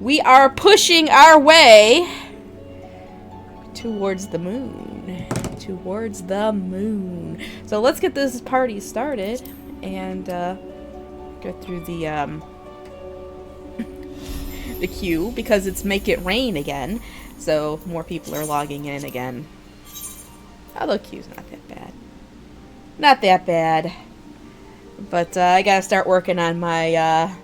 We are pushing our way towards the moon. Towards the moon. So let's get this party started and go through the the queue because it's make it rain again. So more people are logging in again. Although queue's not that bad. Not that bad. But I gotta start working on my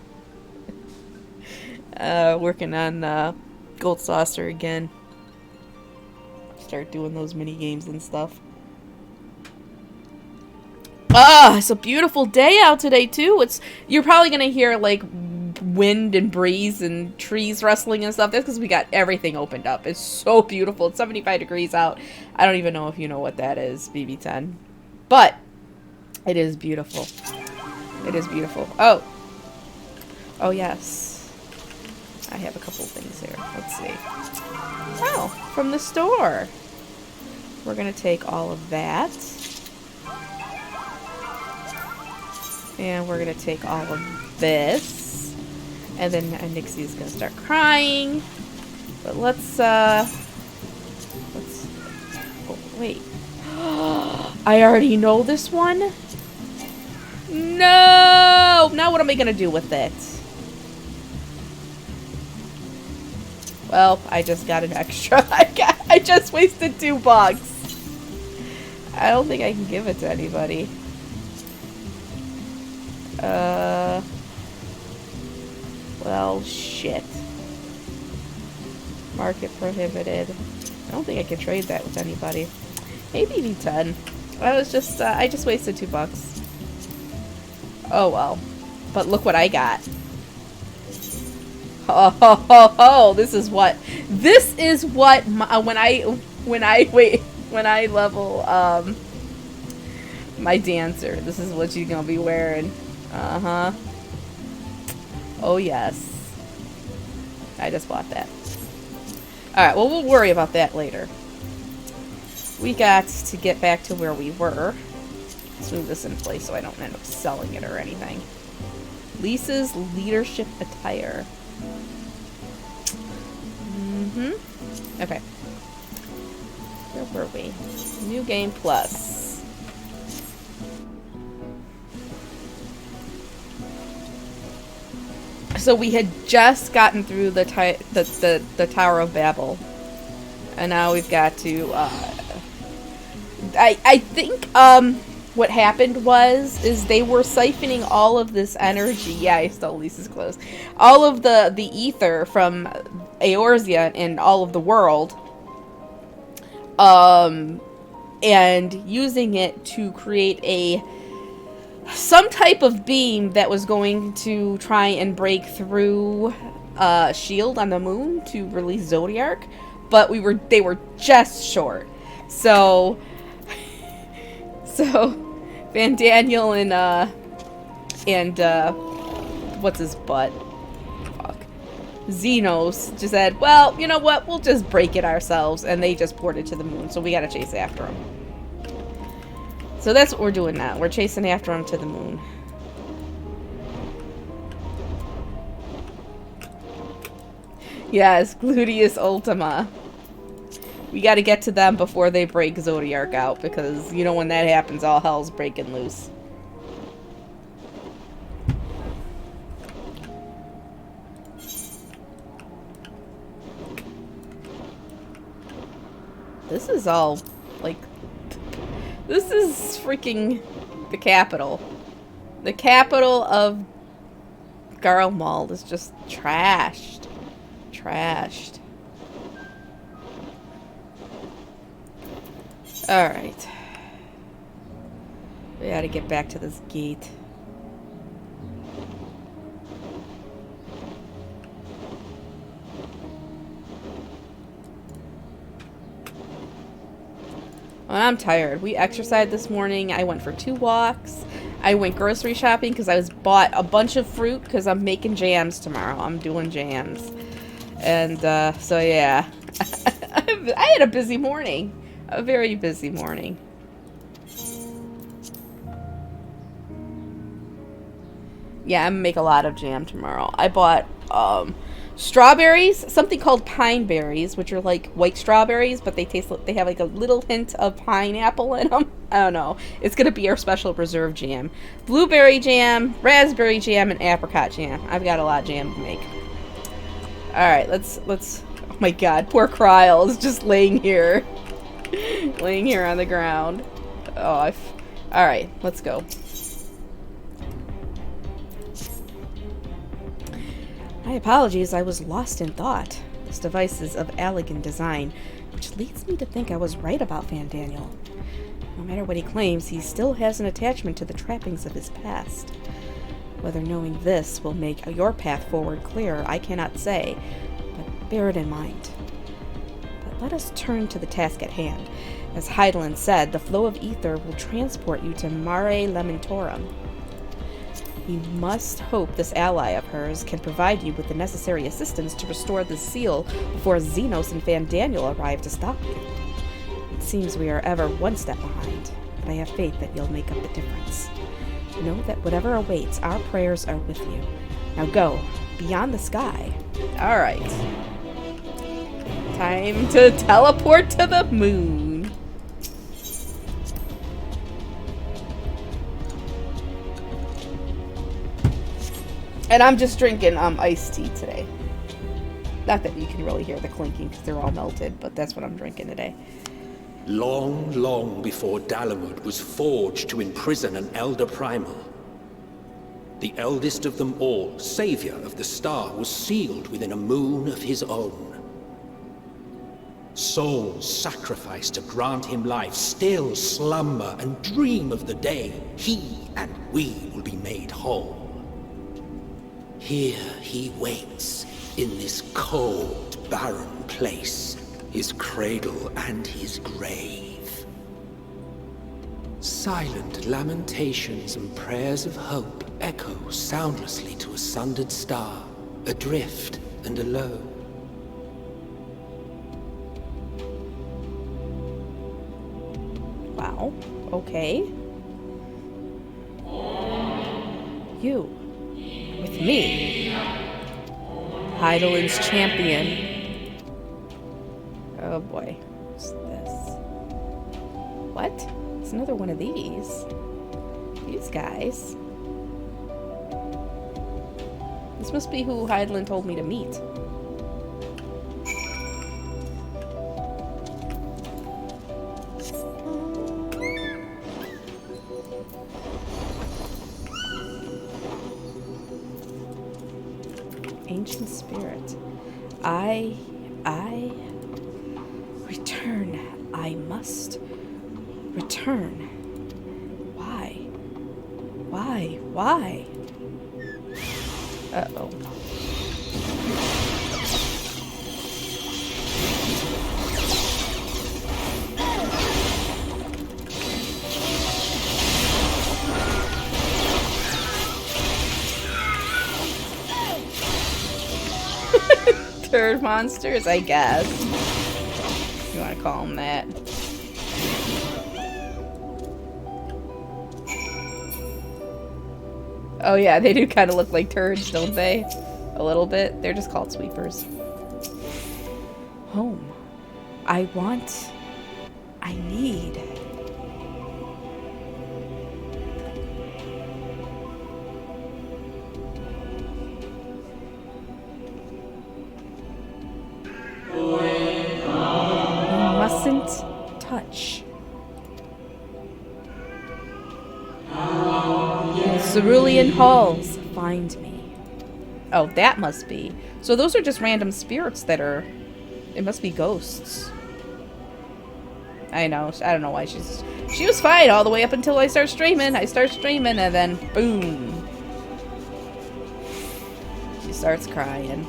Gold Saucer again. Start doing those mini games and stuff. It's a beautiful day out today too. You're probably gonna hear like wind and breeze and trees rustling and stuff. That's because we got everything opened up. It's so beautiful. It's 75 degrees out. I don't even know if you know what that is, BB10. But it is beautiful. It is beautiful. Oh yes. I have a couple of things here. Let's see. Oh, from the store. We're going to take all of that. And we're going to take all of this. And then Nixie's going to start crying. But let's oh, wait. I already know this one? No! Now what am I going to do with it? Well, I just got an extra. I just wasted $2. I don't think I can give it to anybody. Well, shit. Market prohibited. I don't think I can trade that with anybody. Maybe B10. I just wasted $2. Oh well. But look what I got. Oh, this is what when I level my dancer, this is what she's gonna be wearing. Oh yes, I just bought that. All right, well we'll worry about that later. We got to get back to where we were. Let's move this in place so I don't end up selling it or anything. Lisa's leadership attire. Okay. Where were we? New game plus. So we had just gotten through the Tower of Babel, and now we've got to. I think what happened is they were siphoning all of this energy. Yeah, I stole Lisa's clothes. All of the ether from Eorzea and all of the world, and using it to create some type of beam that was going to try and break through shield on the moon to release Zodiark, but they were just short. So Van Daniel and what's his butt? Xenos just said, well, you know what, we'll just break it ourselves, and they just ported to the moon, so we gotta chase after them. So that's what we're doing now. We're chasing after them to the moon. Yes, Gluteus Ultima. We gotta get to them before they break Zodiark out, because, you know, when that happens, all hell's breaking loose. This is all, like, this is freaking the capital. The capital of Garlemald is just trashed. Trashed. Alright. We gotta get back to this gate. Well, I'm tired. We exercised this morning. I went for 2 walks. I went grocery shopping because I bought a bunch of fruit because I'm making jams tomorrow. I'm doing jams. And, so yeah. I had a busy morning. A very busy morning. Yeah, I'm gonna make a lot of jam tomorrow. I bought, Strawberries, something called pine berries, which are like white strawberries, but they have like a little hint of pineapple in them. I don't know. It's gonna be our special preserve jam. Blueberry jam, raspberry jam, and apricot jam. I've got a lot of jam to make. All right, let's. Oh my God, poor Kryl is just laying here, laying here on the ground. Oh, all right, let's go. My apologies, I was lost in thought. This device is of elegant design, which leads me to think I was right about Van Daniel. No matter what he claims, he still has an attachment to the trappings of his past. Whether knowing this will make your path forward clearer, I cannot say, but bear it in mind. But let us turn to the task at hand. As Hydaelyn said, the flow of ether will transport you to Mare Lamentorum. We must hope this ally of hers can provide you with the necessary assistance to restore the seal before Xenos and Van Daniel arrive to stop you. It seems we are ever one step behind, but I have faith that you'll make up the difference. Know that whatever awaits, our prayers are with you. Now go, beyond the sky. Alright. Time to teleport to the moon. And I'm just drinking iced tea today. Not that you can really hear the clinking because they're all melted, but that's what I'm drinking today. Long, long before Dalamud was forged to imprison an Elder Primal, the eldest of them all, savior of the star, was sealed within a moon of his own. Souls sacrificed to grant him life still slumber and dream of the day he and we will be made whole. Here he waits, in this cold, barren place, his cradle and his grave. Silent lamentations and prayers of hope echo soundlessly to a sundered star, adrift and alone. Wow, okay. You. With me. Hydaelyn's champion. Oh boy. What's this? What? It's another one of these. These guys. This must be who Hydaelyn told me to meet. Ancient spirit. I return. I must return. Why? Why? Uh-oh. Turd monsters, I guess. If you want to call them that. Oh yeah, they do kind of look like turds, don't they? A little bit. They're just called sweepers. Home. I need. Mustn't touch. Cerulean halls, find me. Oh, that must be. So those are just random spirits that are... It must be ghosts. I know. I don't know why she was fine all the way up until I start streaming. I start streaming and then boom. She starts crying.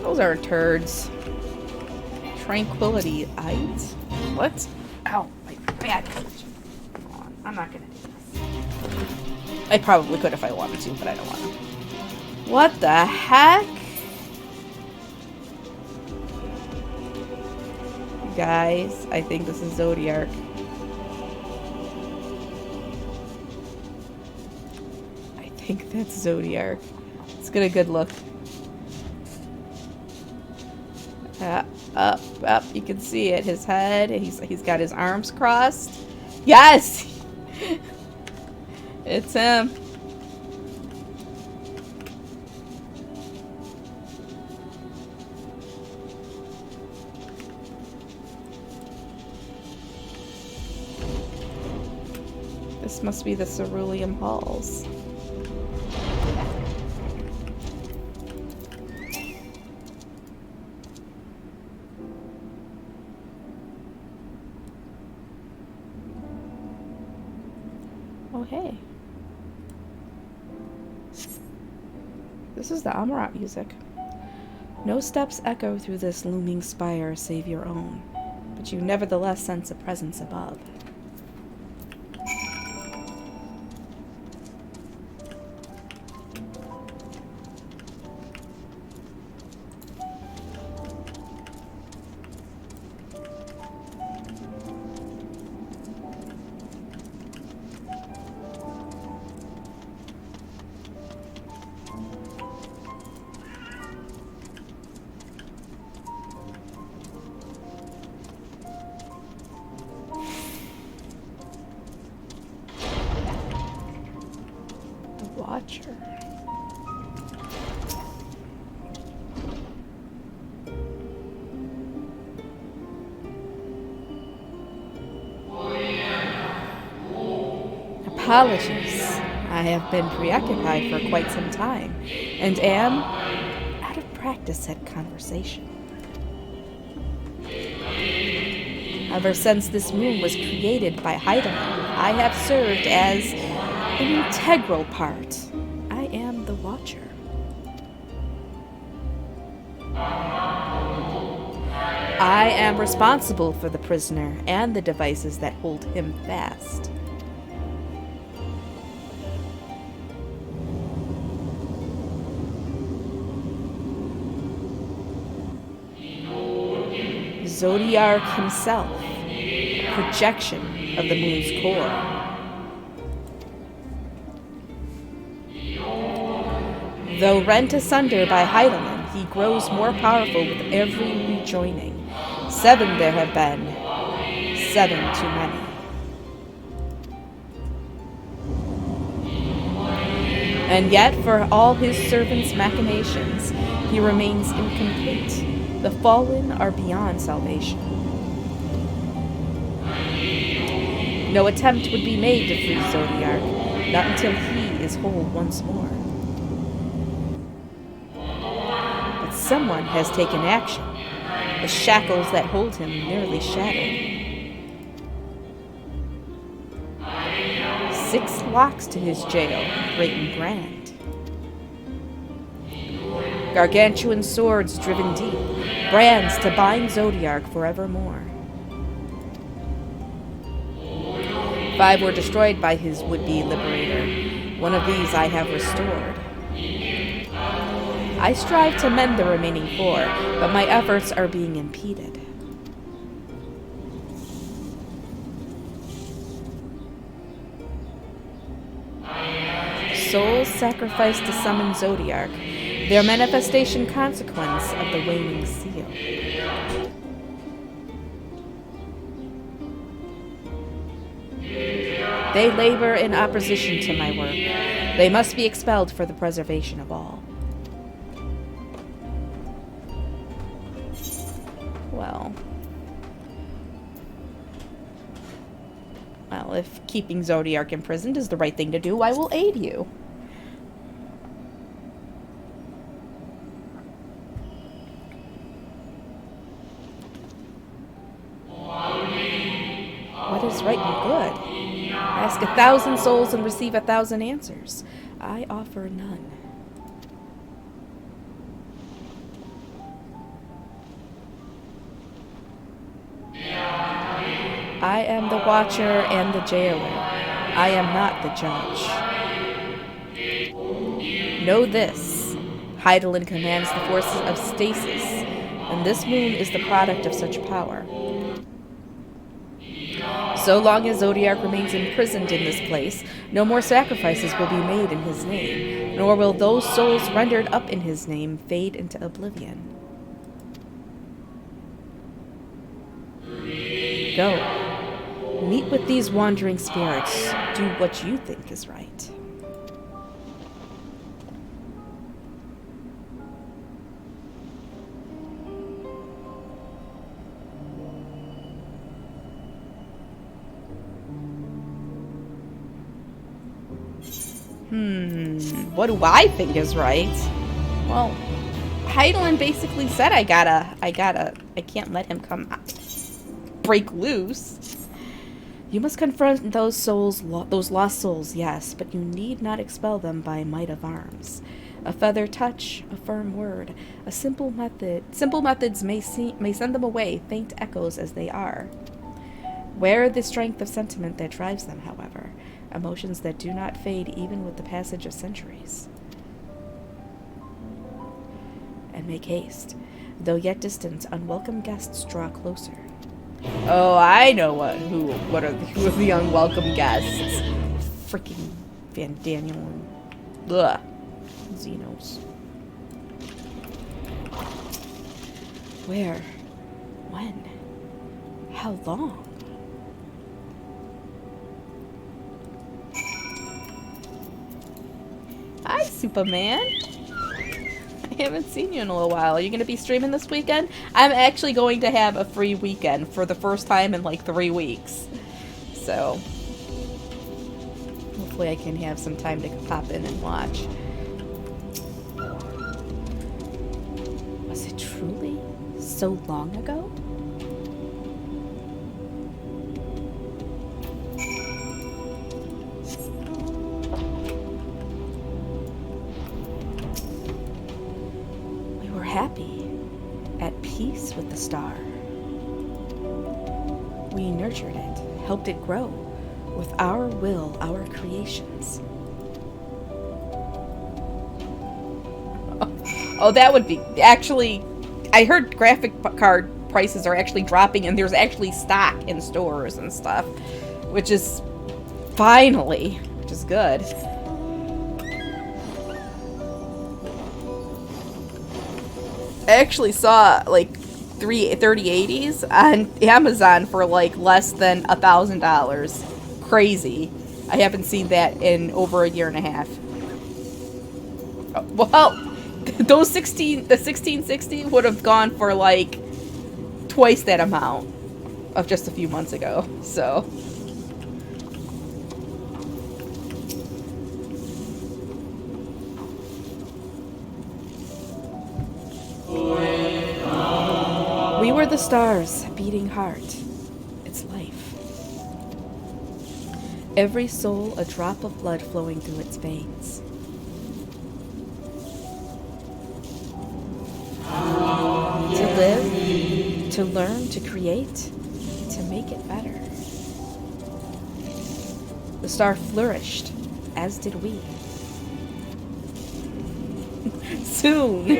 Those are turds. Tranquility Eyes? What? Ow, my back. Come on, I'm not gonna do this. I probably could if I wanted to, but I don't want to. What the heck? Guys, I think this is Zodiark. I think that's Zodiark. Let's get a good look. Up. You can see it. His head. He's got his arms crossed. Yes! It's him. This must be the Cerulean Halls. Oh, hey. This is the Amarat music. No steps echo through this looming spire save your own, but you nevertheless sense a presence above. Watcher. Apologies. I have been preoccupied for quite some time, and am out of practice at conversation. Ever since this moon was created by Heidelin, I have served as an integral part. I am the Watcher. I am responsible for the prisoner and the devices that hold him fast. Zodiark himself, projection of the moon's core. Though rent asunder by Heidelin, he grows more powerful with every rejoining. 7 there have been, 7 too many. And yet, for all his servants' machinations, he remains incomplete. The fallen are beyond salvation. No attempt would be made to free Zodiark, not until he is whole once more. But someone has taken action. The shackles that hold him nearly shattered. 6 locks to his jail, great and grand. Gargantuan swords driven deep, brands to bind Zodiark forevermore. 5 were destroyed by his would-be liberator. One of these I have restored. I strive to mend the remaining 4, but my efforts are being impeded. Souls sacrificed to summon Zodiark, their manifestation consequence of the waning seal. They labor in opposition to my work. They must be expelled for the preservation of all. Well, if keeping Zodiark imprisoned is the right thing to do, I will aid you. What is right and good? Ask 1,000 souls and receive 1,000 answers. I offer none. I am the Watcher and the Jailer. I am not the Judge. Know this. Heidelin commands the forces of stasis, and this moon is the product of such power. So long as Zodiark remains imprisoned in this place, no more sacrifices will be made in his name, nor will those souls rendered up in his name fade into oblivion. Go. Meet with these wandering spirits. Do what you think is right. What do I think is right? Well, Heidelin basically said I can't let him break loose. You must confront those souls, those lost souls, yes, but you need not expel them by might of arms. A feather touch, a firm word, a simple methods may send them away, faint echoes as they are. Where the strength of sentiment that drives them, however, emotions that do not fade even with the passage of centuries. And make haste. Though yet distant, unwelcome guests draw closer. Oh, I know who are the unwelcome guests. Freaking Van Daniel and Xenos. Where? When? How long? Hi, Superman. I haven't seen you in a little while. Are you going to be streaming this weekend? I'm actually going to have a free weekend for the first time in like 3 weeks. So, hopefully I can have some time to pop in and watch. Was it truly so long ago? Happy, at peace with the star. We nurtured it, helped it grow, with our will, our creations. Oh, that would be... Actually, I heard graphic card prices are actually dropping, and there's actually stock in stores and stuff, which is finally, which is good. I actually saw like 3080s on Amazon for like less than $1,000. Crazy. I haven't seen that in over a year and a half. Well, those the 1660 would have gone for like twice that amount of just a few months ago. So. We were the stars, beating heart. It's life. Every soul a drop of blood flowing through its veins. To live, to learn, to create, to make it better. The star flourished, as did we. Soon.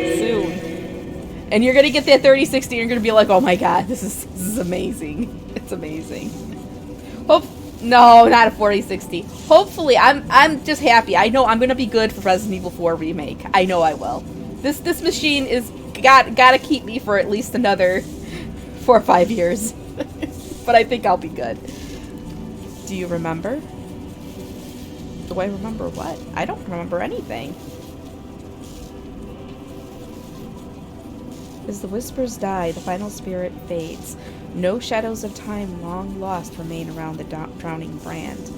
And you're gonna get that 3060 and you're gonna be like, oh my god, this is amazing. It's amazing. No, not a 4060. Hopefully, I'm just happy. I know I'm gonna be good for Resident Evil 4 Remake. I know I will. This machine is gotta keep me for at least another 4 or 5 years. But I think I'll be good. Do you remember? Do I remember what? I don't remember anything. As the whispers die, the final spirit fades. No shadows of time long lost remain around the drowning brand.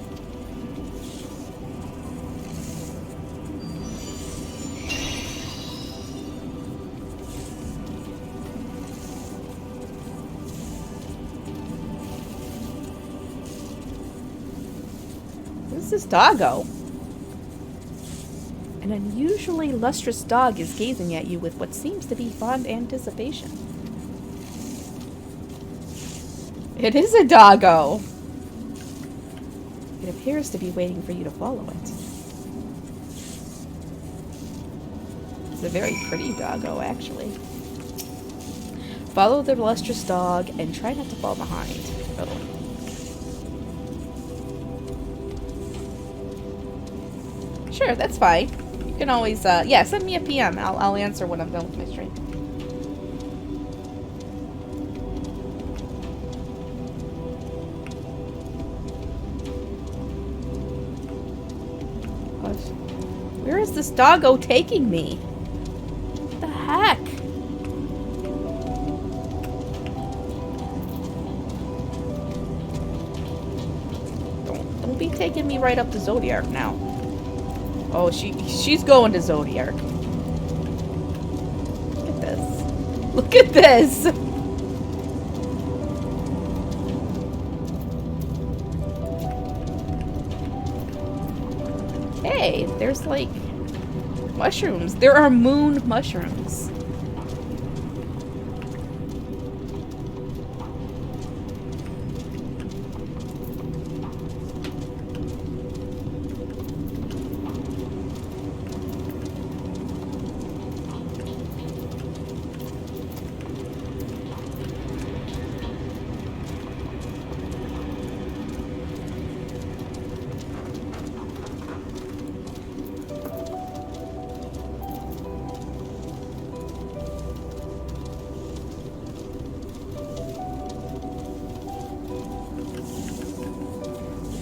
Who's this doggo? An unusually lustrous dog is gazing at you with what seems to be fond anticipation. It is a doggo. It appears to be waiting for you to follow it. It's a very pretty doggo, actually. Follow the lustrous dog and try not to fall behind. Oh. Sure, that's fine. You can always, yeah, send me a PM. I'll answer when I'm done with my stream. is this doggo taking me? What the heck? Don't be taking me right up to Zodiac now. Oh, she's going to Zodiac. Look at this. Look at this! Hey, there's like mushrooms. There are moon mushrooms.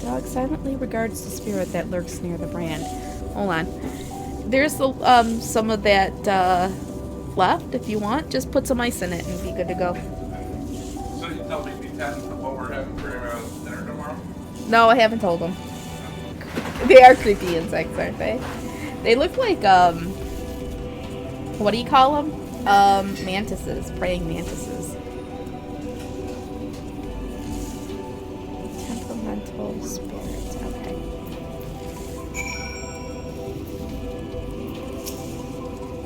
Dog silently regards the spirit that lurks near the brand. Hold on. There's some of that left if you want. Just put some ice in it and be good to go. So you tell me what we're having for dinner tomorrow? No, I haven't told them. They are creepy insects, aren't they? They look like what do you call them? Mantises, praying mantises. Temperamental spirit. Okay.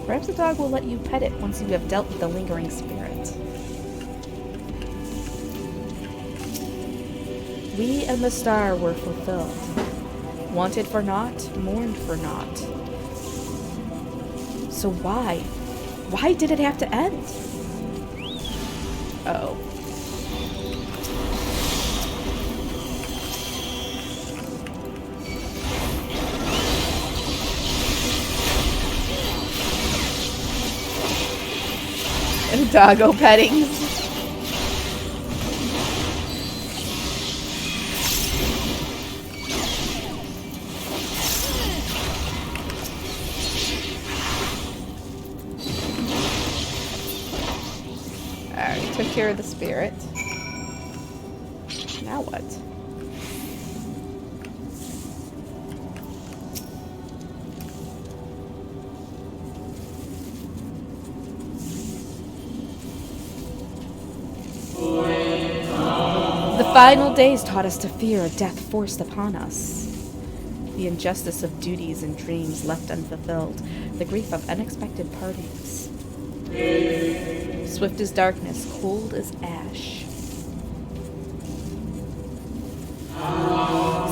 Perhaps the dog will let you pet it once you have dealt with the lingering spirit. We and the star were fulfilled. Wanted for naught, mourned for naught. So why? Why did it have to end? Uh-oh. And doggo pettings. Alright, took care of the spirit. Now what? The final days taught us to fear a death forced upon us. The injustice of duties and dreams left unfulfilled. The grief of unexpected partings. Swift as darkness, cold as ash.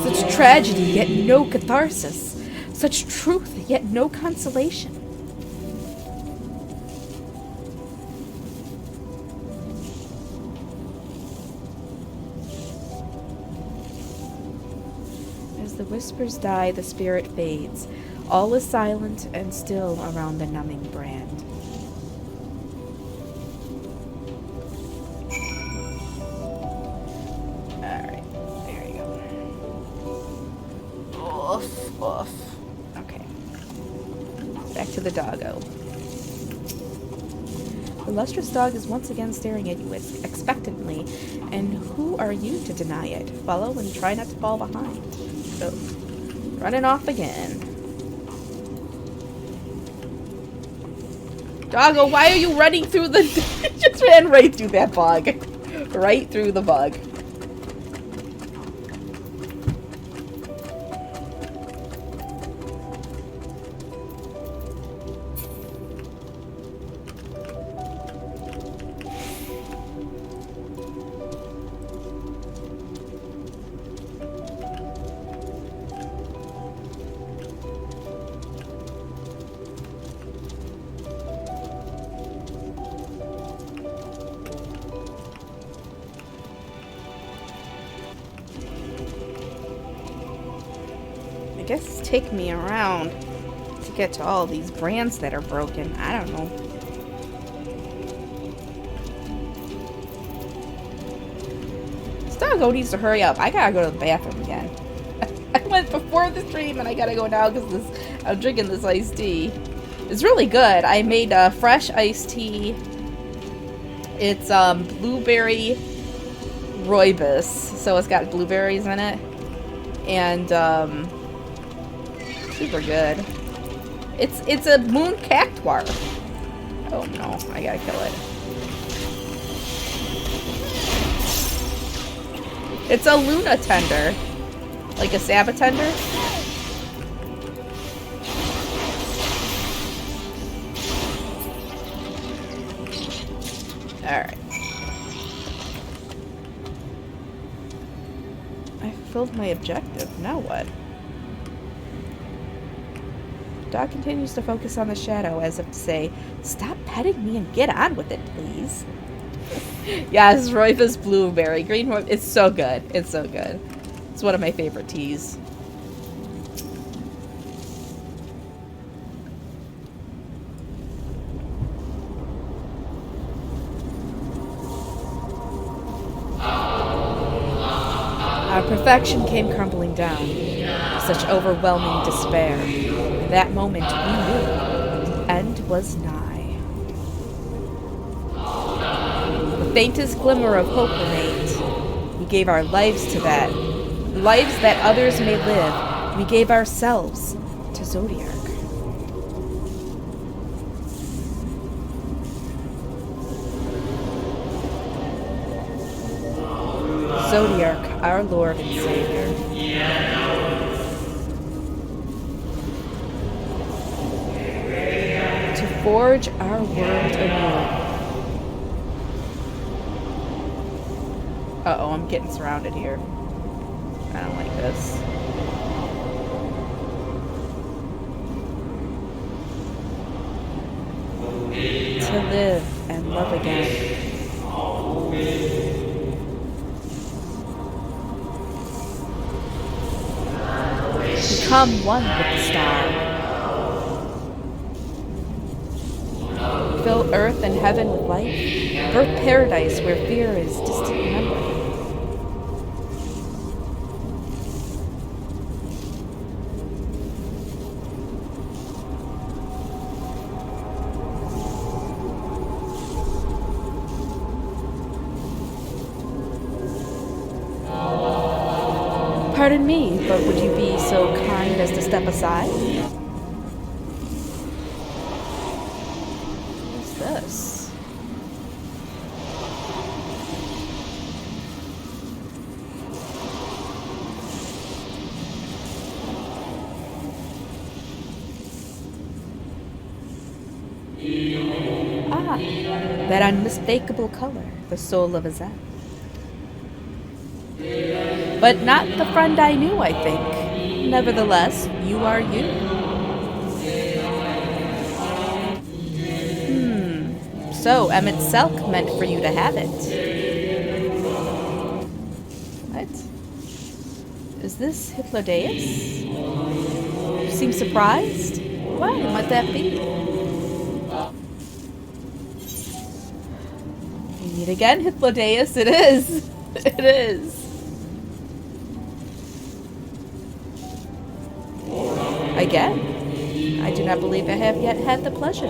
Such tragedy, yet no catharsis. Such truth, yet no consolation. As the whispers die, the spirit fades. All is silent and still around the numbing brand. Okay. Back to the doggo. The lustrous dog is once again staring at you expectantly, and who are you to deny it? Follow and try not to fall behind. So, running off again. Doggo, why are you running through the... Just ran right through that bug. Right through the bug. I guess take me around to get to all these brands that are broken. I don't know. This doggo needs to hurry up. I gotta go to the bathroom again. I went before the stream and I gotta go now because I'm drinking this iced tea. It's really good. I made a fresh iced tea. It's blueberry rooibos, so it's got blueberries in it, and super good. It's a moon cactuar. Oh no, I gotta kill it. It's a Luna tender, like a Sabbath tender. Alright. I fulfilled my objective. Now what? Dog continues to focus on the shadow as if to say, "Stop petting me and get on with it, please." Yes, Roiva's blueberry. Green Roiva. It's so good. It's so good. It's one of my favorite teas. Our perfection came crumbling down. Such overwhelming despair. In that moment, we knew the end was nigh. The faintest glimmer of hope remained. We gave our lives to that. Lives that others may live. We gave ourselves to Zodiac. Zodiac, our Lord and Savior. To forge our world anew. Uh-oh, I'm getting surrounded here. I don't like this. To live and love again. Become one with the star. Fill earth and heaven with light. Birth paradise where fear is distant memory. Pardon me, but would you be so kind as to step aside? What's this? Ah, that unmistakable color, the soul of a Zen. But not the friend I knew, I think. Nevertheless, you are you. So Emmett Selk meant for you to have it. What? Is this Hypnodeus? You seem surprised? Why might that be? Meet again, Hypnodeus. It is. It is. Again, I do not believe I have yet had the pleasure.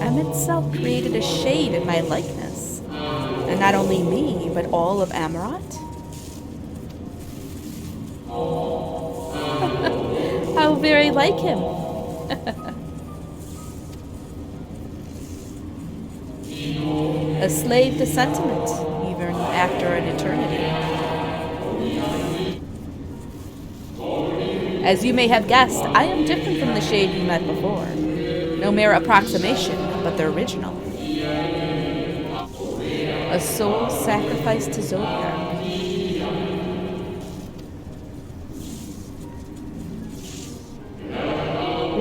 Emmett Self created a shade in my likeness, and not only me, but all of Amarot. How very like him. A slave to sentiment, even after an eternity. As you may have guessed, I am different from the shade you met before. No mere approximation, but the original. A soul sacrificed to Zodiac.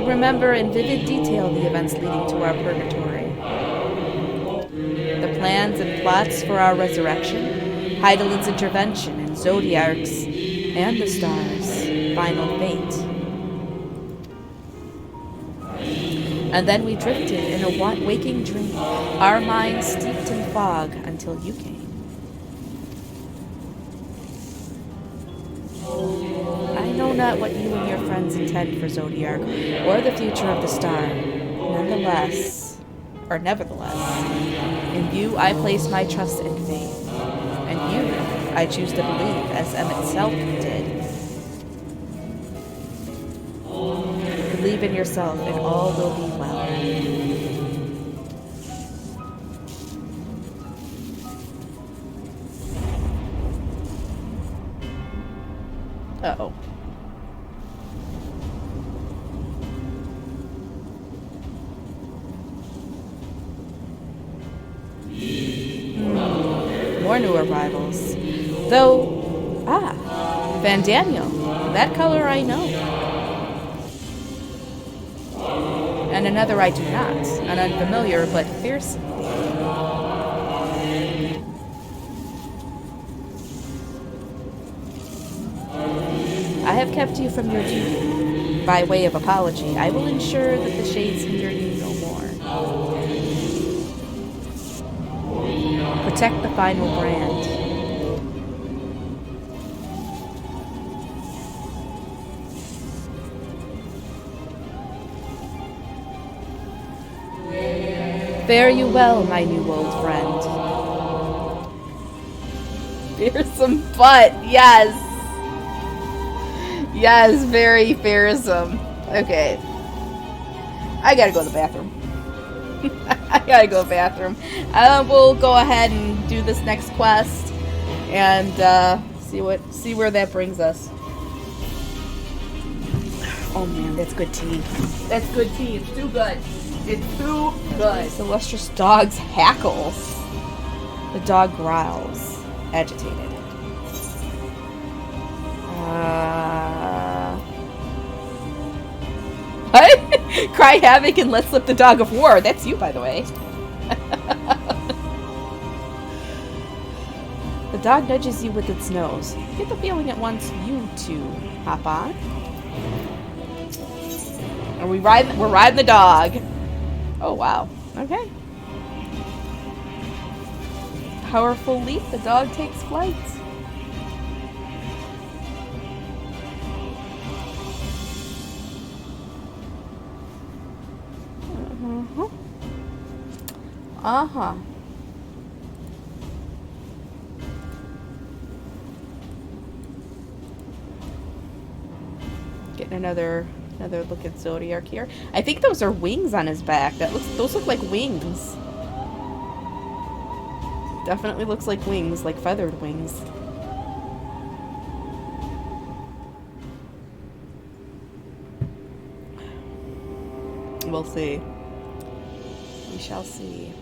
Remember in vivid detail the events leading to our purgatory. The plans and plots for our resurrection, Heidelin's intervention, and Zodiac's and the stars' final fate. And then we drifted in a waking dream, our minds steeped in fog until you came. I know not what you and your friends intend for Zodiark, or the future of the star. Nevertheless, in you I place my trust and faith. And you, I choose to believe, as M itself did. Believe in yourself, and all will be well. Uh-oh. More new arrivals. Though, Van Daniel. That color I know. And another I do not. An unfamiliar but fearsome. I have kept you from your duty. By way of apology, I will ensure that the shades hinder you no more. Protect the final brand. Fare you well, my new old friend. Fearsome butt, yes. Yes, very fearsome. Okay. I gotta go to the bathroom. I gotta go to the bathroom. We'll go ahead and do this next quest and see where that brings us. Oh man, that's good tea. That's good tea. It's too good. It's too good. The lustrous dog's hackles. The dog growls, agitated. What? Cry havoc and let slip the dog of war. That's you, by the way. The dog nudges you with its nose. You get the feeling it wants you to hop on. We're riding the dog. Oh, wow. Okay. Powerful leap, the dog takes flight. Uh-huh. Getting another look at Zodiark here. I think those are wings on his back. Those look like wings. Definitely looks like wings, like feathered wings. We'll see. We shall see.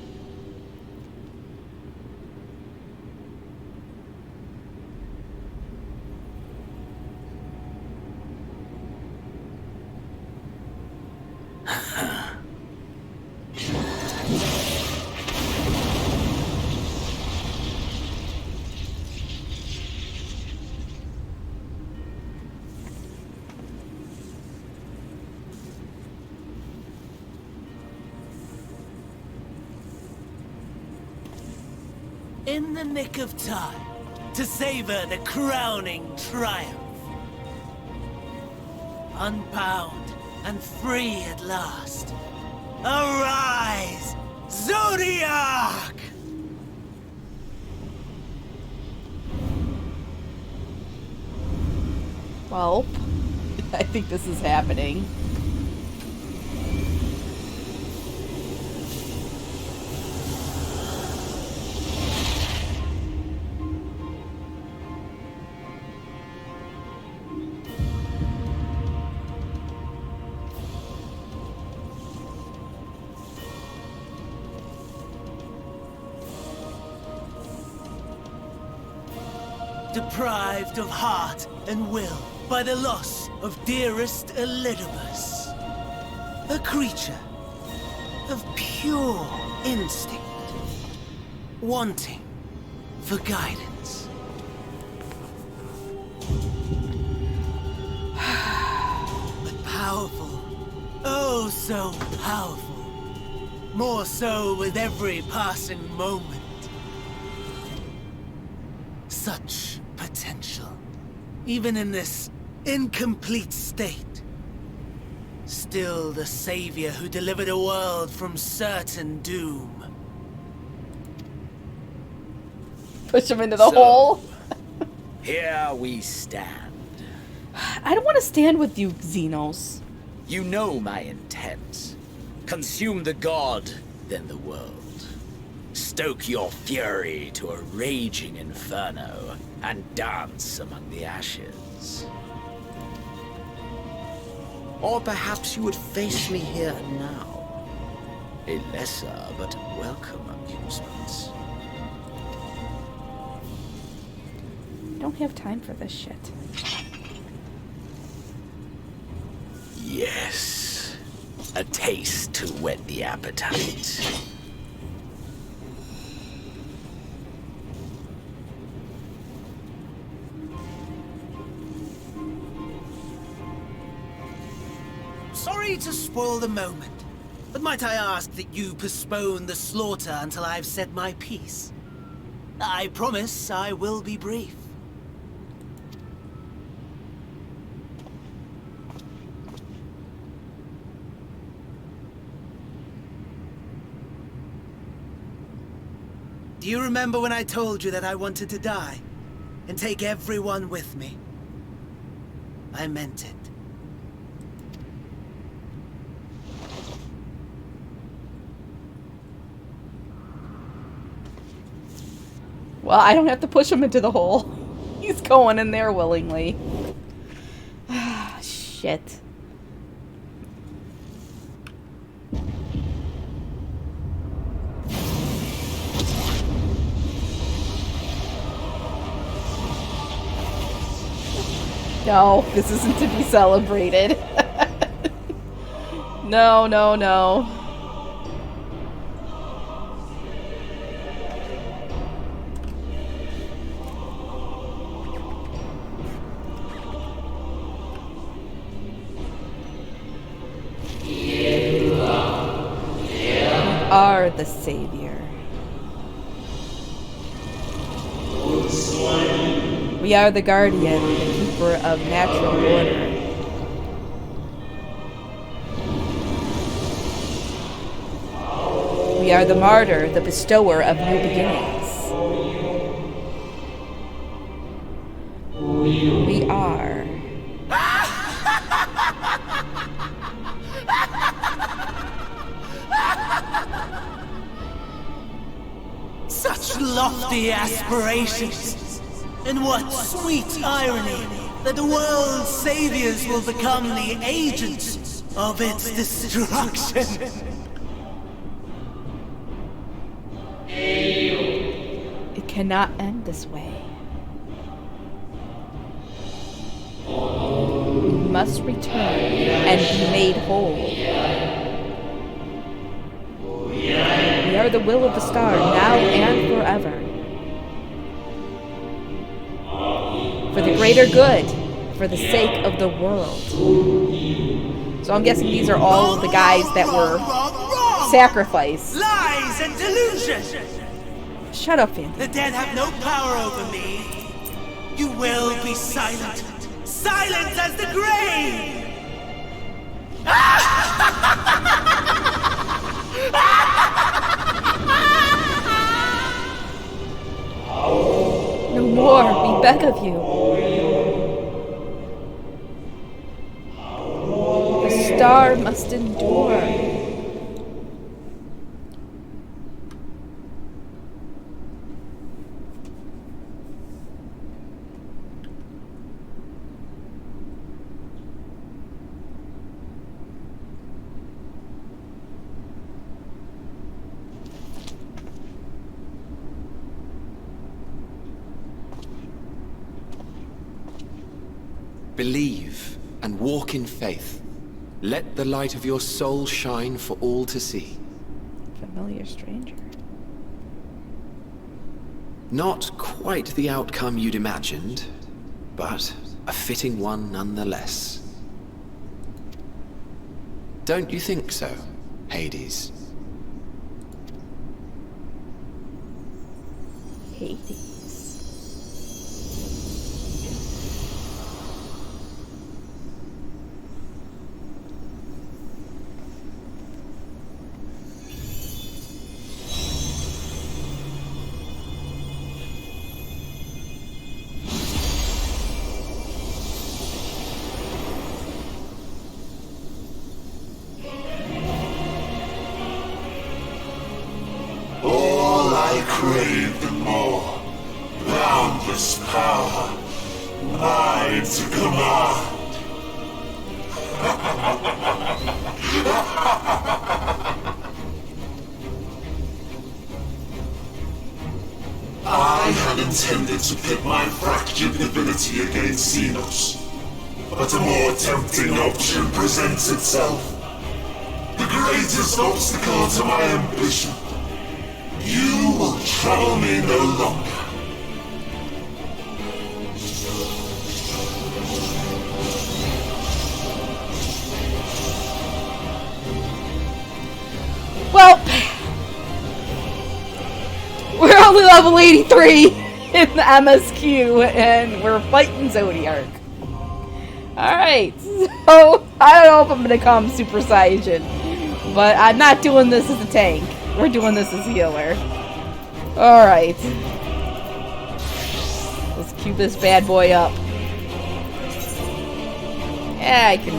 In the nick of time to savor the crowning triumph. Unbound and free at last. Arise, Zodiark! Well, I think this is happening. Deprived of heart and will by the loss of dearest Elidibus. A creature of pure instinct, wanting for guidance. But powerful, oh Oh, so powerful. More so with every passing moment. Such potential. Even in this incomplete state. Still the savior who delivered a world from certain doom. Push him into the hole. Here we stand. I don't want to stand with you, Xenos. You know my intent. Consume the god, then the world. Stoke your fury to a raging inferno, and dance among the ashes. Or perhaps you would face me here and now. A lesser but welcome amusement. I don't have time for this shit. Yes. A taste to whet the appetite. Sorry to spoil the moment, but might I ask that you postpone the slaughter until I've said my piece? I promise I will be brief. Do you remember when I told you that I wanted to die and take everyone with me? I meant it. Well, I don't have to push him into the hole. He's going in there willingly. Shit. No, this isn't to be celebrated. No, no, no. You are the savior. We are the guardian, the keeper of natural order. We are the martyr, the bestower of new beginnings. We are. Such lofty aspirations. And what sweet irony that the world's saviors will become the agents of its destruction. It cannot end this way. We must return and be made whole. We are the will of the star, now and forever. For the greater good, for the sake of the world. So I'm guessing these are all of the guys that were sacrificed. Lies and delusion! Shut up, Andy. The dead have no power over me. You will be silent. Silent as the grave! No more, we beg of you. The star must endure. Believe and walk in faith. Let the light of your soul shine for all to see. Familiar stranger. Not quite the outcome you'd imagined, but a fitting one nonetheless. Don't you think so, Hades? Hades. All I craved and more. Boundless power. Mine to command. I had intended to pit my fractured divinity against Xenos. But a more tempting option presents itself. The greatest obstacle to my ambition. You will trouble me no longer. Well, we're only level 83 in the MSQ, and we're fighting Zodiark. Alright, so I don't know if I'm gonna come Super Saiyan, but I'm not doing this as a tank. We're doing this as a healer. Alright. Let's cue this bad boy up. Yeah, I can...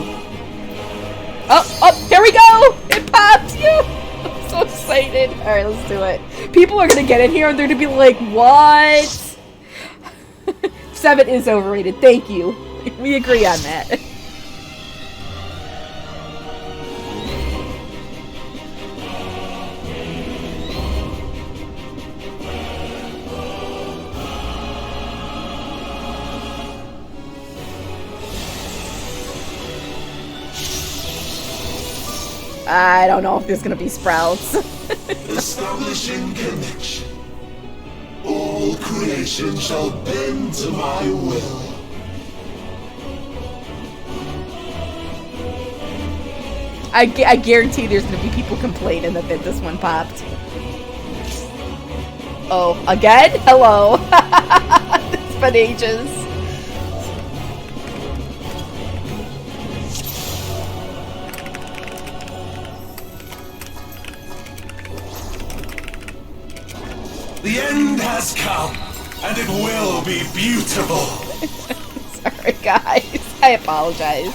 Oh, here we go! It popped! I'm so excited. Alright, let's do it. People are gonna get in here and they're gonna be like, what? 7 is overrated. Thank you. We agree on that. I don't know if there's gonna be sprouts. Establishing connection. All creation shall bend to my will. I guarantee there's gonna be people complaining that this one popped. Oh, again? Hello. It's been ages. The end has come, and it will be beautiful. Sorry, guys. I apologize.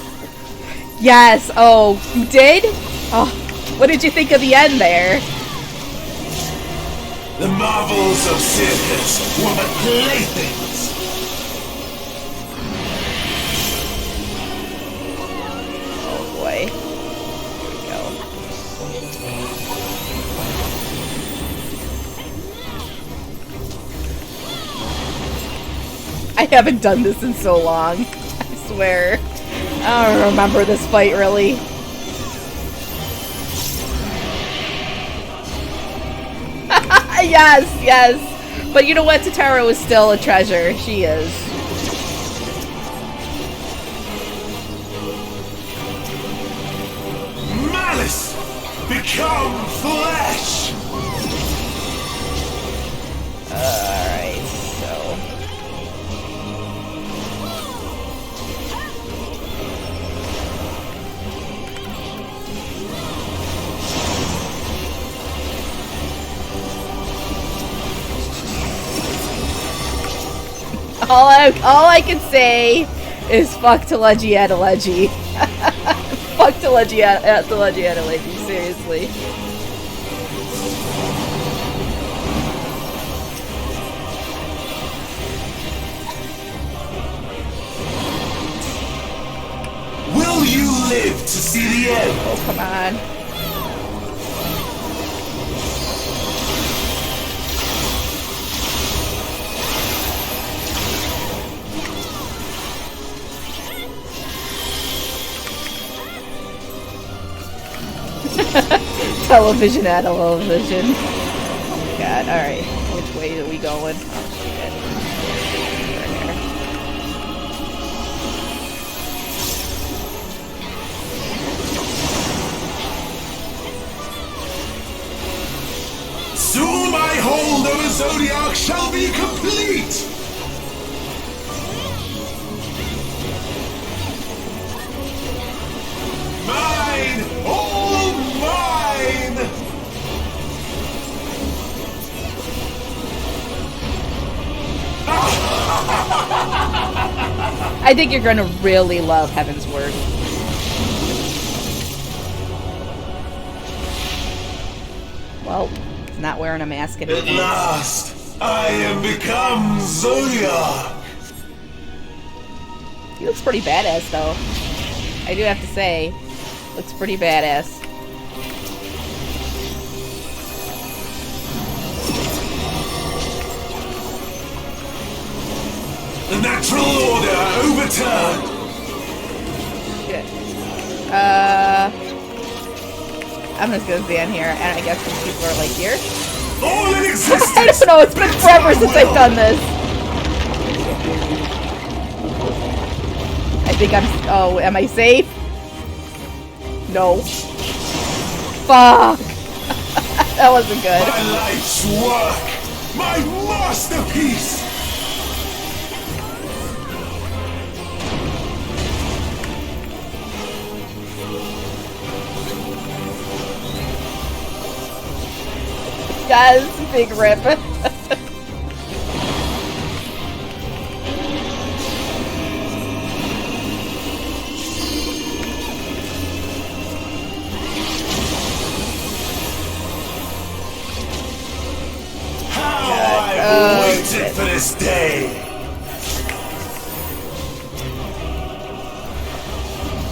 Yes. Oh, you did? Oh, what did you think of the end there? The marvels of circus were but playthings. Oh boy. Here we go. I haven't done this in so long. I swear. I don't remember this fight really. Yes, yes. But you know what? Totaro is still a treasure. She is. Malice, become flesh. Alright, so... All I can say is fuck to Leggy at a Leggy. Fuck to Leggy at the Leggy at a Leggy, seriously. Will you live to see the end? Oh, come on. Television at television. Oh god, alright. Which way are we going? Oh shit. Over here. Soon my hold over Zodiac shall be complete! Mine! All mine! I think you're gonna really love Heaven's Word. Well, he's not wearing a mask At anymore. last, I am become Zodiac! He looks pretty badass, though. I do have to say, looks pretty badass. The natural order overturned! Shit. I'm just gonna stand here, and I guess some people are like here. All in I existence! don't know, it's been forever since I've done this. I think I'm... Oh, am I safe? No. Fuck! That wasn't good. My life's work! My masterpiece! Guys, big rip. I've waited for this day!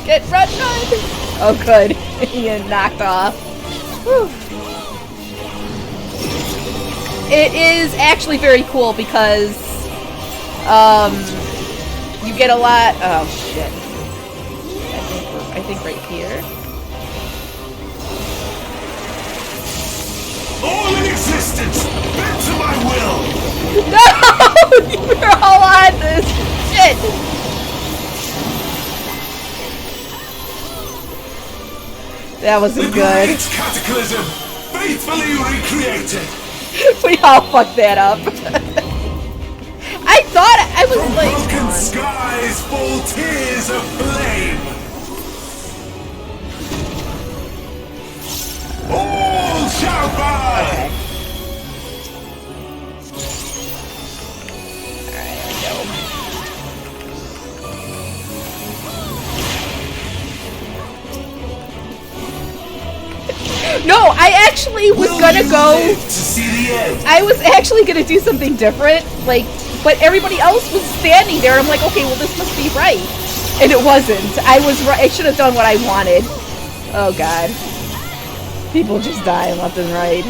Get run! Oh, good. You get knocked off. Whew. It is actually very cool because, you get a lot. Oh shit! I think right here. All in existence! Bent to my will! No! You're all on this shit! That wasn't The good. great cataclysm! Faithfully recreated! We all fucked that up. I thought I was From like... broken skies fall tears of flame! All shall burn! Okay. Alright, there we go. No, I actually was gonna go... Live to see the end. I was actually gonna do something different, like, but everybody else was standing there. I'm like, okay, well, this must be right. And it wasn't. I was right. I should have done what I wanted. Oh, God. People just die left and right.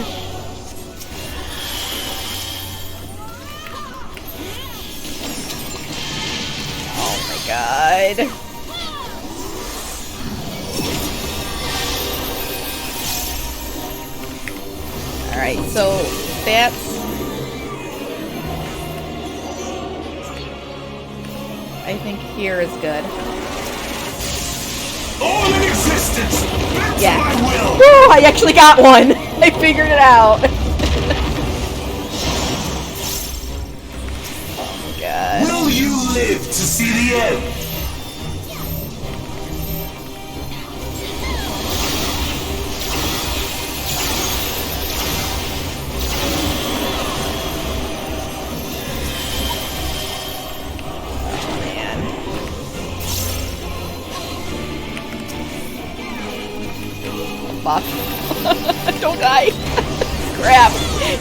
Oh, my God. Alright, so that's... I think here is good. All in existence! Bent to Yeah. my will! Woo! I actually got one! I figured it out. Oh, God. Will you live to see the end? Fuck. Don't die. Crap.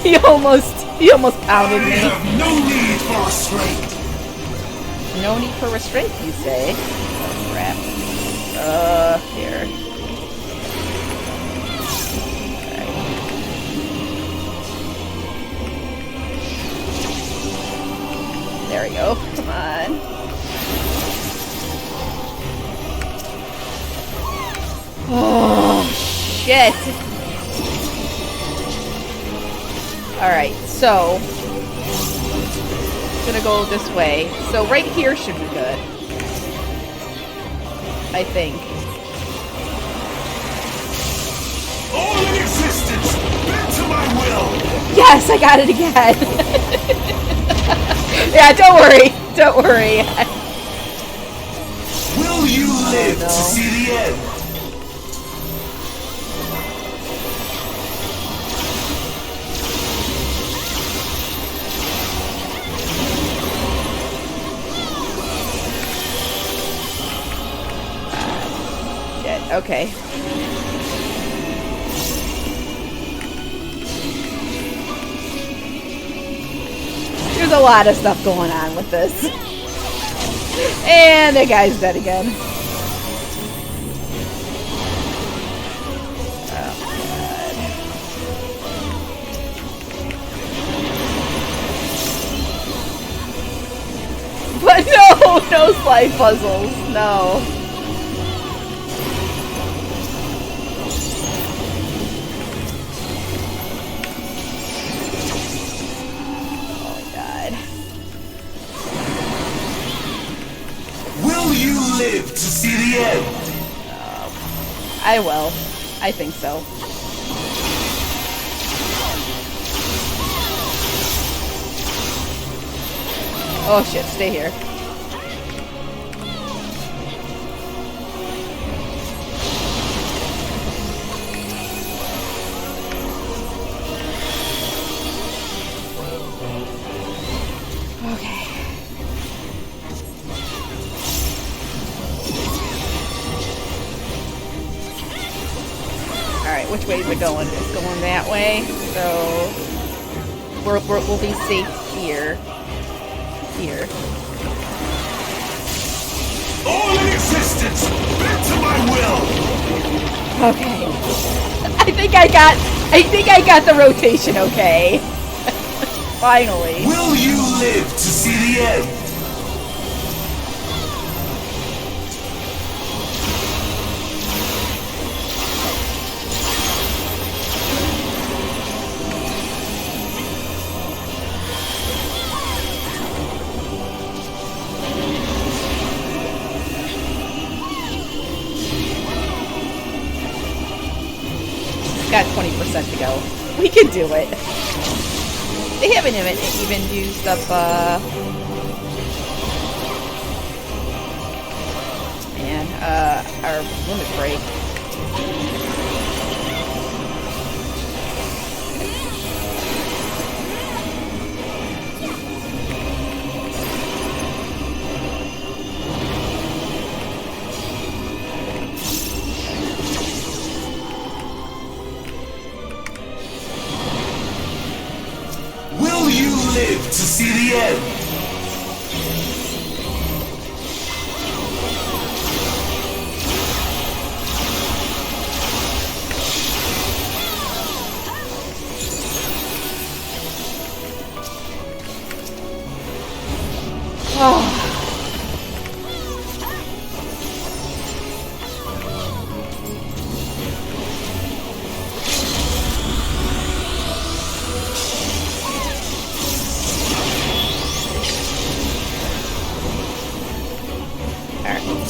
He almost pounded I me. have no need for restraint. No need for restraint, you say? Oh, crap. Here. Alright. There we go. Come on. Oh, shit. Alright, so... I'm gonna go this way. So right here should be good. I think. All in existence! Bent to my will! Yes, I got it again. Yeah, don't worry. Don't worry. Will you live no. to see the end? Shit, okay. There's a lot of stuff going on with this. And the guy's dead again. Oh, God. But no slide puzzles, no. Will you live to see the end? I will. I think so. Oh shit, stay here. Okay. Alright, which way is it going? It's going that way, so we'll be safe here. Here. All in existence, bent to my will. Okay. I think I got the rotation okay. Finally. Will you live to see the end? Got 20% to go. We can do it. They haven't even used up, man, our limit break. Live to see the end. Oh.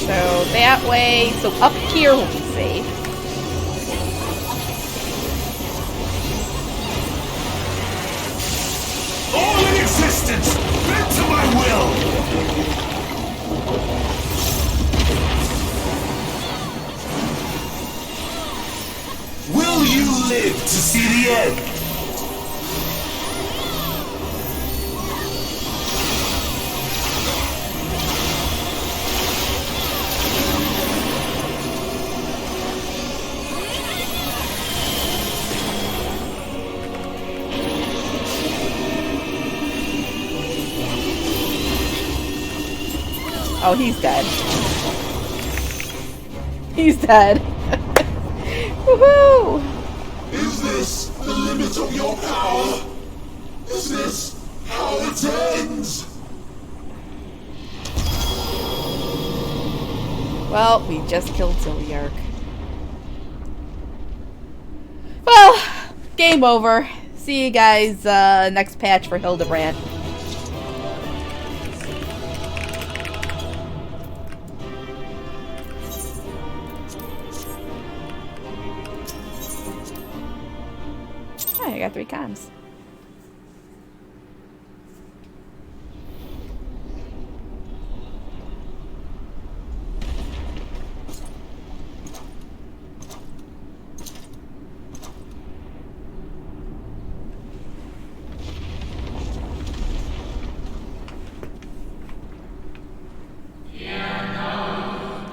So that way, so up here will be safe. All in existence, bent to my will. Will you live to see the end? Oh, he's dead. He's dead. Woohoo! Is this the limit of your power? Is this how it ends? Well, we just killed Siliark. Well, game over. See you guys next patch for Hildebrand. I got 3 comms.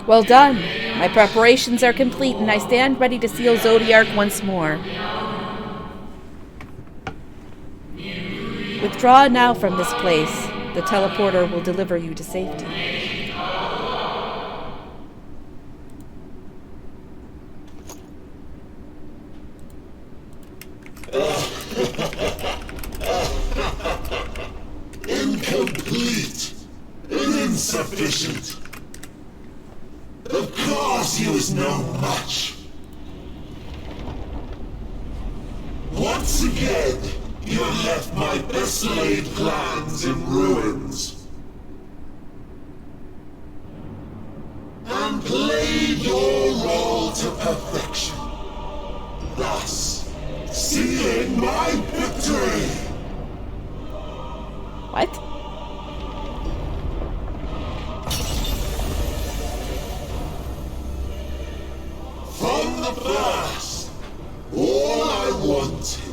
Well done. My preparations are complete, and I stand ready to seal Zodiark once more. Withdraw now from this place. The teleporter will deliver you to safety. Incomplete and insufficient. Of course you is no much. Once again, you have left my best laid plans in ruins. And played your role to perfection. Thus, sealing my victory. What? From the first, all I wanted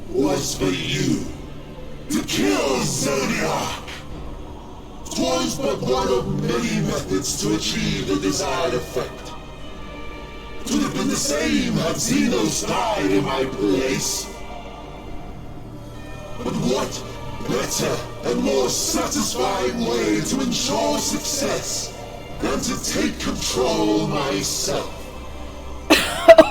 was for you to kill Zodiac. 'Twas but one of many methods to achieve the desired effect. 'Twould have been the same had Xenos died in my place. But what better and more satisfying way to ensure success than to take control myself?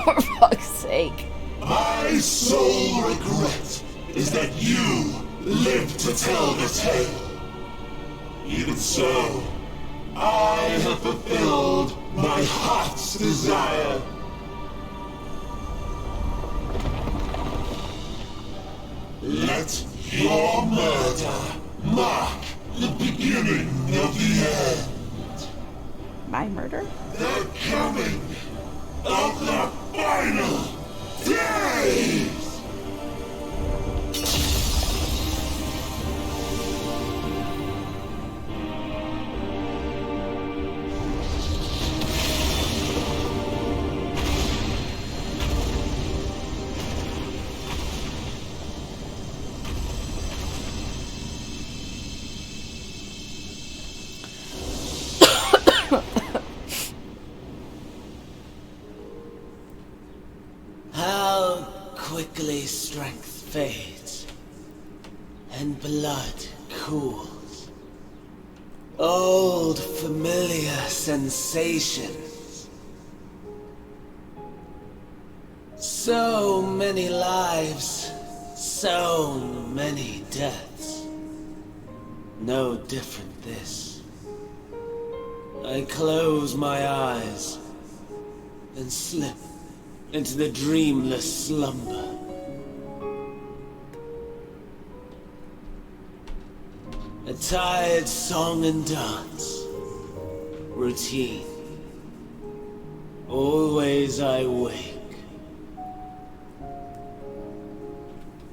For fuck's sake. My sole regret is that you live to tell the tale. Even so, I have fulfilled my heart's desire. Let your murder mark the beginning of the end. My murder? The coming of the final days! How quickly strength fades and blood cools. Old familiar sensations. So many lives, so many deaths. No different this. I close my eyes and slip into the dreamless slumber. A tired song and dance. Routine. Always I wake.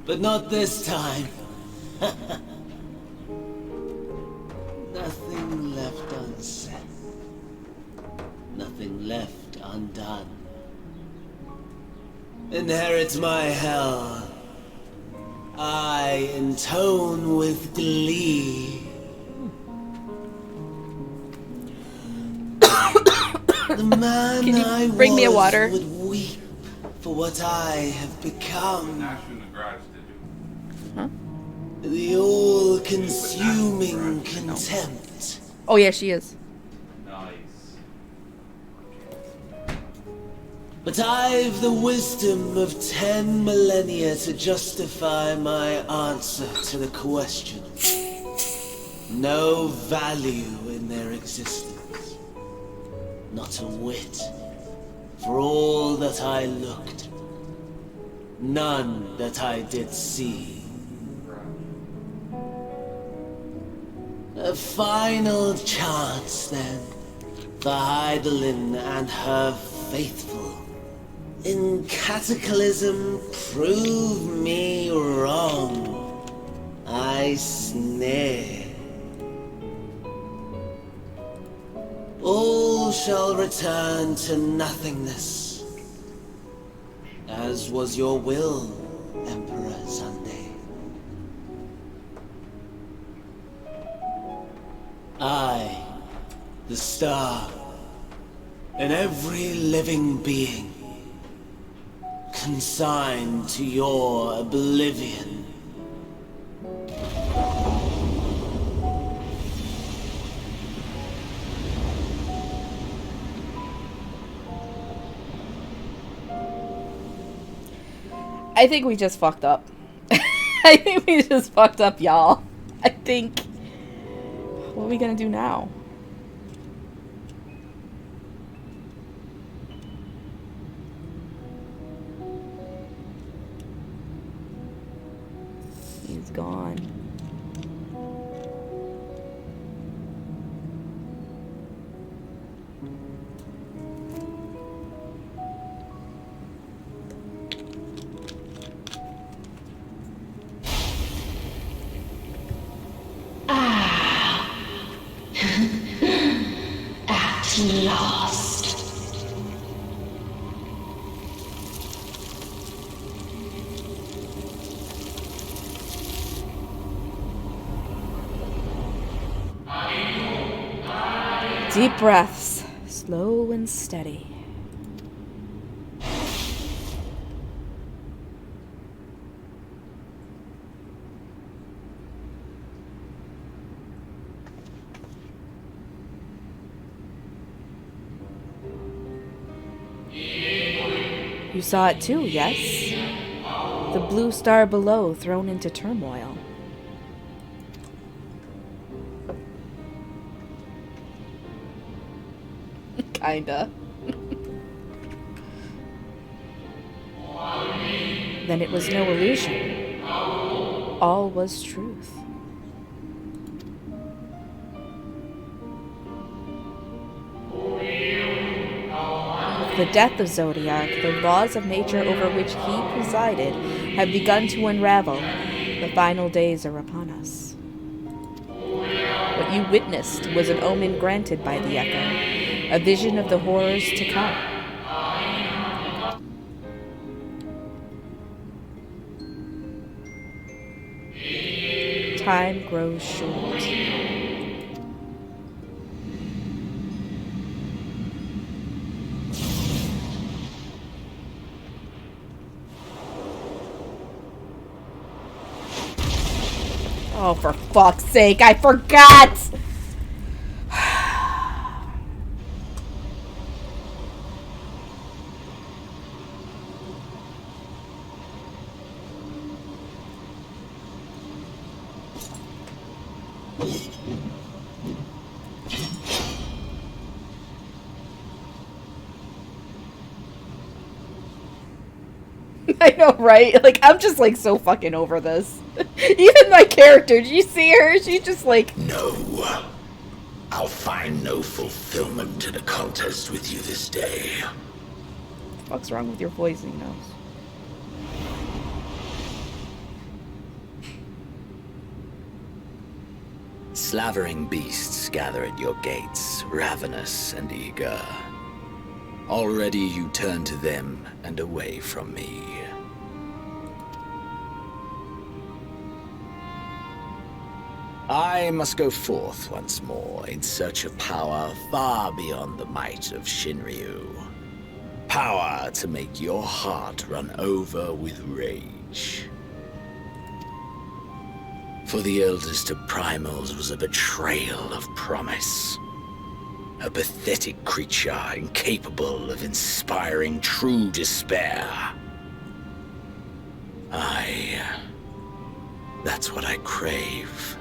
But not this time. Nothing left unsaid. Nothing left undone. Inherit my hell. I intone with glee. The man Can you I bring me a was water? would weep for what I have become. Not you in the garage, did you? The all-consuming contempt. Oh yeah, she is. Nice. But I've the wisdom of 10 millennia to justify my answer to the question. No value in their existence. Not a whit. For all that I looked. None that I did see. A final chance then. For Heidelin and her faithful. In Cataclysm, prove me wrong. I sneer. All shall return to nothingness, as was your will, Emperor Sunday. I, the star, and every living being consigned to your oblivion. I think we just fucked up. I think we just fucked up, y'all. I think... What are we gonna do now? He's gone. At last. Deep breaths, slow and steady. You saw it too, yes? The blue star below thrown into turmoil. Kinda. Then it was no illusion. All was truth. With the death of Zodiac, the laws of nature over which he presided have begun to unravel. The final days are upon us. What you witnessed was an omen granted by the Echo, a vision of the horrors to come. Time grows short. Oh, for fuck's sake, I forgot! I know, right? Like, I'm just, like, so fucking over this. Even my character, did you see her? She's just like... No. I'll find no fulfillment in a contest with you this day. What's wrong with your voicing nose? Slavering beasts gather at your gates, ravenous and eager. Already you turn to them and away from me. I must go forth once more in search of power far beyond the might of Shinryu. Power to make your heart run over with rage. For the eldest of primals was a betrayal of promise. A pathetic creature incapable of inspiring true despair. That's what I crave.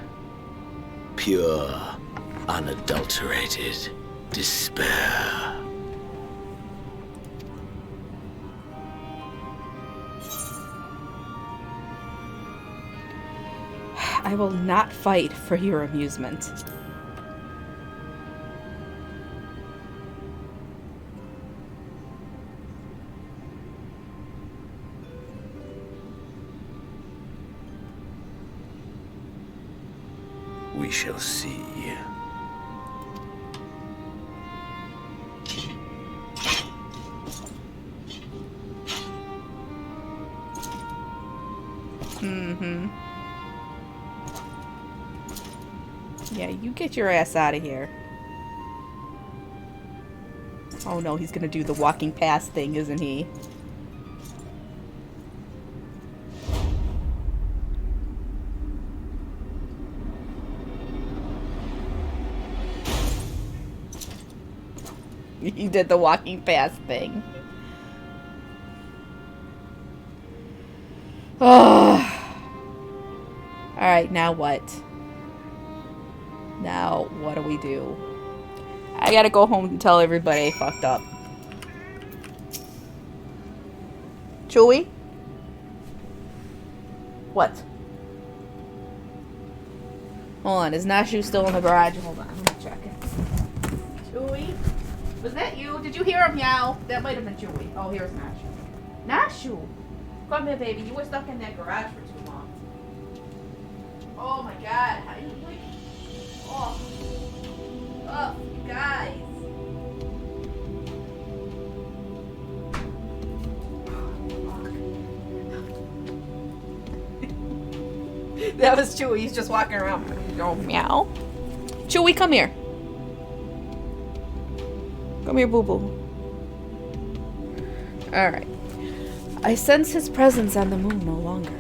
Pure, unadulterated despair. I will not fight for your amusement. We shall see. Mm-hmm. Yeah, you get your ass out of here. Oh no, he's gonna do the walking past thing, isn't he? He did the walking past thing. Oh. Alright, now what? Now, what do we do? I gotta go home and tell everybody I fucked up. Chewie? What? Hold on, is Nashu still in the garage? Hold on, let me check it. Chewie? Was that you? Did you hear him meow? That might have been Chewie. Oh, here's Nashu. Nashu! Come here, baby. You were stuck in that garage for too long. Oh my god. How you like? Oh. Oh, you guys. That was Chewie. He's just walking around. Oh, meow. Chewie, come here. Come here, boo-boo. Alright. I sense his presence on the moon no longer.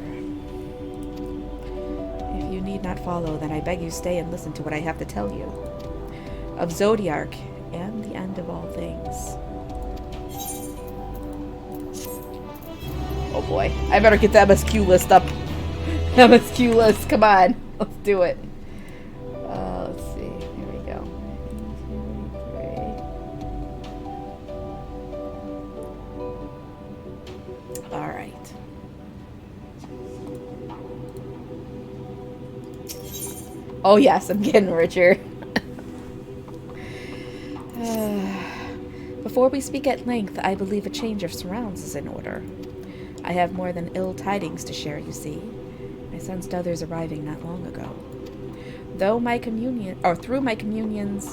If you need not follow, then I beg you stay and listen to what I have to tell you. Of Zodiark and the end of all things. Oh boy. I better get the MSQ list up. MSQ list, come on. Let's do it. Let's see. Here we go. 1, 2, 3. Alright. Oh yes, I'm getting richer. Before we speak at length, I believe a change of surrounds is in order. I have more than ill tidings to share, you see. I sensed others arriving not long ago. Though my communions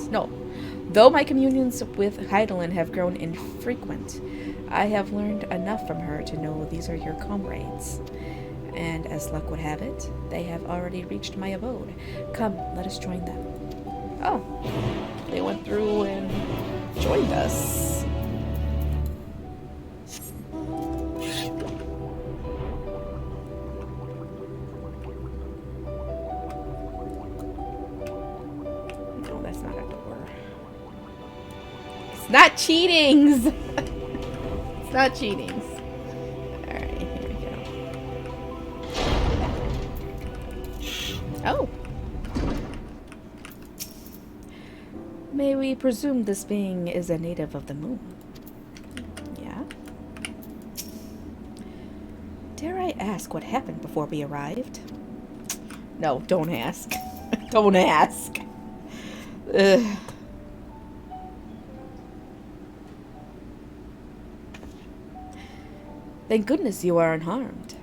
with Heidelin have grown infrequent, I have learned enough from her to know these are your comrades. And as luck would have it, they have already reached my abode. Come, let us join them. Oh, they went through and joined us. No, that's not a door. It's not cheatings! It's not cheatings. Alright, here we go. Oh! May we presume this being is a native of the moon? Yeah? Dare I ask what happened before we arrived? No, don't ask. Don't ask. Ugh. Thank goodness you are unharmed.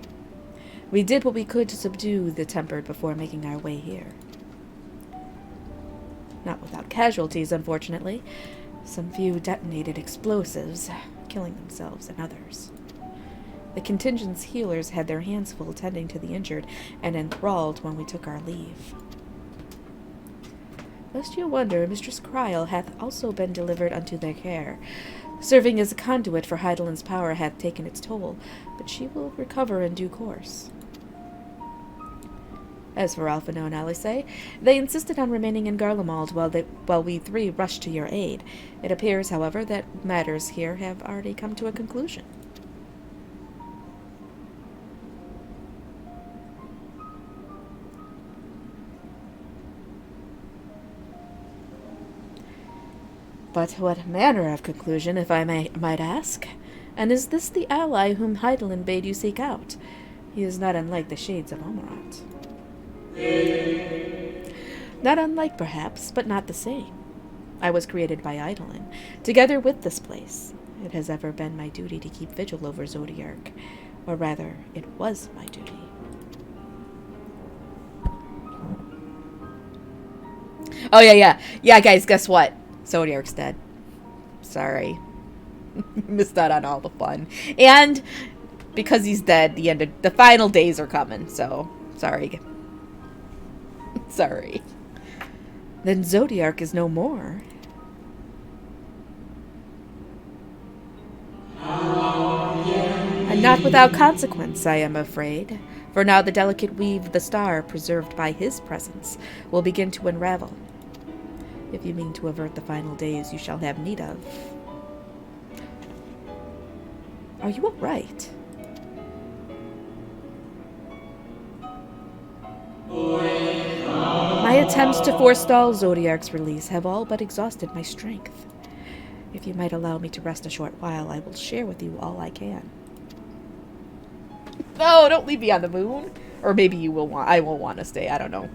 We did what we could to subdue the tempered before making our way here. Not without casualties, unfortunately. Some few detonated explosives, killing themselves and others. The contingent's healers had their hands full tending to the injured and enthralled when we took our leave. Lest you wonder, Mistress Kryl hath also been delivered unto their care. Serving as a conduit for Heidelin's power hath taken its toll, but she will recover in due course. As for Alphino and Alice, they insisted on remaining in Garlemald while we three rushed to your aid. It appears, however, that matters here have already come to a conclusion. But what manner of conclusion, if I might ask? And is this the ally whom Heidelin bade you seek out? He is not unlike the shades of Amarat. Not unlike, perhaps, but not the same. I was created by Heidelin, together with this place. It has ever been my duty to keep vigil over Zodiark. Or rather, it was my duty. Oh, yeah. Yeah, guys, guess what? Zodiark's dead. Sorry. Missed out on all the fun. And because he's dead, the final days are coming, so sorry. Sorry. Then Zodiark is no more. Not without consequence, I am afraid. For now the delicate weave of the star, preserved by his presence, will begin to unravel. If you mean to avert the final days you shall have need of. Are you all right? My attempts to forestall Zodiark's release have all but exhausted my strength. If you might allow me to rest a short while, I will share with you all I can. No, don't leave me on the moon. Or maybe you will want. I will want to stay. I don't know.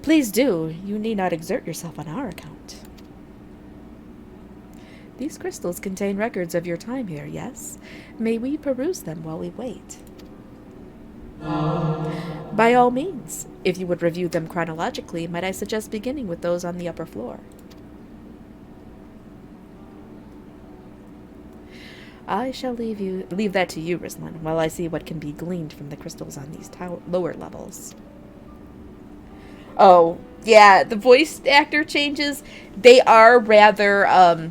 Please do. You need not exert yourself on our account. These crystals contain records of your time here, yes? May we peruse them while we wait? By all means. If you would review them chronologically, might I suggest beginning with those on the upper floor? I shall leave that to you, Rislan, while I see what can be gleaned from the crystals on these lower levels. Oh, yeah, the voice actor changes, they are rather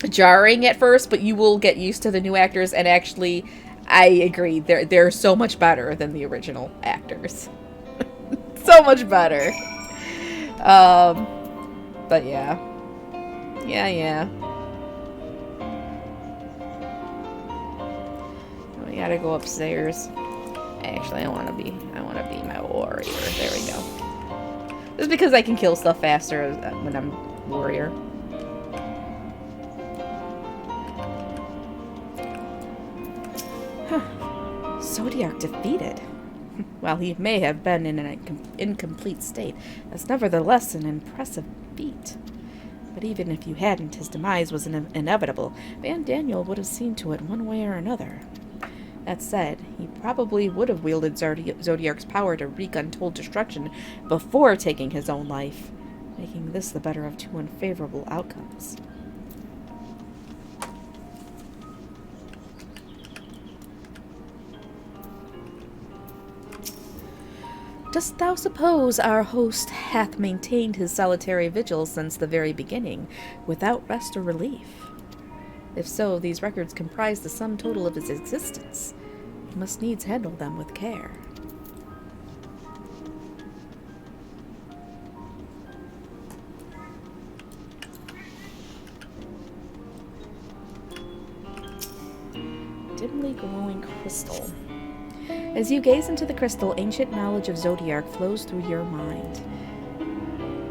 jarring at first, but you will get used to the new actors, and actually, I agree, they're so much better than the original actors. So much better. But yeah. Yeah. We gotta go upstairs. Actually, I wanna be my warrior. There we go. Just because I can kill stuff faster when I'm warrior. Huh. Zodiark defeated. While he may have been in an incomplete state, that's nevertheless an impressive feat. But even if you hadn't, his demise was inevitable. Van Daniel would have seen to it one way or another. That said, he probably would have wielded Zodiark's power to wreak untold destruction before taking his own life, making this the better of two unfavorable outcomes. Dost thou suppose our host hath maintained his solitary vigil since the very beginning, without rest or relief? If so, these records comprise the sum total of his existence. He must needs handle them with care. Dimly glowing crystal. As you gaze into the crystal, ancient knowledge of Zodiark flows through your mind.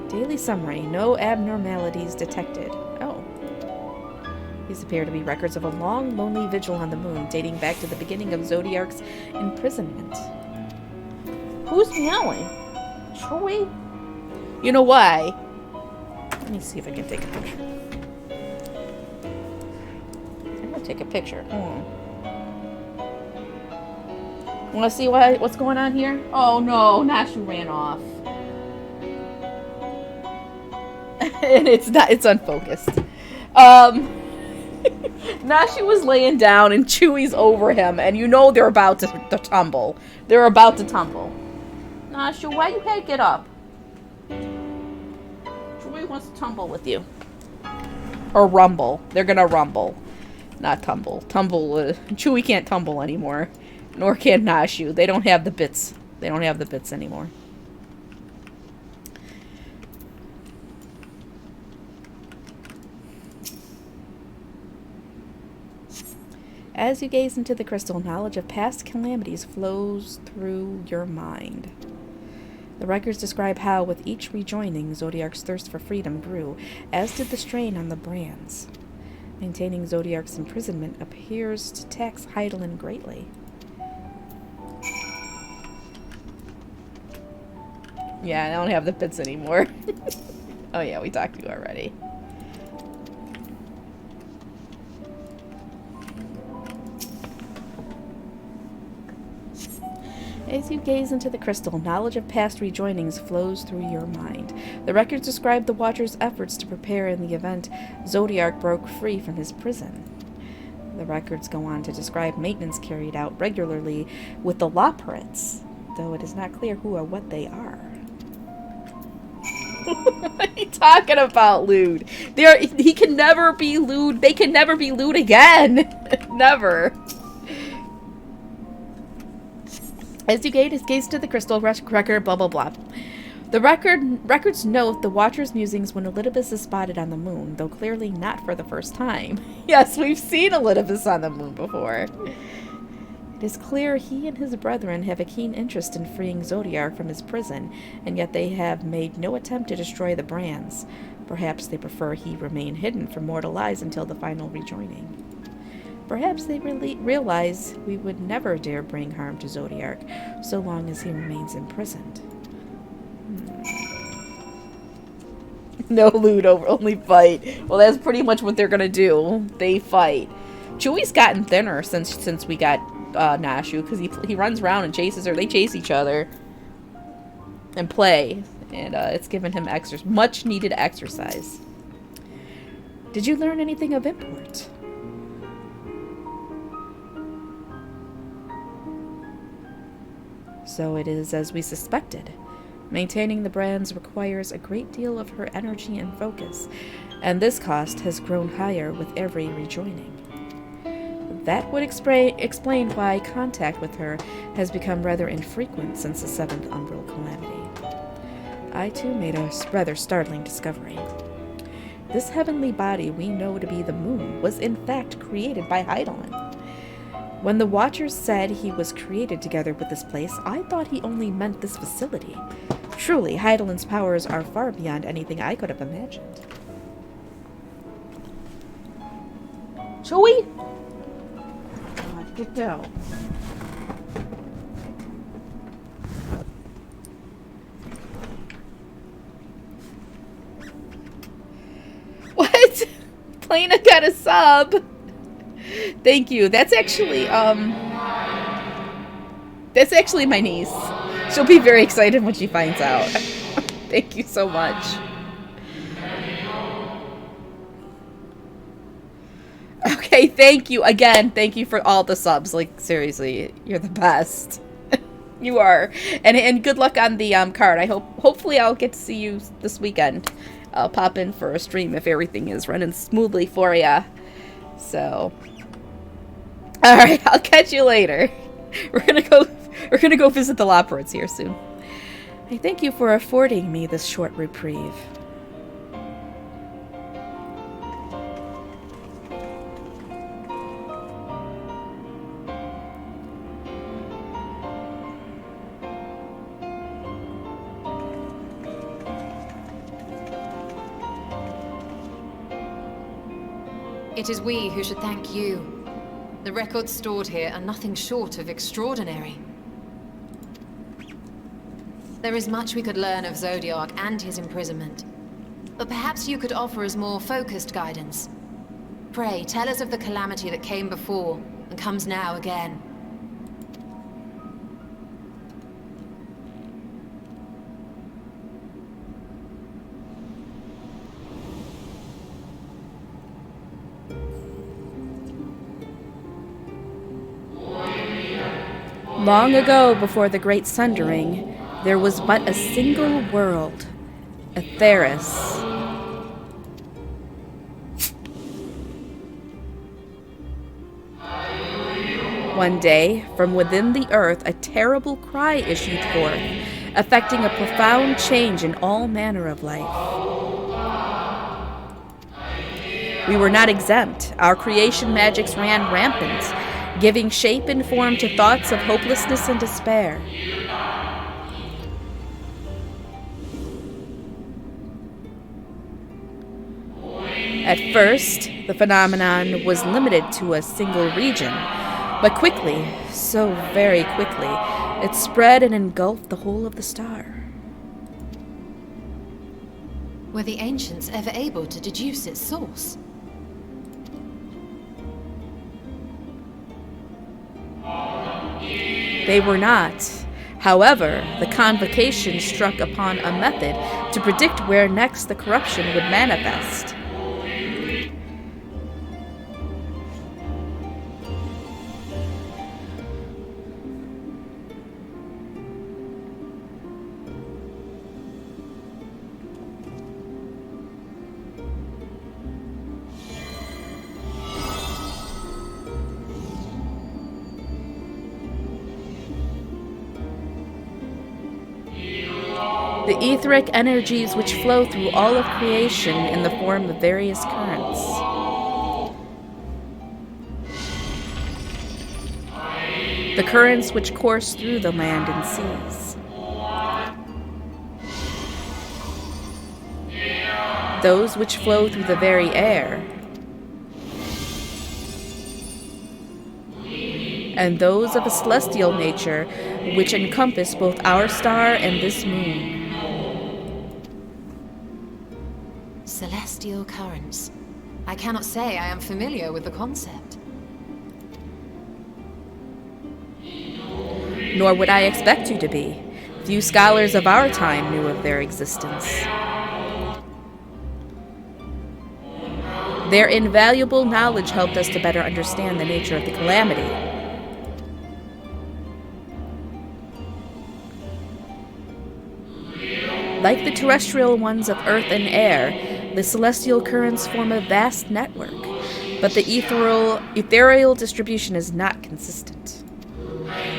Daily summary. No abnormalities detected. Oh. These appear to be records of a long, lonely vigil on the moon, dating back to the beginning of Zodiark's imprisonment. Who's meowing? Chewie? You know why? Let me see if I can take a picture. I'm gonna take a picture. Want to see what's going on here? Oh no, Nashu ran off. And it's unfocused. Nashu was laying down and Chewie's over him, and you know they're about to tumble. They're about to tumble. Nashu, why you can't get up? Chewie wants to tumble with you. Or rumble. They're gonna rumble. Not tumble. Chewie can't tumble anymore. Nor can Nashu. They don't have the bits. They don't have the bits anymore. As you gaze into the crystal, knowledge of past calamities flows through your mind. The records describe how, with each rejoining, Zodiark's thirst for freedom grew, as did the strain on the brands. Maintaining Zodiark's imprisonment appears to tax Heidelin greatly. Yeah, I don't have the bits anymore. Oh yeah, we talked to you already. As you gaze into the crystal, knowledge of past rejoinings flows through your mind. The records describe the Watcher's efforts to prepare in the event Zodiark broke free from his prison. The records go on to describe maintenance carried out regularly with the Loporrits, though it is not clear who or what they are. What are you talking about, Lude? He can never be Lude. They can never be Lude again. Never. As you gaze to the crystal record, blah, blah, blah. The records note the Watcher's musings when Elidibus is spotted on the moon, though clearly not for the first time. Yes, we've seen Elidibus on the moon before. It is clear he and his brethren have a keen interest in freeing Zodiark from his prison, and yet they have made no attempt to destroy the brands. Perhaps they prefer he remain hidden from mortal eyes until the final rejoining. Perhaps they realize we would never dare bring harm to Zodiark, so long as he remains imprisoned. No loot, only fight. Well, that's pretty much what they're gonna do. They fight. Chewie's gotten thinner since we got Nashu, because he runs around and chases her. They chase each other and play, and it's given him much needed exercise. Did you learn anything of import? So it is as we suspected. Maintaining the brands requires a great deal of her energy and focus, and this cost has grown higher with every rejoining. That would explain why contact with her has become rather infrequent since the 7th Umbral Calamity. I too made a rather startling discovery. This heavenly body we know to be the moon was in fact created by Hydaelyn. When the Watchers said he was created together with this place, I thought he only meant this facility. Truly, Hydaelyn's powers are far beyond anything I could have imagined. Chewie? God, get down. What? Plana got a sub. Thank you. That's actually my niece. She'll be very excited when she finds out. Thank you so much. Okay, thank you again. Thank you for all the subs. Like, seriously, you're the best. You are. And good luck on the card. Hopefully I'll get to see you this weekend. I'll pop in for a stream if everything is running smoothly for ya. So, all right, I'll catch you later. We're gonna go visit the Loporrits here soon. I thank you for affording me this short reprieve. It is we who should thank you. The records stored here are nothing short of extraordinary. There is much we could learn of Zodiark and his imprisonment, but perhaps you could offer us more focused guidance. Pray, tell us of the calamity that came before and comes now again. Long ago, before the Great Sundering, there was but a single world, Atheris. One day, from within the earth, a terrible cry issued forth, affecting a profound change in all manner of life. We were not exempt. Our creation magics ran rampant, giving shape and form to thoughts of hopelessness and despair. At first, the phenomenon was limited to a single region, but quickly, so very quickly, it spread and engulfed the whole of the star. Were the ancients ever able to deduce its source? They were not. However, the convocation struck upon a method to predict where next the corruption would manifest. The etheric energies which flow through all of creation in the form of various currents. The currents which course through the land and seas. Those which flow through the very air. And those of a celestial nature which encompass both our star and this moon. Celestial currents. I cannot say I am familiar with the concept. Nor would I expect you to be. Few scholars of our time knew of their existence. Their invaluable knowledge helped us to better understand the nature of the calamity. Like the terrestrial ones of earth and air, the celestial currents form a vast network, but the ethereal distribution is not consistent.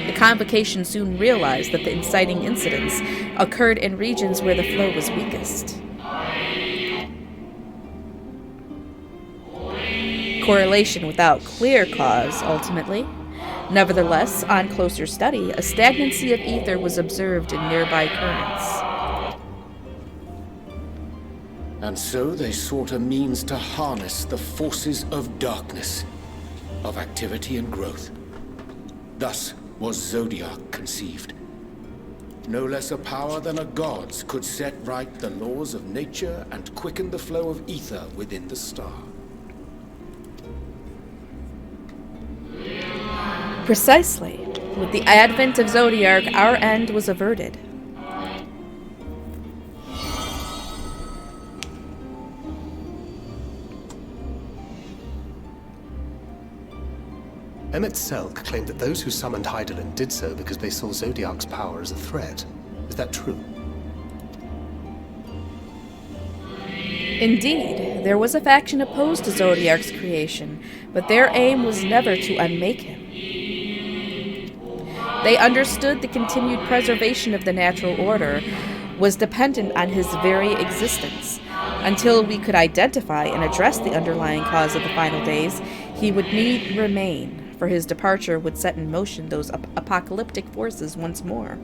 The Convocation soon realized that the inciting incidents occurred in regions where the flow was weakest. Correlation without clear cause, ultimately. Nevertheless, on closer study, a stagnancy of ether was observed in nearby currents. And so they sought a means to harness the forces of darkness, of activity and growth. Thus was Zodiac conceived. No less a power than a god's could set right the laws of nature and quicken the flow of ether within the star. Precisely. With the advent of Zodiac, our end was averted. Emmett Selk claimed that those who summoned Hydaelyn did so because they saw Zodiac's power as a threat. Is that true? Indeed, there was a faction opposed to Zodiac's creation, but their aim was never to unmake him. They understood the continued preservation of the natural order was dependent on his very existence. Until we could identify and address the underlying cause of the final days, he would need remain, for his departure would set in motion those apocalyptic forces once more.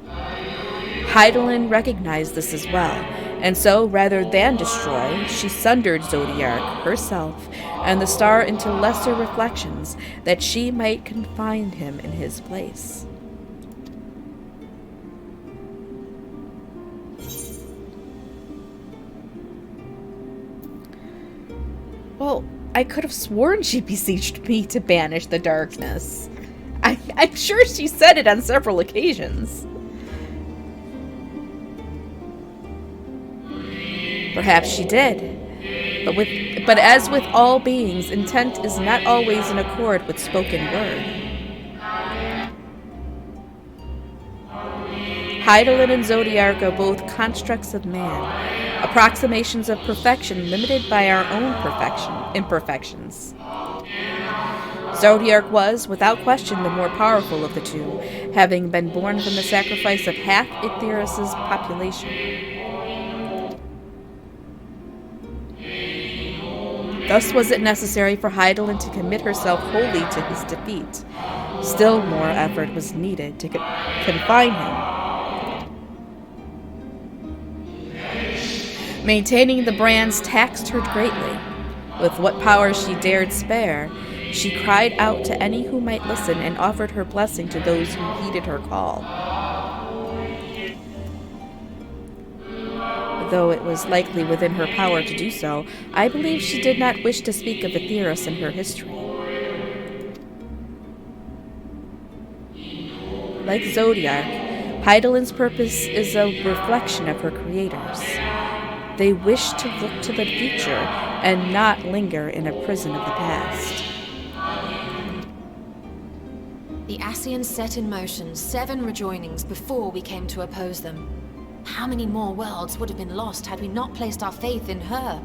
Hydaelyn recognized this as well, and so, rather than destroy, she sundered Zodiac, herself, and the star into lesser reflections, that she might confine him in his place. Well, I could have sworn she beseeched me to banish the darkness. I'm sure she said it on several occasions. Perhaps she did. But as with all beings, intent is not always in accord with spoken word. Hydaelyn and Zodiac are both constructs of man, approximations of perfection limited by our own imperfections. Zodiac was, without question, the more powerful of the two, having been born from the sacrifice of half Etheirus' population. Thus was it necessary for Hydaelyn to commit herself wholly to his defeat. Still more effort was needed to confine him. Maintaining the brands taxed her greatly. With what power she dared spare, she cried out to any who might listen and offered her blessing to those who heeded her call. Though it was likely within her power to do so, I believe she did not wish to speak of Etheirus in her history. Like Zodiac, Hydaelyn's purpose is a reflection of her creators. They wish to look to the future and not linger in a prison of the past. The Ascians set in motion 7 rejoinings before we came to oppose them. How many more worlds would have been lost had we not placed our faith in her?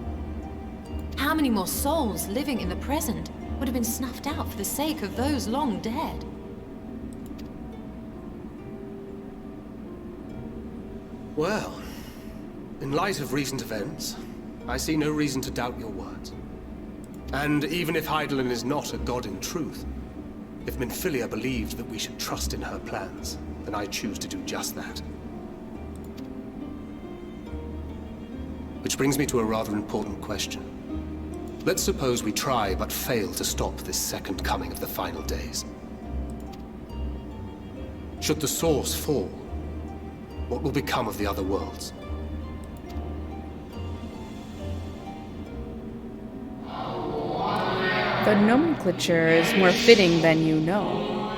How many more souls living in the present would have been snuffed out for the sake of those long dead? Well, in light of recent events, I see no reason to doubt your words. And even if Hydaelyn is not a god in truth, if Minfilia believed that we should trust in her plans, then I choose to do just that. Which brings me to a rather important question. Let's suppose we try but fail to stop this second coming of the final days. Should the source fall, what will become of the other worlds? The nomenclature is more fitting than you know.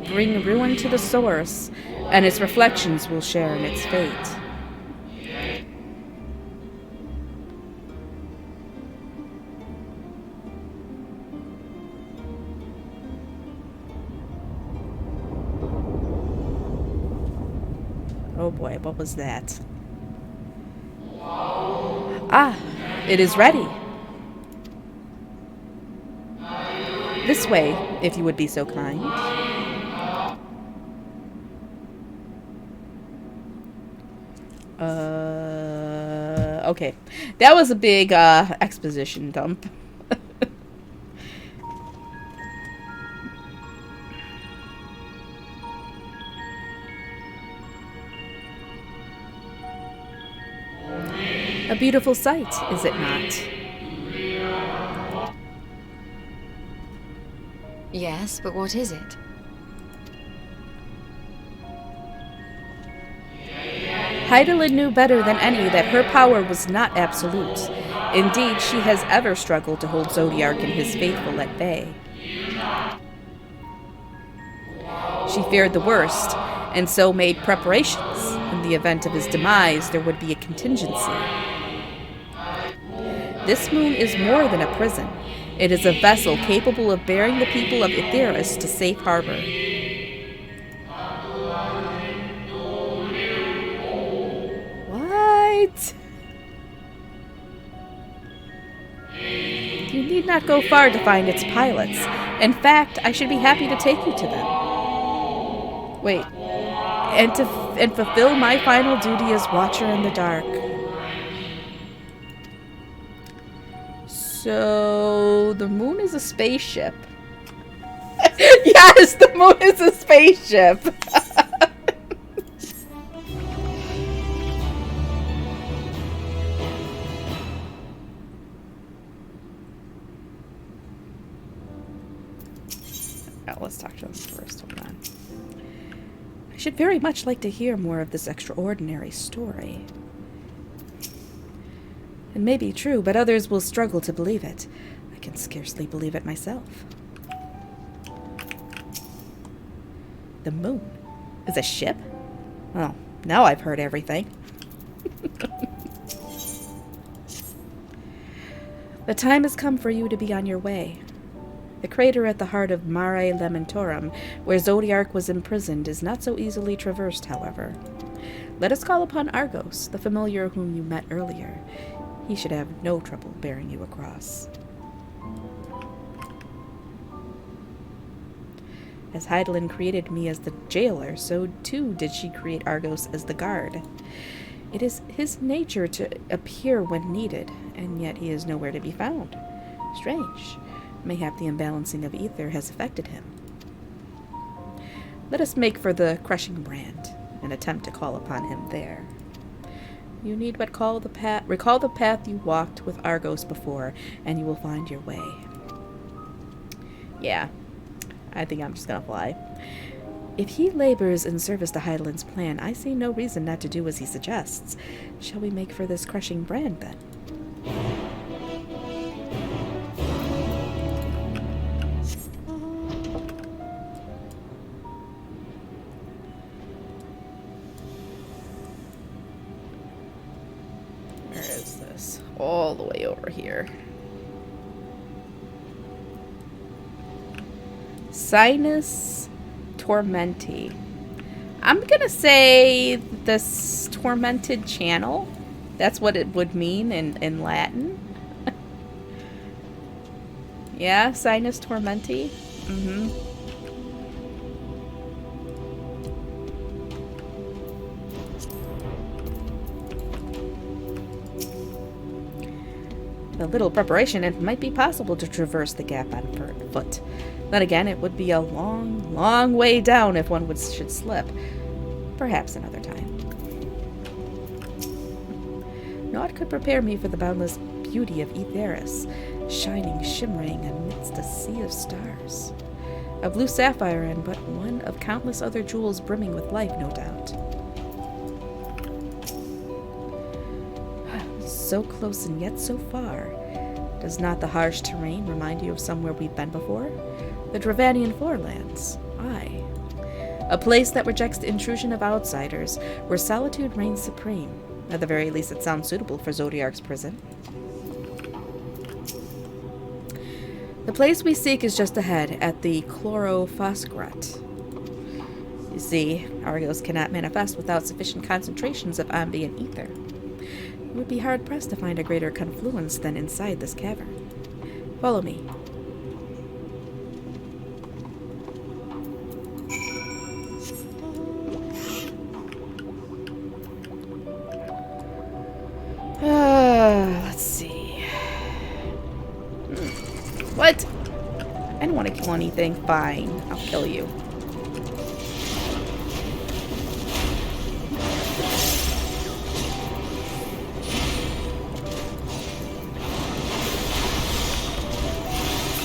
Bring ruin to the source, and its reflections will share in its fate. Oh boy, what was that? Ah, it is ready. This way, if you would be so kind. Okay. That was a big, exposition dump. A beautiful sight, is it not? Yes, but what is it? Hydaelyn knew better than any that her power was not absolute. Indeed, she has ever struggled to hold Zodiark and his faithful at bay. She feared the worst, and so made preparations. In the event of his demise, there would be a contingency. This moon is more than a prison. It is a vessel capable of bearing the people of Etheirys to safe harbor. What? You need not go far to find its pilots. In fact, I should be happy to take you to them. Wait. And fulfill my final duty as Watcher in the Dark. So, the moon is a spaceship. Yes, the moon is a spaceship. Now, let's talk to them first. Hold on. I should very much like to hear more of this extraordinary story. It may be true, but others will struggle to believe it. I can scarcely believe it myself. The moon is a ship? Well, now I've heard everything. The time has come for you to be on your way. The crater at the heart of Mare Lamentorum, where Zodiark was imprisoned, is not so easily traversed, however. Let us call upon Argos, the familiar whom you met earlier. He should have no trouble bearing you across. As Hydaelyn created me as the jailer, so too did she create Argos as the guard. It is his nature to appear when needed, and yet he is nowhere to be found. Strange. Mayhap the imbalancing of ether has affected him. Let us make for the crushing brand, and attempt to call upon him there. You need but recall the path you walked with Argos before, and you will find your way. Yeah, I think I'm just gonna fly. If he labors in service to Hydaelyn's plan, I see no reason not to do as he suggests. Shall we make for this crushing brand, then? Where is this? All the way over here. Sinus Tormenti. I'm gonna say this tormented channel. That's what it would mean in Latin. Yeah, Sinus Tormenti. a little preparation, it might be possible to traverse the gap on foot. Then again, it would be a long, long way down if one should slip. Perhaps another time. Naught could prepare me for the boundless beauty of Aetheris, shining, shimmering amidst a sea of stars. A blue sapphire and but one of countless other jewels brimming with life, no doubt. So close and yet so far. Does not the harsh terrain remind you of somewhere we've been before? The Dravanian Forelands. Aye. A place that rejects the intrusion of outsiders, where solitude reigns supreme. At the very least, it sounds suitable for Zodiark's prison. The place we seek is just ahead, at the Chlorophosgrat. You see, Argos cannot manifest without sufficient concentrations of ambient ether. It would be hard-pressed to find a greater confluence than inside this cavern. Follow me. Let's see. What? I don't want to kill anything. Fine. I'll kill you.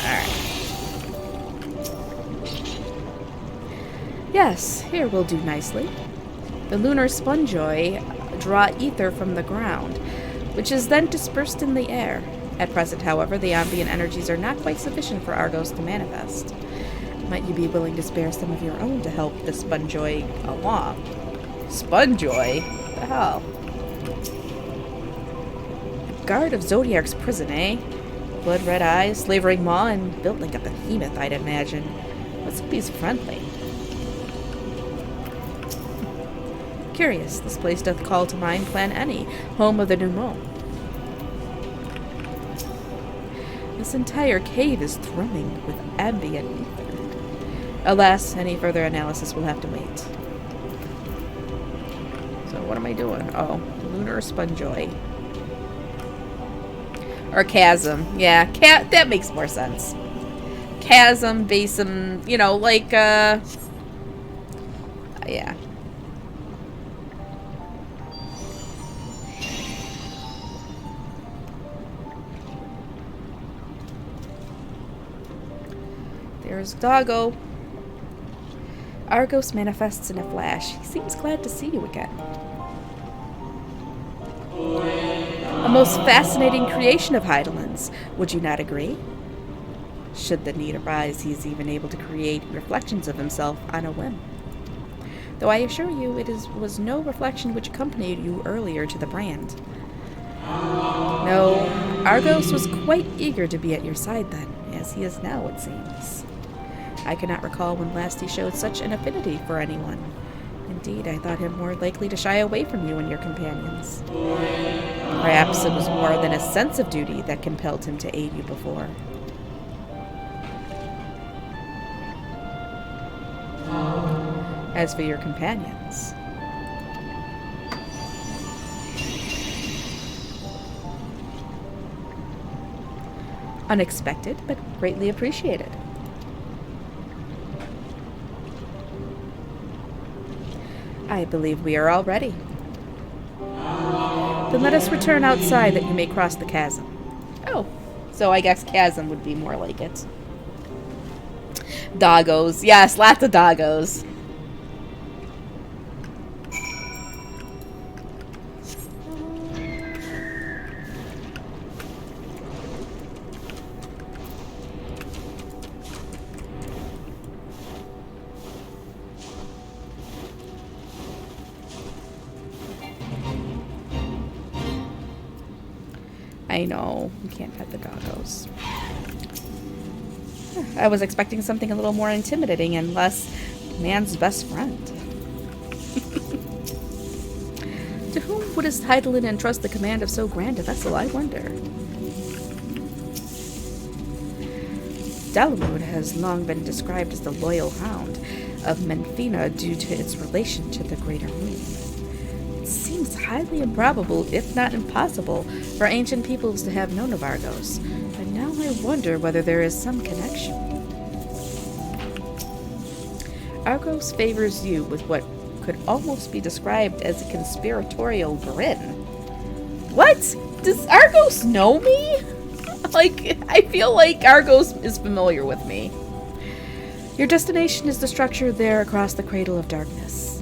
Alright. Yes, here will do nicely. The lunar spongoi draw ether from the ground, which is then dispersed in the air. At present, however, the ambient energies are not quite sufficient for Argos to manifest. Might you be willing to spare some of your own to help the spongoi along? Spongoi? What the hell? Guard of Zodiark's prison, eh? Blood-red eyes, slavering maw, and built like a behemoth, I'd imagine. Let's hope he's friendly. Curious, this place doth call to mind Plan Any, home of the Numon. This entire cave is thrumming with ambient ether. Alas, any further analysis will have to wait. So what am I doing? Oh, lunar spongoi. Or chasm. Yeah, that makes more sense. Chasm, basin, you know, like, yeah. There's Doggo. Argos manifests in a flash. He seems glad to see you again. A most fascinating creation of Heidelin's. Would you not agree? Should the need arise, he is even able to create reflections of himself on a whim. Though I assure you, it was no reflection which accompanied you earlier to the brand. No, Argos was quite eager to be at your side then, as he is now, it seems. I cannot recall when last he showed such an affinity for anyone. Indeed, I thought him more likely to shy away from you and your companions. Perhaps it was more than a sense of duty that compelled him to aid you before. As for your companions, unexpected, but greatly appreciated. I believe we are all ready. Then let us return outside that you may cross the chasm. Oh, so I guess chasm would be more like it. Doggos. Yes, lots of doggos. I know. You can't pet the doggos. I was expecting something a little more intimidating and less man's best friend. To whom would his Heidelin entrust the command of so grand a vessel, I wonder? Dalamud has long been described as the loyal hound of Menfina due to its relation to the Greater Moon. seems highly improbable, if not impossible, for ancient peoples to have known of Argos. But now I wonder whether there is some connection. Argos favors you with what could almost be described as a conspiratorial grin. What? Does Argos know me? Like, I feel like Argos is familiar with me. Your destination is the structure there across the Cradle of Darkness.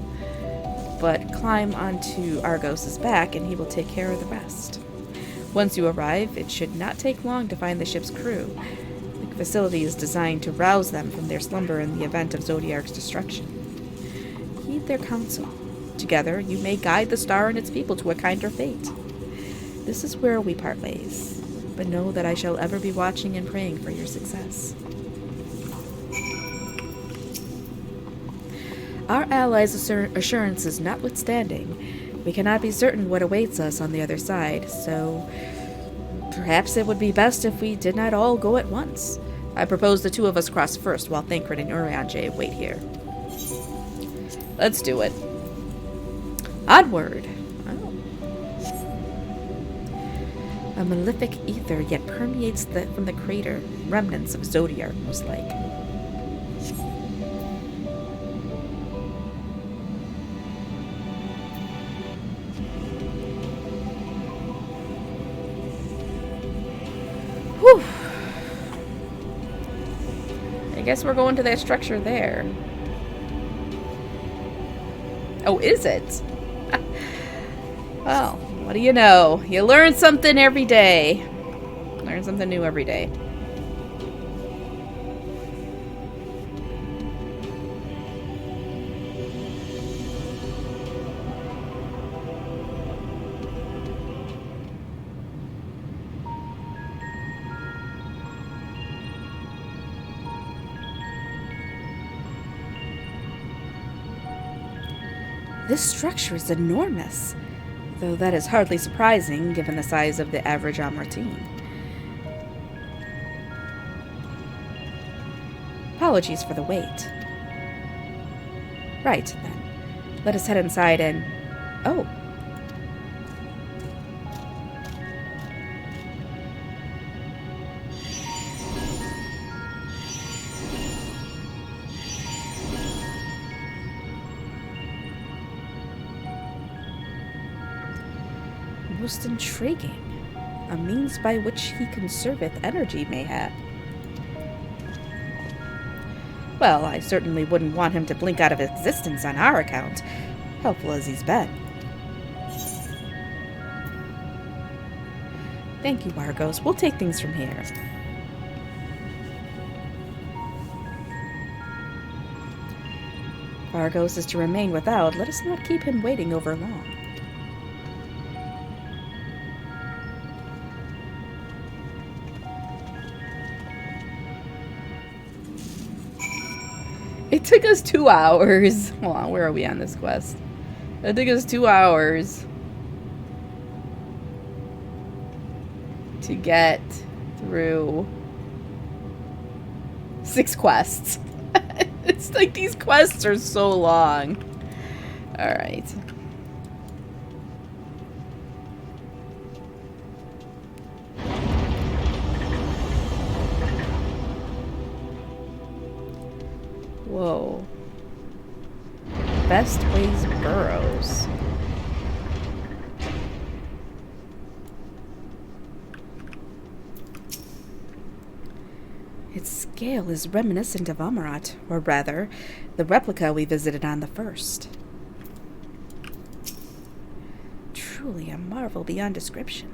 But climb onto Argos' back and he will take care of the rest. Once you arrive, it should not take long to find the ship's crew. The facility is designed to rouse them from their slumber in the event of Zodiark's destruction. Heed their counsel. Together, you may guide the star and its people to a kinder fate. This is where we part ways, but know that I shall ever be watching and praying for your success. Our allies' assurances notwithstanding, we cannot be certain what awaits us on the other side, so perhaps it would be best if we did not all go at once. I propose the two of us cross first, while Thancred and Urianger wait here. Let's do it. Onward! Oh. A malefic ether yet permeates from the crater, remnants of Zodiark, most like. Whew. I guess we're going to that structure there. Oh, is it? Well, what do you know? You learn something every day. Learn something new every day. This structure is enormous, though that is hardly surprising given the size of the average Amratine. Apologies for the wait. Right, then. Let us head inside and... Oh. Most intriguing. A means by which he conserveth energy, mayhap. Well, I certainly wouldn't want him to blink out of existence on our account, helpful as he's been. Thank you, Argos. We'll take things from here. If Argos is to remain without, let us not keep him waiting over long. It took us 2 hours. Hold on, where are we on this quest? It took us 2 hours to get through 6 quests. It's like these quests are so long. Alright. Whoa. Best ways burrows. Its scale is reminiscent of Amarat, or rather, the replica we visited on the first. Truly a marvel beyond description.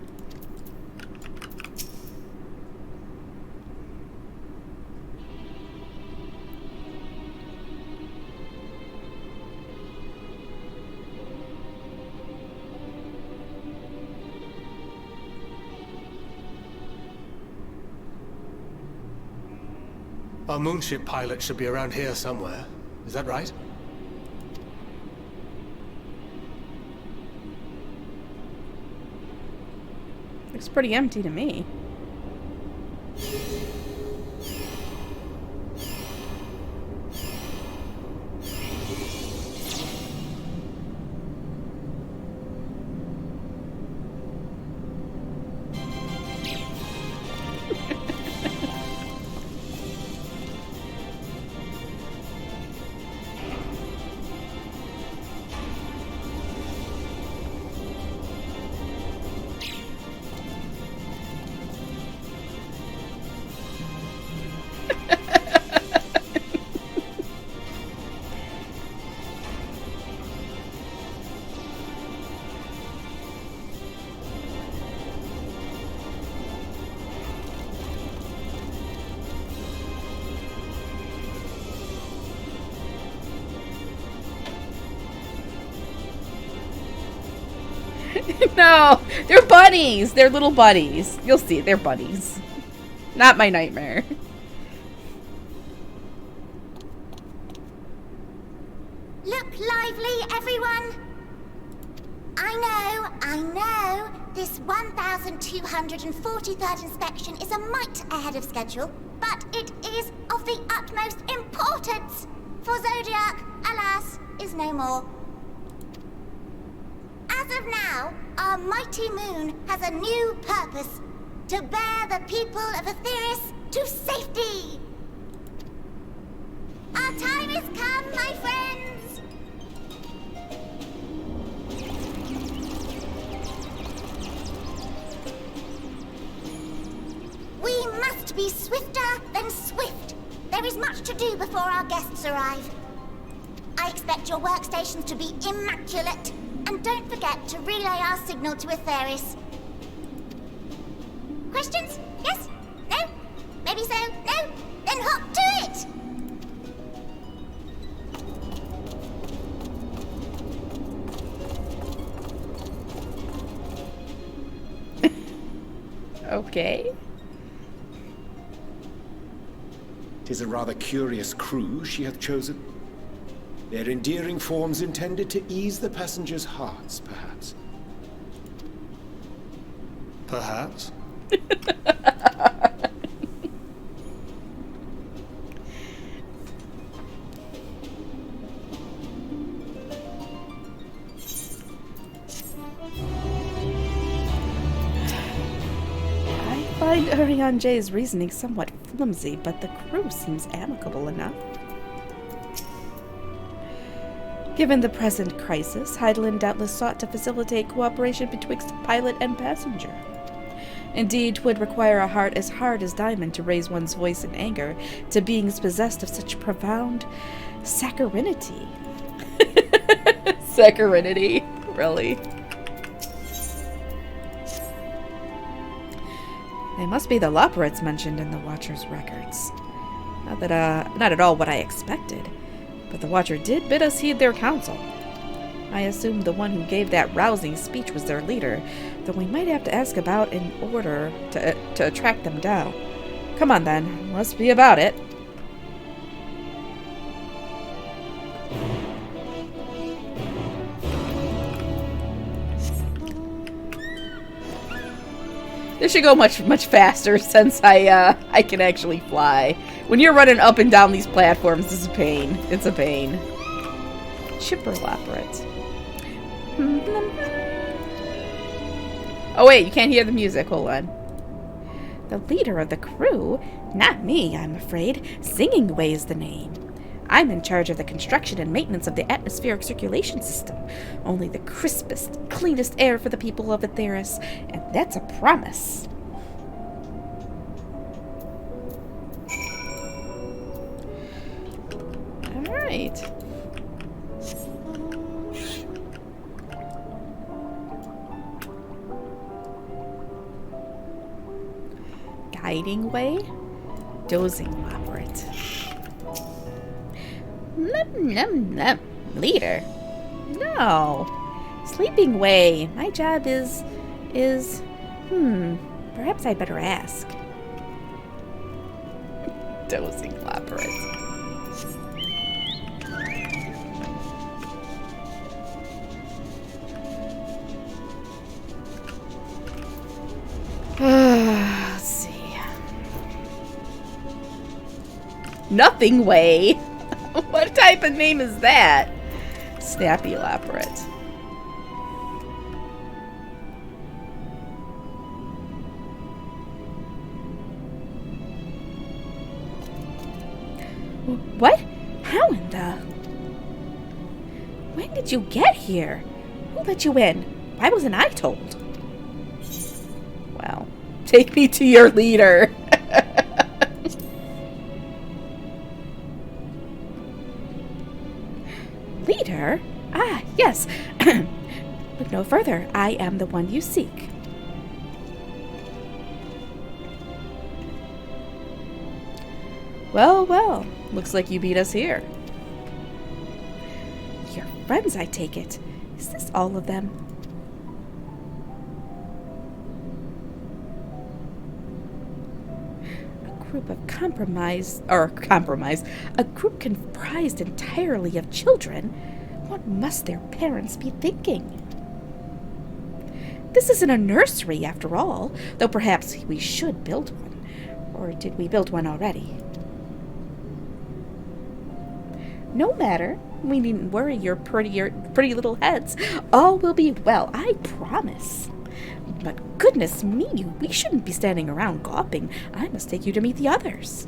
Our moonship pilot should be around here somewhere. Is that right? Looks pretty empty to me. No, they're bunnies. They're little bunnies. You'll see, they're bunnies. Not my nightmare. Look lively, everyone. I know. This 1,243rd inspection is a mite ahead of schedule, but it is of the utmost importance. For Zodiac, alas, is no more. As of now, our mighty moon has a new purpose: to bear the people of Aetheris to safety. Our time has come, my friends. We must be swifter than swift. There is much to do before our guests arrive. I expect your workstations to be immaculate. And don't forget to relay our signal to Aetheris. Questions? Yes? No? Maybe so? No? Then hop to it! Okay. 'Tis a rather curious crew she hath chosen. Their endearing forms intended to ease the passengers' hearts, perhaps. Perhaps. I find Urian J's reasoning somewhat flimsy, but the crew seems amicable enough. Given the present crisis, Heidelin doubtless sought to facilitate cooperation betwixt pilot and passenger. Indeed, 'twould require a heart as hard as diamond to raise one's voice in anger to beings possessed of such profound saccharinity. Saccharinity? Really? They must be the Loporits mentioned in the Watcher's records. Not at all what I expected. But the Watcher did bid us heed their counsel. I assumed the one who gave that rousing speech was their leader, though we might have to ask about in order to track them down. Come on then, let's be about it. This should go much faster since I can actually fly. When you're running up and down these platforms, this is a pain. It's a pain. Chipper Loporit. Oh wait, you can't hear the music. Hold on. The leader of the crew? Not me, I'm afraid. Singing Way is the name. I'm in charge of the construction and maintenance of the atmospheric circulation system. Only the crispest, cleanest air for the people of Aetheris, and that's a promise. Alright. Guiding Way? Dozing Loporit. Leader? No. Sleeping Way. My job is... Perhaps I better ask. Dozing Loporit. Let's see. Nothing Way. What type of name is that? Snappy Loporit. What? How in the... When did you get here? Who let you in? Why wasn't I told? Well, take me to your leader. Leader? Ah, yes. Look no further. I am the one you seek. Well, well. Looks like you beat us here. Your friends, I take it. Is this all of them? group comprised entirely of children. What must their parents be thinking? This isn't a nursery, after all, though perhaps we should build one. Or did we build one already? No matter. We needn't worry your pretty little heads. All will be well, I promise. But goodness me, we shouldn't be standing around gawping. I must take you to meet the others.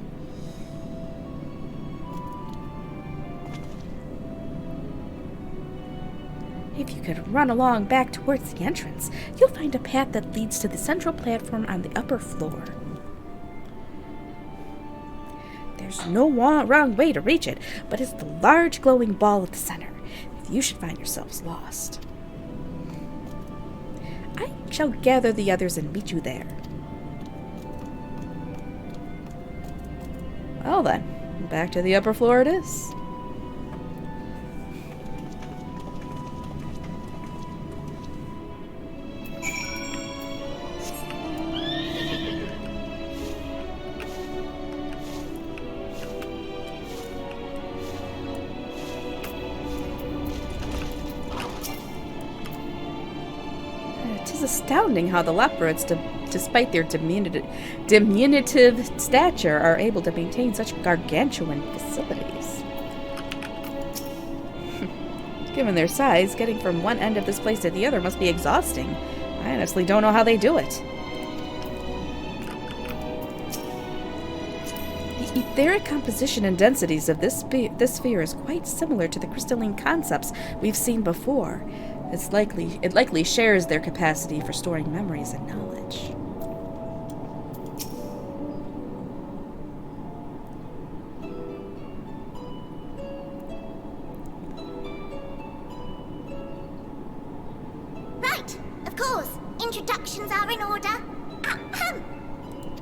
If you could run along back towards the entrance, you'll find a path that leads to the central platform on the upper floor. There's no wrong way to reach it, but it's the large glowing ball at the center, if you should find yourselves lost. I shall gather the others and meet you there. Well then, back to the upper floor it is. Astounding how the leopards, despite their diminutive stature, are able to maintain such gargantuan facilities. Given their size, getting from one end of this place to the other must be exhausting. I honestly don't know how they do it. The etheric composition and densities of this sphere is quite similar to the crystalline concepts we've seen before. It likely shares their capacity for storing memories and knowledge. Right, of course. Introductions are in order. Ahem.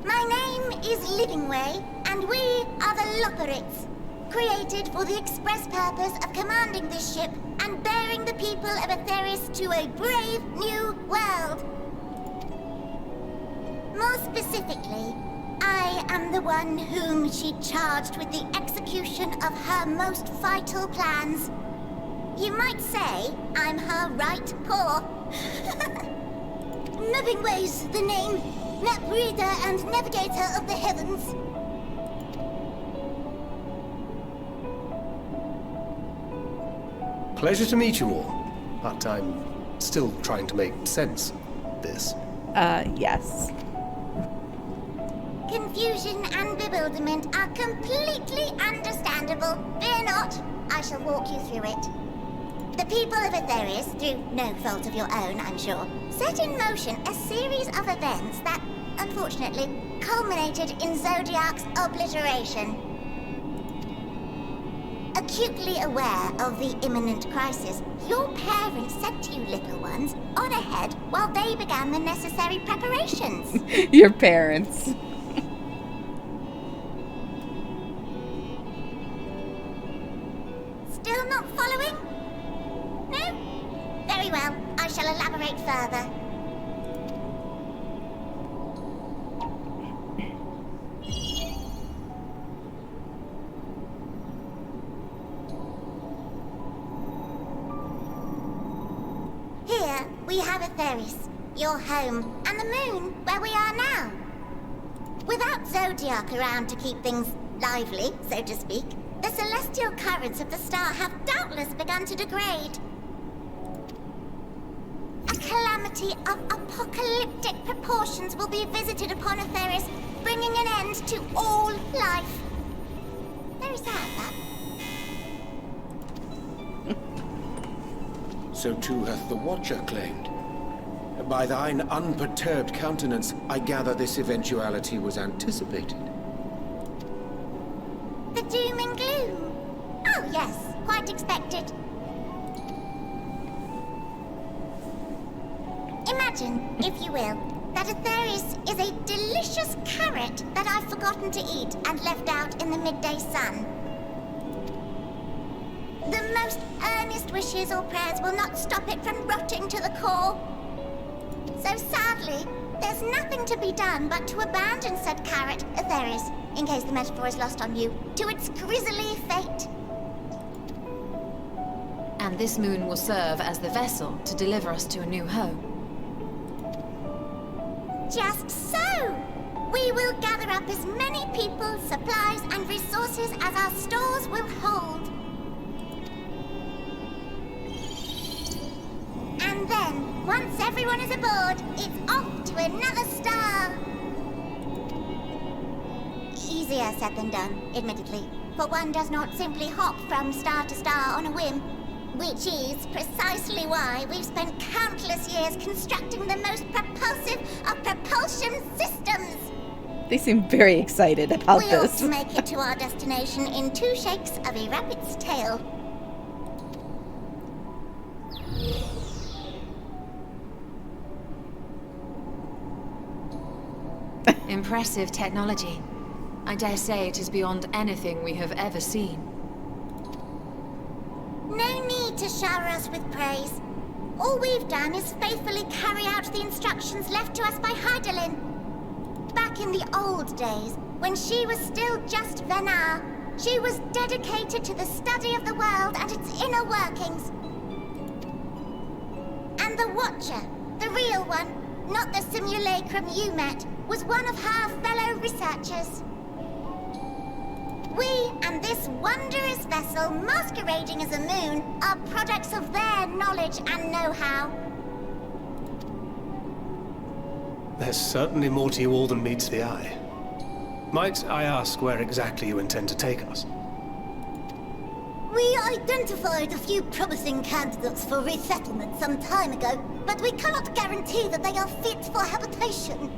My name is Livingway, and we are the Loperites, created for the express purpose of commanding this ship and bearing the people of Aetheris to a brave new world. More specifically, I am the one whom she charged with the execution of her most vital plans. You might say I'm her right paw. Livingway's the name, map reader and navigator of the heavens. Pleasure to meet you all, but I'm still trying to make sense of this. Yes. Confusion and bewilderment are completely understandable. Fear not, I shall walk you through it. The people of Aetheris, through no fault of your own, I'm sure, set in motion a series of events that, unfortunately, culminated in Zodiac's obliteration. Acutely aware of the imminent crisis, your parents said to you little ones, on ahead while they began the necessary preparations. Your parents. Still not following? No? Very well, I shall elaborate further. Here, we have Aetheris, your home, and the moon, where we are now. Without Zodiac around to keep things lively, so to speak, the celestial currents of the star have doubtless begun to degrade. A calamity of apocalyptic proportions will be visited upon Aetheris, bringing an end to all life. Very sad, that. So too hath the Watcher claimed. By thine unperturbed countenance, I gather this eventuality was anticipated. The doom and gloom. Oh yes, quite expected. Imagine, if you will, that Aetheris is a delicious carrot that I've forgotten to eat and left out in the midday sun. The most earnest wishes or prayers will not stop it from rotting to the core. So sadly, there's nothing to be done but to abandon said carrot, Aetheris, in case the metaphor is lost on you, to its grisly fate. And this moon will serve as the vessel to deliver us to a new home. Just so! We will gather up as many people, supplies, and resources as our stores will hold. And then, once everyone is aboard, it's off to another star. Easier said than done, admittedly, for one does not simply hop from star to star on a whim. Which is precisely why we've spent countless years constructing the most propulsive of propulsion systems. They seem very excited about We'll this. make it to our destination in 2 shakes of a rabbit's tail. Impressive technology. I dare say it is beyond anything we have ever seen. No need to shower us with praise. All we've done is faithfully carry out the instructions left to us by Hydaelyn. Back in the old days, when she was still just Venar, she was dedicated to the study of the world and its inner workings. And the Watcher, the real one, not the simulacrum you met, was one of her fellow researchers. We and this wondrous vessel masquerading as a moon are products of their knowledge and know-how. There's certainly more to you all than meets the eye. Might I ask where exactly you intend to take us? We identified a few promising candidates for resettlement some time ago, but we cannot guarantee that they are fit for habitation.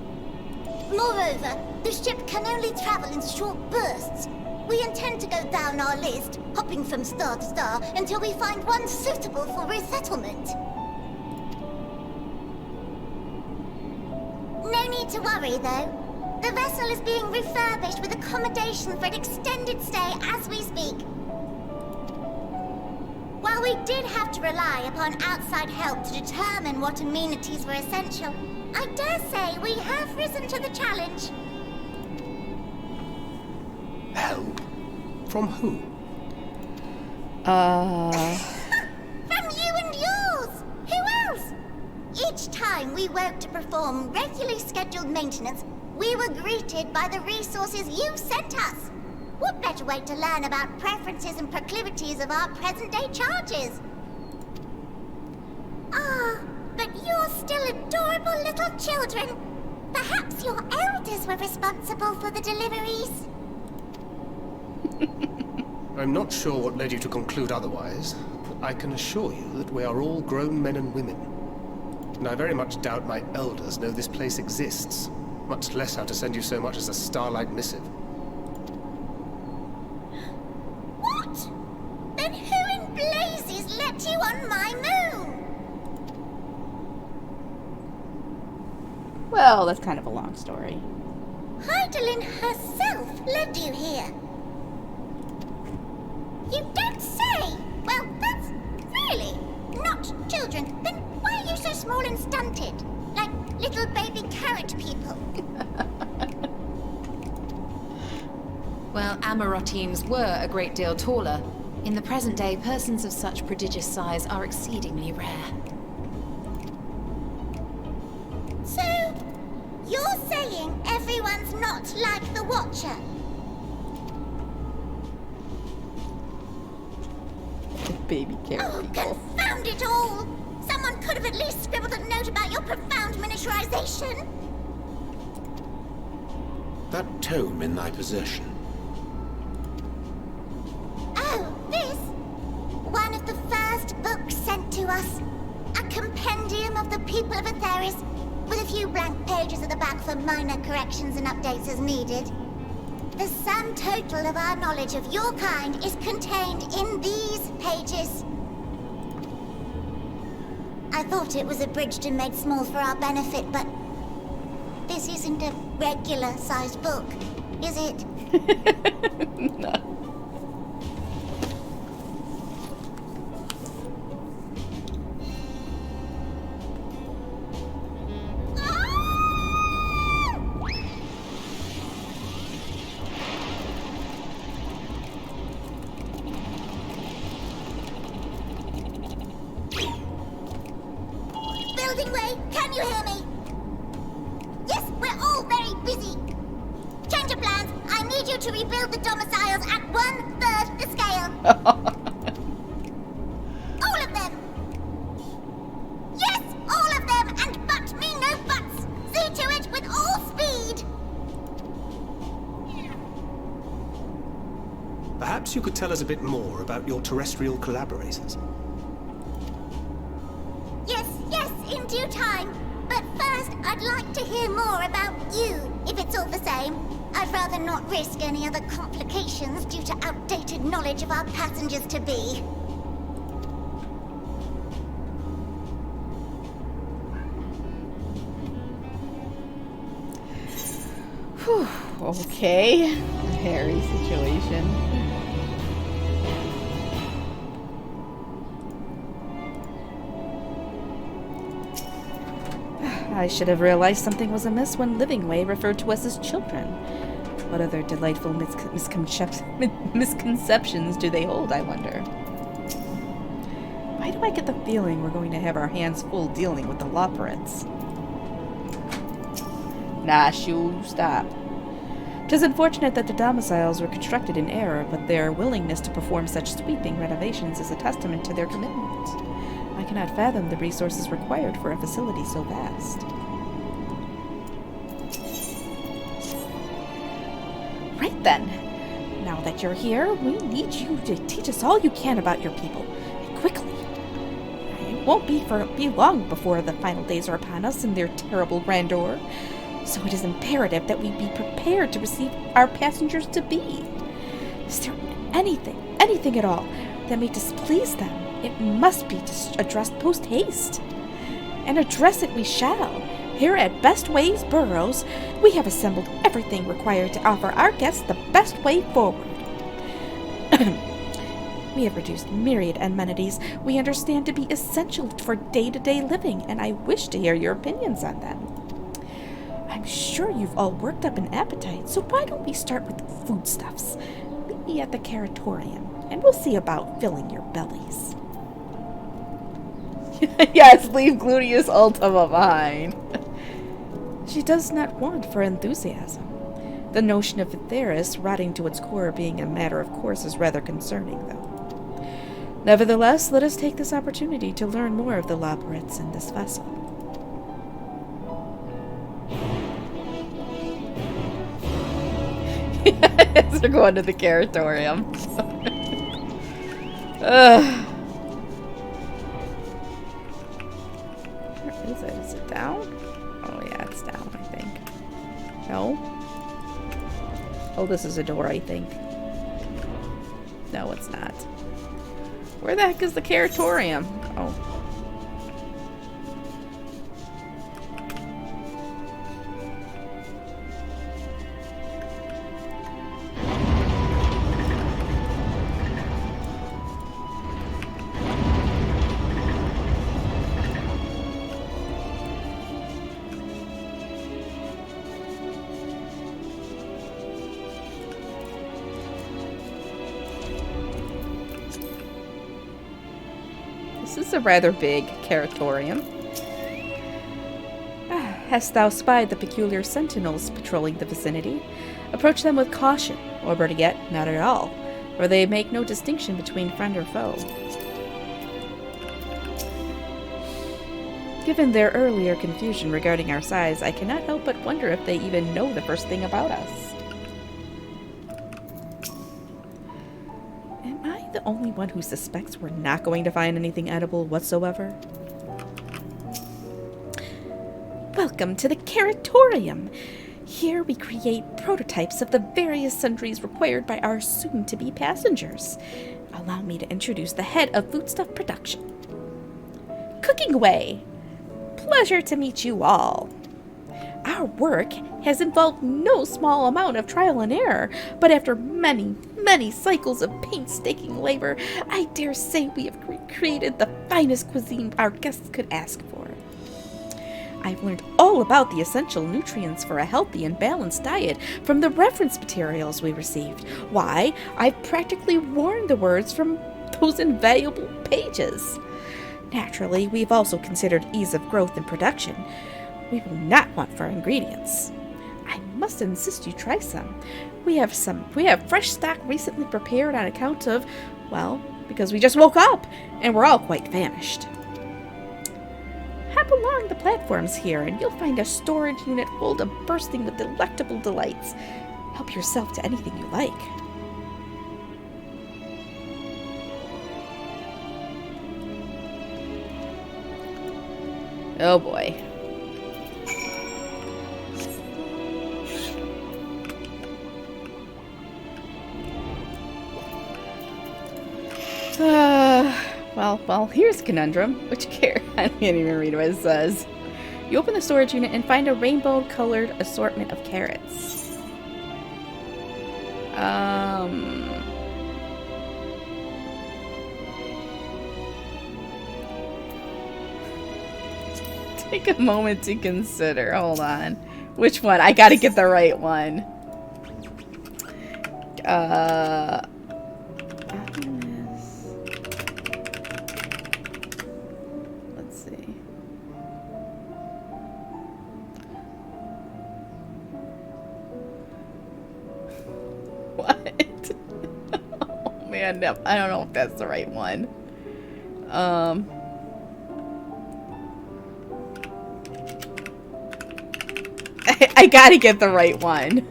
Moreover, the ship can only travel in short bursts. We intend to go down our list, hopping from star to star, until we find one suitable for resettlement. No need to worry, though. The vessel is being refurbished with accommodation for an extended stay as we speak. While we did have to rely upon outside help to determine what amenities were essential, I dare say we have risen to the challenge. Help? From who? From you and yours! Who else? Each time we woke to perform regularly scheduled maintenance, we were greeted by the resources you sent us. What better way to learn about preferences and proclivities of our present-day charges? Ah, but you're still adorable little children. Perhaps your elders were responsible for the deliveries. I'm not sure what led you to conclude otherwise, but I can assure you that we are all grown men and women. And I very much doubt my elders know this place exists, much less how to send you so much as a starlight missive. What? Then who in blazes let you on my moon? Well, that's kind of a long story. Hydaelyn herself led you here. You don't say! Well, that's really not children. Then why are you so small and stunted? Like little baby carrot people. Well, Amarotines were a great deal taller. In the present day, persons of such prodigious size are exceedingly rare. So, you're saying everyone's not like the Watcher? Baby carrot Oh, people. confound it all! Someone could have at least scribbled a note about your profound miniaturization. That tome in thy possession. Oh, this? One of the first books sent to us. A compendium of the people of Aetheris, with a few blank pages at the back for minor corrections and updates as needed. The sum total of our knowledge of your kind is contained in these pages. I thought it was abridged and made small for our benefit, but this isn't a regular-sized book, is it? No. Livingway, can you hear me? Yes, we're all very busy. Change of plans. I need you to rebuild the domiciles at 1/3 the scale. All of them. Yes, all of them, and but me no buts. See to it with all speed. Perhaps you could tell us a bit more about your terrestrial collaborators. Yes, in due time. But first, I'd like to hear more about you, if it's all the same. I'd rather not risk any other complications due to outdated knowledge of our passengers-to-be. Whew, okay. Hairy situation. I should have realized something was amiss when Livingway referred to us as children. What other delightful misconceptions do they hold, I wonder? Why do I get the feeling we're going to have our hands full dealing with the Loporrits? Nah, shoo, stop. 'Tis unfortunate that the domiciles were constructed in error, but their willingness to perform such sweeping renovations is a testament to their commitment. I cannot fathom the resources required for a facility so vast. Right then. Now that you're here, we need you to teach us all you can about your people, and quickly. It won't be long before the final days are upon us in their terrible grandeur, so it is imperative that we be prepared to receive our passengers-to-be. Is there anything at all, that may displease them? It must be addressed post-haste. And address it we shall. Here at Best Ways Burrows, we have assembled everything required to offer our guests the best way forward. We have reduced myriad amenities we understand to be essential for day-to-day living, and I wish to hear your opinions on them. I'm sure you've all worked up an appetite, so why don't we start with foodstuffs? Meet me at the Caratorium, and we'll see about filling your bellies. Yes, leave Gluteus Ultima behind. She does not want for enthusiasm. The notion of Aetheris rotting to its core being a matter of course is rather concerning, though. Nevertheless, let us take this opportunity to learn more of the Loporrits in this vessel. Yes, we're going to the Caratorium. Where is it? Is it down? Oh yeah, it's down, I think. No? Oh, this is a door, I think. No, it's not. Where the heck is the Caratorium? Oh. This is a rather big Caratorium. Hast thou spied the peculiar sentinels patrolling the vicinity? Approach them with caution, or better yet, not at all, for they make no distinction between friend or foe. Given their earlier confusion regarding our size, I cannot help but wonder if they even know the first thing about us. The only one who suspects we're not going to find anything edible whatsoever? Welcome to the Caratorium. Here we create prototypes of the various sundries required by our soon-to-be passengers. Allow me to introduce the head of foodstuff production. Cooking away! Pleasure to meet you all. Our work has involved no small amount of trial and error, but after many cycles of painstaking labor, I dare say we have created the finest cuisine our guests could ask for. I've learned all about the essential nutrients for a healthy and balanced diet from the reference materials we received. Why, I've practically worn the words from those invaluable pages. Naturally, we've also considered ease of growth and production. We will not want for ingredients. I must insist you try some. We have fresh stock recently prepared on account of, well, because we just woke up and we're all quite famished. Hop along the platforms here and you'll find a storage unit full to bursting with delectable delights. Help yourself to anything you like. Oh boy. Well, here's a conundrum. Which carrot? I can't even read what it says. You open the storage unit and find a rainbow-colored assortment of carrots. Take a moment to consider. Hold on. Which one? I gotta get the right one. Let's see. What? Oh man, no, I don't know if that's the right one. I gotta get the right one.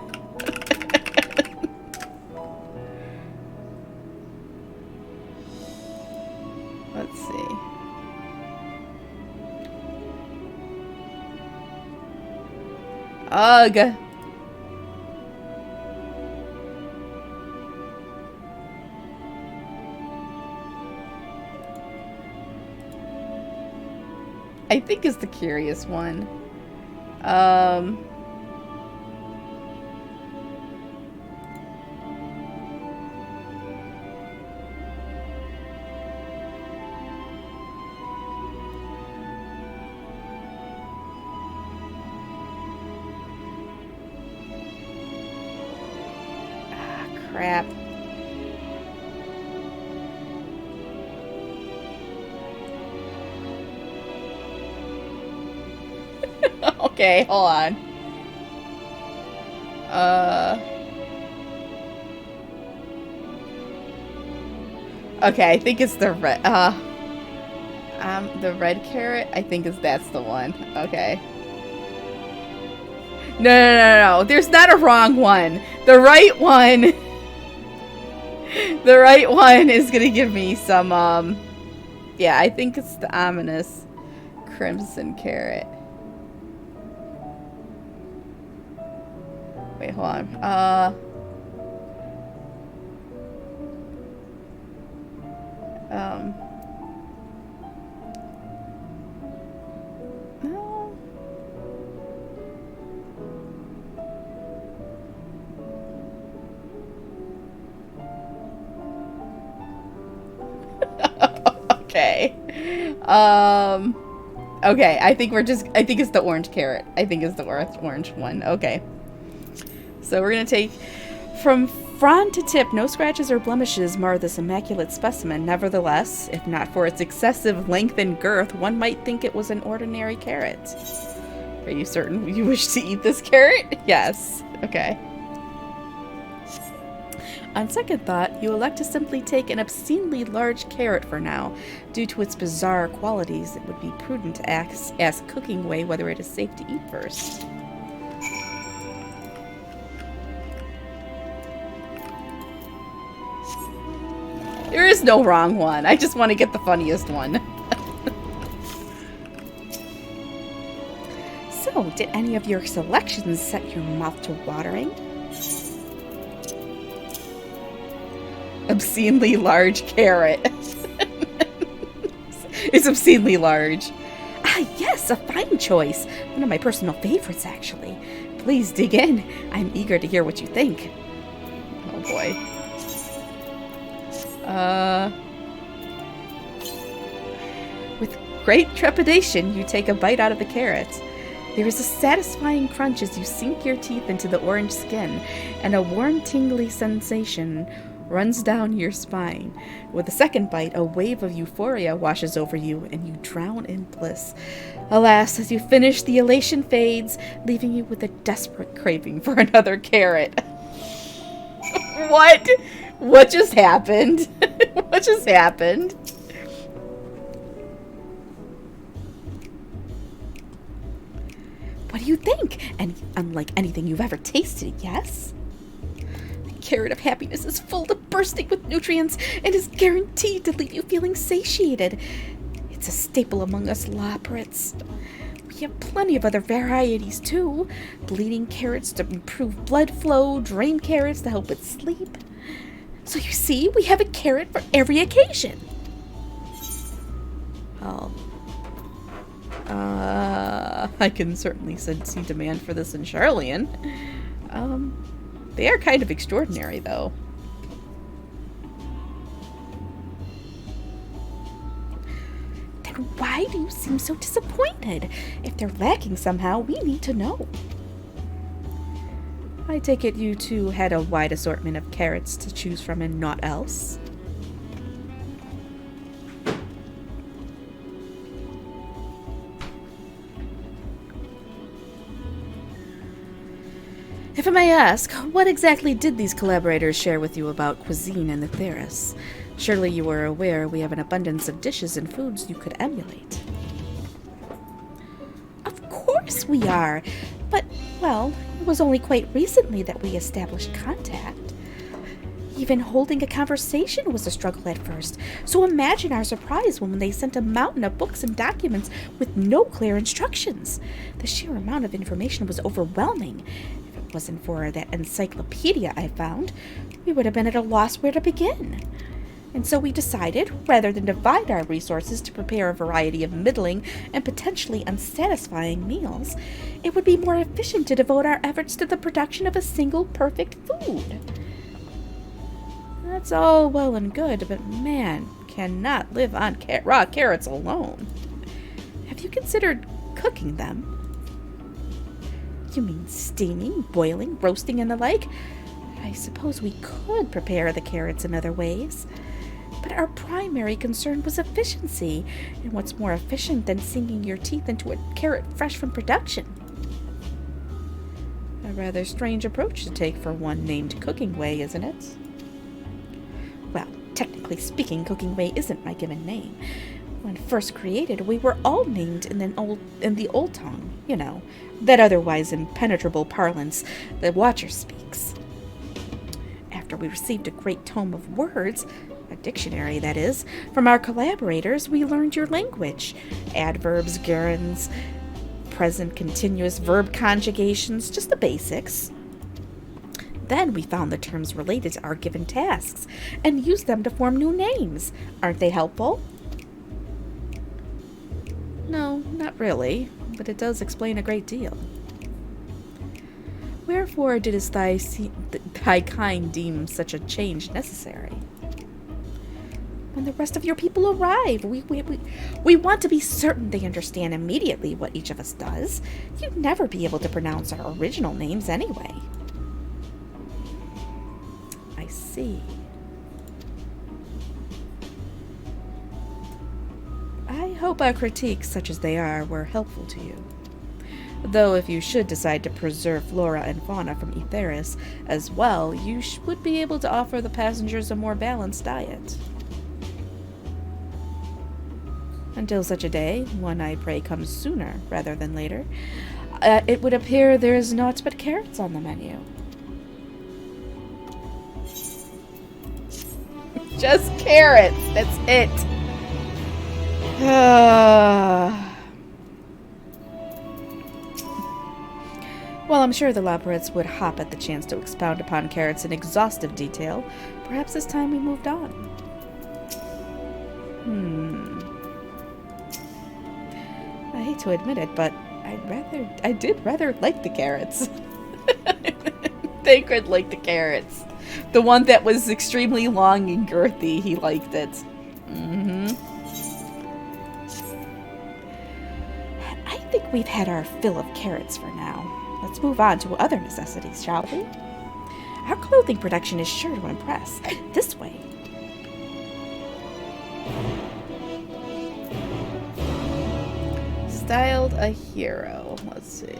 Let's see. Ugh. I think is the curious one. Crap. Okay, hold on. Okay, I think it's the red, the red carrot, I think that's the one. Okay. No. There's not a wrong one. The right one. The right one is gonna give me some, yeah, I think it's the ominous crimson carrot. Wait, hold on. No. Okay. Okay, I think it's the orange carrot. I think it's the orange one. Okay. So we're gonna take from frond to tip, no scratches or blemishes mar this immaculate specimen. Nevertheless, if not for its excessive length and girth, one might think it was an ordinary carrot. Are you certain you wish to eat this carrot? Yes. Okay. On second thought, you elect to simply take an obscenely large carrot for now. Due to its bizarre qualities, it would be prudent to ask Cooking Way whether it is safe to eat first. There is no wrong one. I just want to get the funniest one. So, did any of your selections set your mouth to watering? Obscenely large carrot. It's obscenely large. Ah, yes, a fine choice. One of my personal favorites, actually. Please dig in. I'm eager to hear what you think. Oh, boy. With great trepidation, you take a bite out of the carrot. There is a satisfying crunch as you sink your teeth into the orange skin, and a warm, tingly sensation runs down your spine. With the second bite, a wave of euphoria washes over you, and you drown in bliss. Alas, as you finish, the elation fades, leaving you with a desperate craving for another carrot. What? What just happened? What just happened? What do you think? And unlike anything you've ever tasted, yes? The carrot of happiness is full to bursting with nutrients and is guaranteed to leave you feeling satiated. It's a staple among us Loprits. We have plenty of other varieties too. Bleeding carrots to improve blood flow, drain carrots to help with sleep. So you see, we have a carrot for every occasion. Oh. I can certainly see demand for this in Charlian. They are kind of extraordinary, though. Then why do you seem so disappointed? If they're lacking somehow, we need to know. I take it you two had a wide assortment of carrots to choose from and naught else? If I may ask, what exactly did these collaborators share with you about cuisine and the Theris? Surely you are aware we have an abundance of dishes and foods you could emulate. Of course we are, but, well, it was only quite recently that we established contact. Even holding a conversation was a struggle at first, so imagine our surprise when they sent a mountain of books and documents with no clear instructions. The sheer amount of information was overwhelming. Wasn't for that encyclopedia I found, we would have been at a loss where to begin. And so we decided, rather than divide our resources to prepare a variety of middling and potentially unsatisfying meals, it would be more efficient to devote our efforts to the production of a single perfect food. That's all well and good, but man cannot live on raw carrots alone. Have you considered cooking them? You mean steaming, boiling, roasting, and the like? I suppose we could prepare the carrots in other ways. But our primary concern was efficiency, and what's more efficient than sinking your teeth into a carrot fresh from production? A rather strange approach to take for one named Cooking Way, isn't it? Well, technically speaking, Cooking Way isn't my given name. When first created, we were all named in the old tongue, you know, that otherwise impenetrable parlance the Watcher speaks. After we received a great tome of words, a dictionary that is, from our collaborators, we learned your language. Adverbs, gerunds, present continuous verb conjugations, just the basics. Then we found the terms related to our given tasks and used them to form new names. Aren't they helpful? No, not really, but it does explain a great deal. Wherefore didst thy kind deem such a change necessary? When the rest of your people arrive, we want to be certain they understand immediately what each of us does. You'd never be able to pronounce our original names anyway. I see. I hope our critiques, such as they are, were helpful to you. Though if you should decide to preserve flora and fauna from Etheris as well, you would be able to offer the passengers a more balanced diet. Until such a day, one I pray comes sooner rather than later, it would appear there is naught but carrots on the menu. Just carrots, that's it. Well, I'm sure the Loprits would hop at the chance to expound upon carrots in exhaustive detail. Perhaps it's time we moved on. I hate to admit it, but I did rather like the carrots. Thancred liked the carrots. The one that was extremely long and girthy, he liked it. I think we've had our fill of carrots for now. Let's move on to other necessities, shall we? Our clothing production is sure to impress. This way. Styled a hero. Let's see.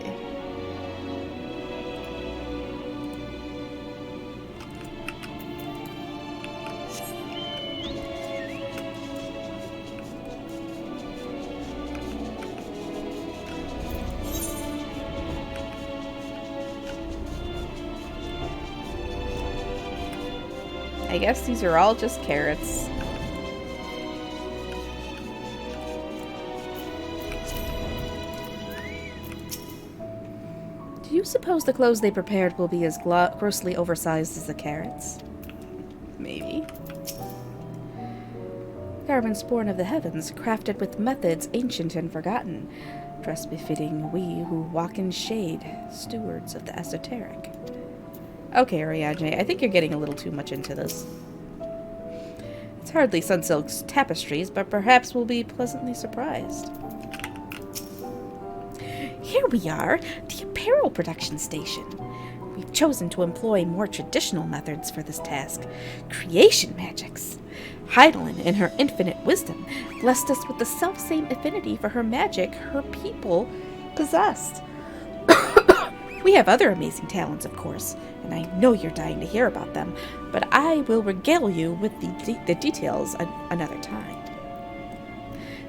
I guess these are all just carrots. Do you suppose the clothes they prepared will be as grossly oversized as the carrots? Maybe. Garments born of the heavens, crafted with methods ancient and forgotten, dress befitting we who walk in shade, stewards of the esoteric. Okay, Ariadne, I think you're getting a little too much into this. It's hardly Sunsilk's tapestries, but perhaps we'll be pleasantly surprised. Here we are, the apparel production station. We've chosen to employ more traditional methods for this task. Creation magics. Heidelin, in her infinite wisdom, blessed us with the selfsame affinity for her magic her people possessed. We have other amazing talents, of course, and I know you're dying to hear about them, but I will regale you with the details another time.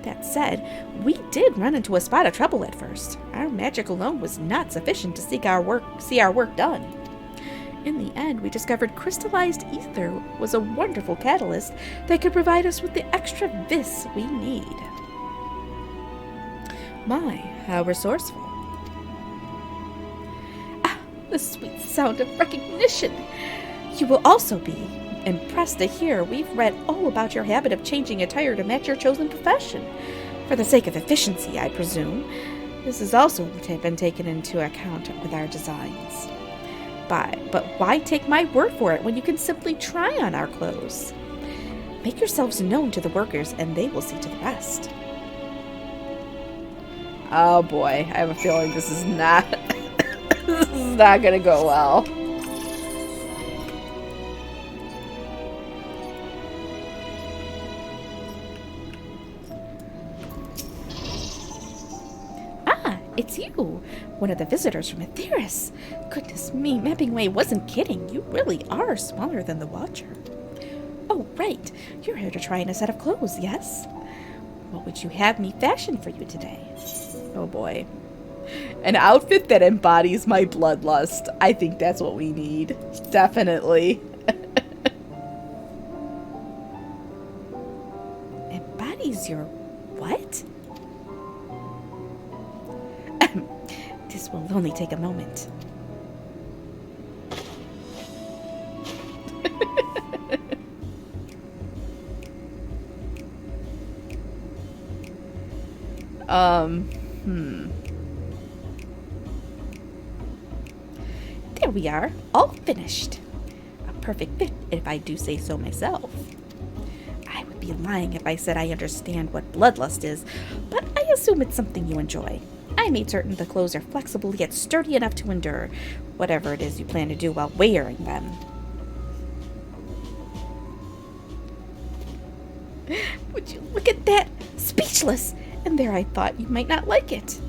That said, we did run into a spot of trouble at first. Our magic alone was not sufficient to see our work done. In the end, we discovered crystallized ether was a wonderful catalyst that could provide us with the extra vis we need. My, how resourceful. The sweet sound of recognition. You will also be impressed to hear we've read all about your habit of changing attire to match your chosen profession. For the sake of efficiency, I presume. This has also been taken into account with our designs. But why take my word for it when you can simply try on our clothes? Make yourselves known to the workers and they will see to the rest. Oh boy, I have a feeling this is not... this is not gonna go well. Ah, it's you! One of the visitors from Aetheris. Goodness me, Mapping Way wasn't kidding. You really are smaller than the Watcher. Oh, right. You're here to try on a set of clothes, yes? What would you have me fashion for you today? Oh boy. An outfit that embodies my bloodlust. I think that's what we need. Definitely. Embodies your what? This will only take a moment. There we are, all finished. A perfect fit, if I do say so myself. I would be lying if I said I understand what bloodlust is, but I assume it's something you enjoy. I made certain the clothes are flexible yet sturdy enough to endure whatever it is you plan to do while wearing them. Would you look at that? Speechless! And there I thought you might not like it.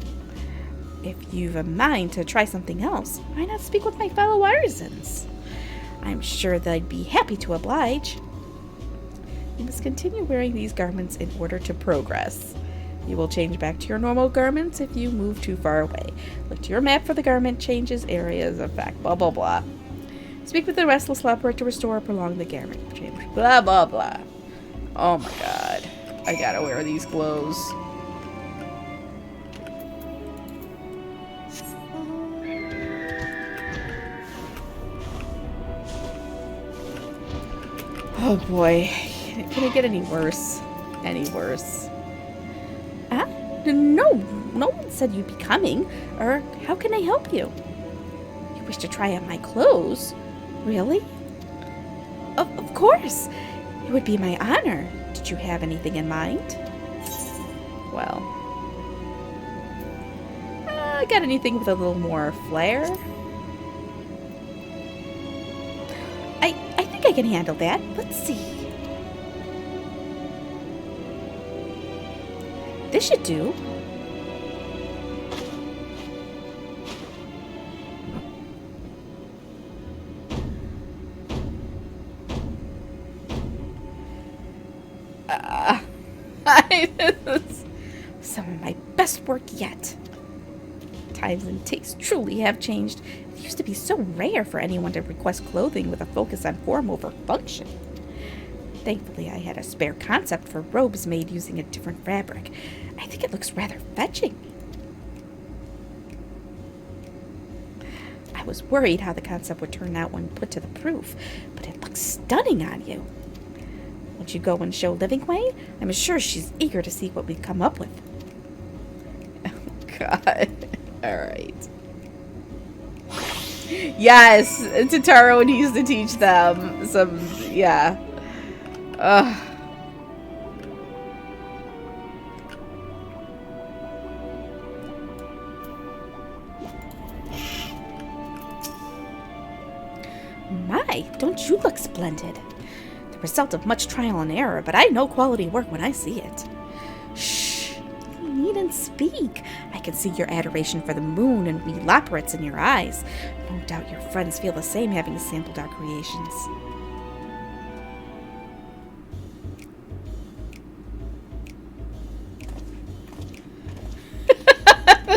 If you've a mind to try something else, why not speak with my fellow artisans? I'm sure they'd be happy to oblige. You must continue wearing these garments in order to progress. You will change back to your normal garments if you move too far away. Look to your map for the garment changes, areas, effect, blah blah blah. Speak with the restless leper to restore or prolong the garment change, blah blah blah. Oh my god. I gotta wear these clothes. Oh boy, can it get any worse? Any worse? Ah? No one said you'd be coming. Or how can I help you? You wish to try on my clothes? Really? Of course. It would be my honor. Did you have anything in mind? Well, got anything with a little more flair? think I can handle that. Let's see. This should do. Some of my best work yet. Times and tastes truly have changed. It used to be so rare for anyone to request clothing with a focus on form over function. Thankfully, I had a spare concept for robes made using a different fabric. I think it looks rather fetching. I was worried how the concept would turn out when put to the proof, but it looks stunning on you. Won't you go and show Livingway? I'm sure she's eager to see what we've come up with. Oh, God. All right. Yes, Totaro needs to teach them some, yeah. Ugh. My, don't you look splendid. The result of much trial and error, but I know quality work when I see it. Shh, you needn't speak. I can see your adoration for the moon and elaborates in your eyes. No doubt your friends feel the same having sampled our creations.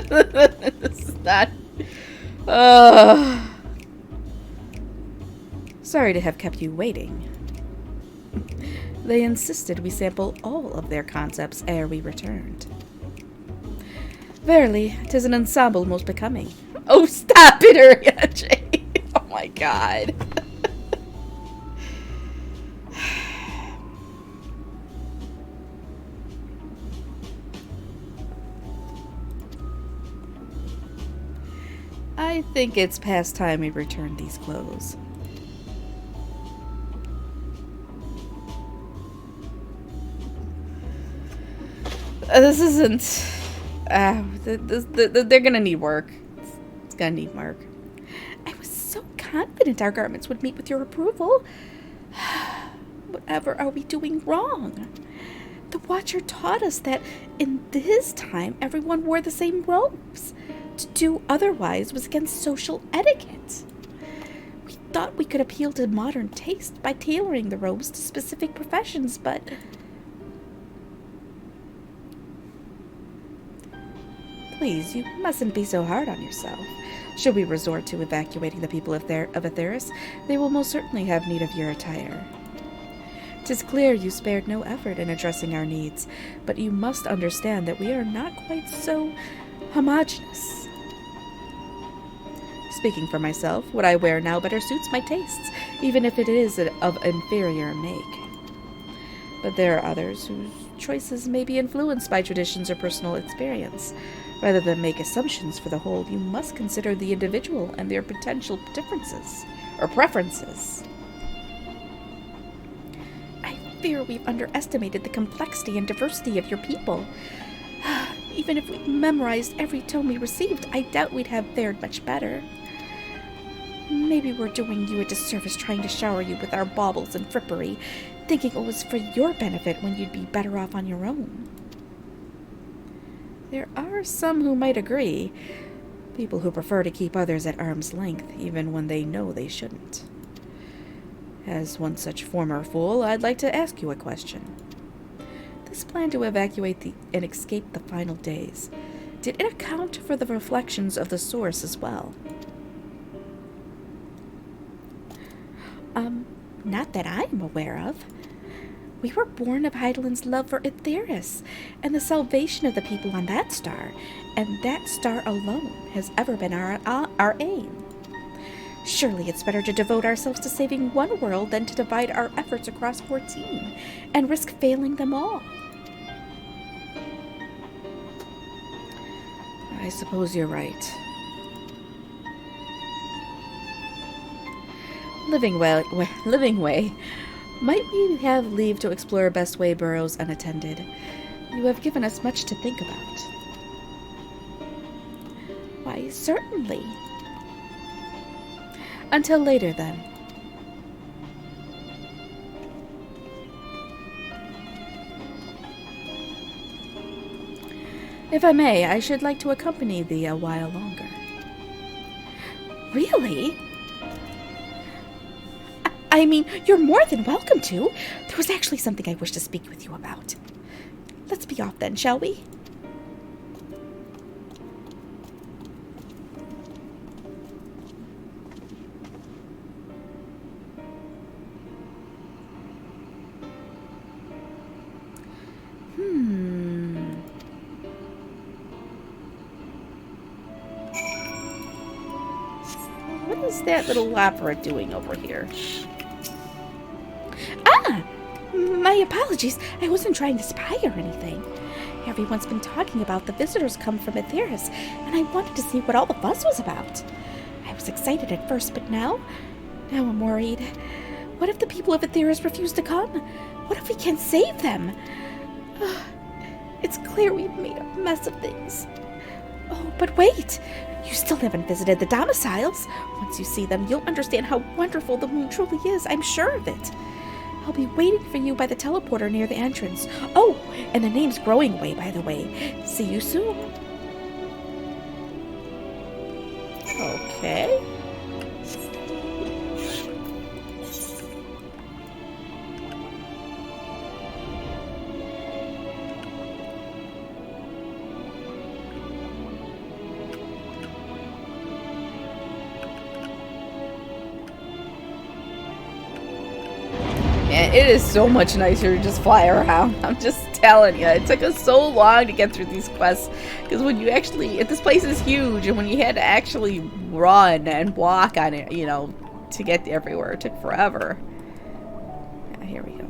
This is not... Sorry to have kept you waiting. They insisted we sample all of their concepts ere we returned. Verily, 'tis an ensemble most becoming. Oh, stop it, Uriache! Oh my God. I think it's past time we return these clothes. This isn't... they're gonna need work. It's gonna need work. I was so confident our garments would meet with your approval. Whatever are we doing wrong? The Watcher taught us that in his time everyone wore the same robes. To do otherwise was against social etiquette. We thought we could appeal to modern taste by tailoring the robes to specific professions, but... Please, you mustn't be so hard on yourself. Should we resort to evacuating the people of Aetheris, they will most certainly have need of your attire. 'Tis clear you spared no effort in addressing our needs, but you must understand that we are not quite so homogeneous. Speaking for myself, what I wear now better suits my tastes, even if it is of inferior make. But there are others whose choices may be influenced by traditions or personal experience. Rather than make assumptions for the whole, you must consider the individual and their potential differences, or preferences. I fear we've underestimated the complexity and diversity of your people. Even if we memorized every tome we received, I doubt we'd have fared much better. Maybe we're doing you a disservice trying to shower you with our baubles and frippery, thinking it was for your benefit when you'd be better off on your own. There are some who might agree, people who prefer to keep others at arm's length, even when they know they shouldn't. As one such former fool, I'd like to ask you a question. This plan to evacuate and escape the final days, did it account for the reflections of the source as well? Not that I'm aware of. We were born of Heidelin's love for Aetheris, and the salvation of the people on that star, and that star alone has ever been our aim. Surely it's better to devote ourselves to saving one world than to divide our efforts across 14, and risk failing them all. I suppose you're right. Livingway, might we have leave to explore Best Way burrows unattended? You have given us much to think about. Why, certainly. Until later, then. If I may, I should like to accompany thee a while longer. Really? I mean, you're more than welcome to. There was actually something I wish to speak with you about. Let's be off then, shall we? What is that little labyrinth doing over here? Ah! My apologies. I wasn't trying to spy or anything. Everyone's been talking about the visitors come from Aetheris, and I wanted to see what all the fuss was about. I was excited at first, but now I'm worried. What if the people of Aetheris refuse to come? What if we can't save them? It's clear we've made a mess of things. Oh, but wait! You still haven't visited the domiciles. Once you see them, you'll understand how wonderful the moon truly is. I'm sure of it. I'll be waiting for you by the teleporter near the entrance. Oh, and the name's Growing Way, by the way. See you soon. Okay. It is so much nicer to just fly around. I'm just telling you. It took us so long to get through these quests. Because when you actually... This place is huge. And when you had to actually run and walk on it, you know, to get everywhere, it took forever. Yeah, here we go.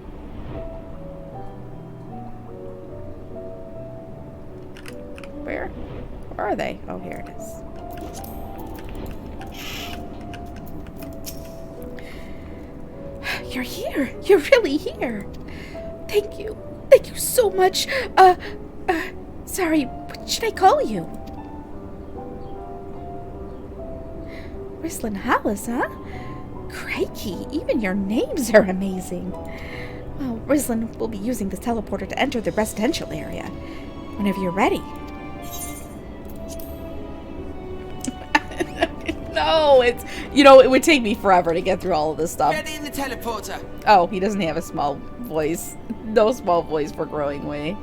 Where are they? Oh, here it is. You're here. You're really here. Thank you. Thank you so much. Sorry, what should I call you? Rislin Hollis, huh? Crikey, even your names are amazing. Well, Rislin will be using this teleporter to enter the residential area. Whenever you're ready. No, it's, you know, it would take me forever to get through all of this stuff. Ready in the teleporter. Oh, he doesn't have a small voice. No small voice for Growing Way.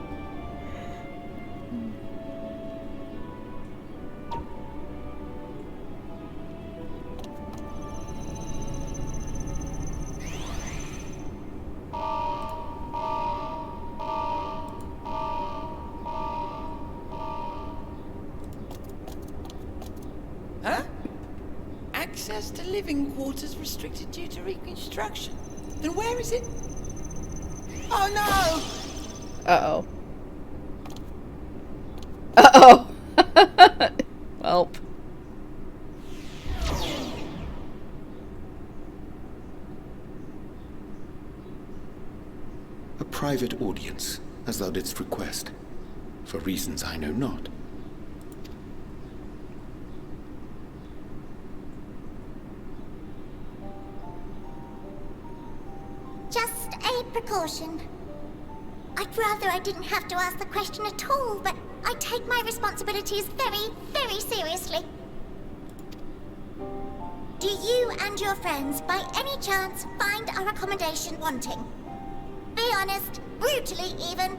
Huh? Access to living quarters restricted due to reconstruction. Then where is it? Oh no! Uh-oh. Uh-oh! Welp. A private audience, as thou didst request, for reasons I know not. Just a precaution. I'd rather I didn't have to ask the question at all, but I take my responsibilities very, very seriously. Do you and your friends, by any chance, find our accommodation wanting? Be honest, brutally even.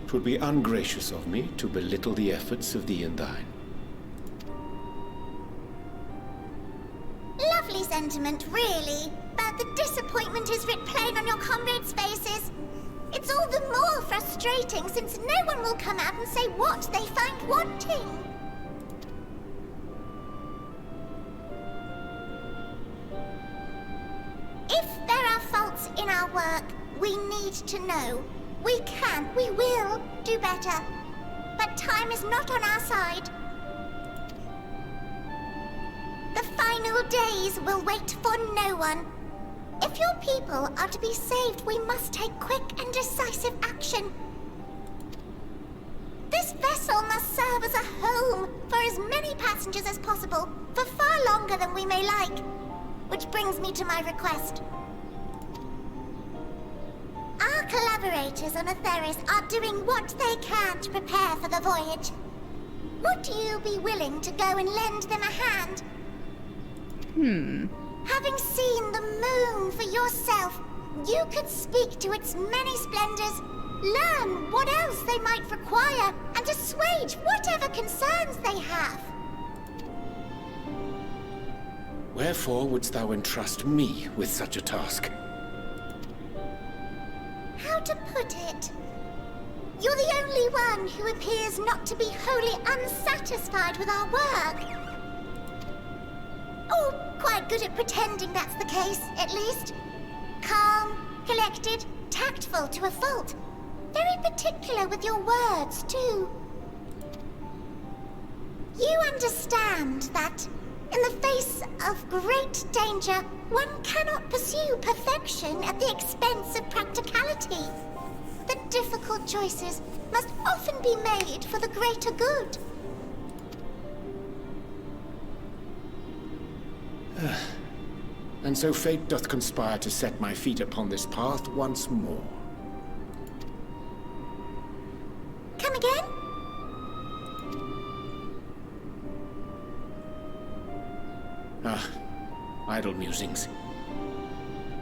'Twould be ungracious of me to belittle the efforts of thee and thine. Lovely sentiment, really. But the disappointment is writ plain on your comrades' faces. It's all the more frustrating since no one will come out and say what they find wanting. If there are faults in our work, we need to know. We can, we will do better. But time is not on our side. The final days will wait for no one. If your people are to be saved, we must take quick and decisive action. This vessel must serve as a home for as many passengers as possible, for far longer than we may like. Which brings me to my request. Our collaborators on Atheris are doing what they can to prepare for the voyage. Would you be willing to go and lend them a hand? Having seen the moon for yourself, you could speak to its many splendors, learn what else they might require, and assuage whatever concerns they have. Wherefore wouldst thou entrust me with such a task? How to put it? You're the only one who appears not to be wholly unsatisfied with our work. Or quite good at pretending that's the case, at least. Calm, collected, tactful to a fault. Very particular with your words, too. You understand that, in the face of great danger, one cannot pursue perfection at the expense of practicality. The difficult choices must often be made for the greater good. And so fate doth conspire to set my feet upon this path once more. Come again? Idle musings.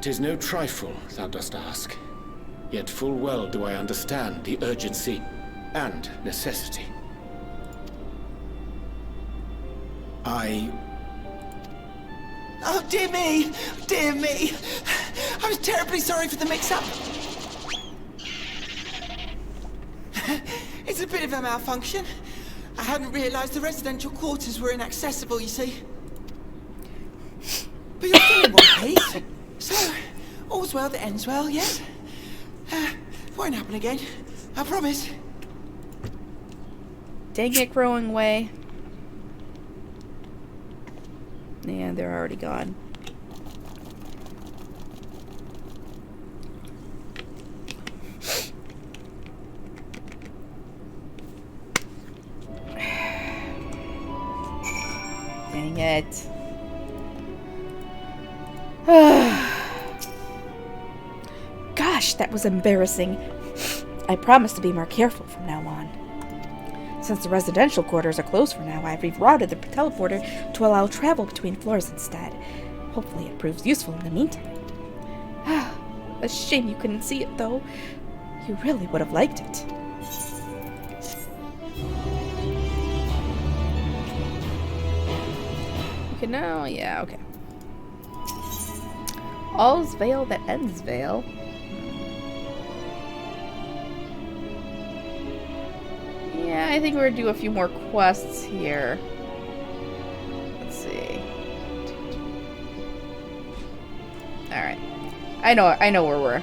'Tis no trifle thou dost ask. Yet full well do I understand the urgency and necessity. Oh, dear me! Dear me! I was terribly sorry for the mix-up. It's a bit of a malfunction. I hadn't realized the residential quarters were inaccessible, you see. But you're still in one piece. So, all's well that ends well, yes? Won't happen again. I promise. Dang it, growing way. Yeah, they're already gone. Dang it. Gosh, that was embarrassing. I promise to be more careful from now on. Since the residential quarters are closed for now, I've rerouted the teleporter to allow travel between floors instead. Hopefully it proves useful in the meantime. A shame you couldn't see it, though. You really would have liked it. Okay, now, yeah, okay. All's veil that ends veil. Yeah, I think we're gonna do a few more quests here. Let's see. Alright. I know where we're.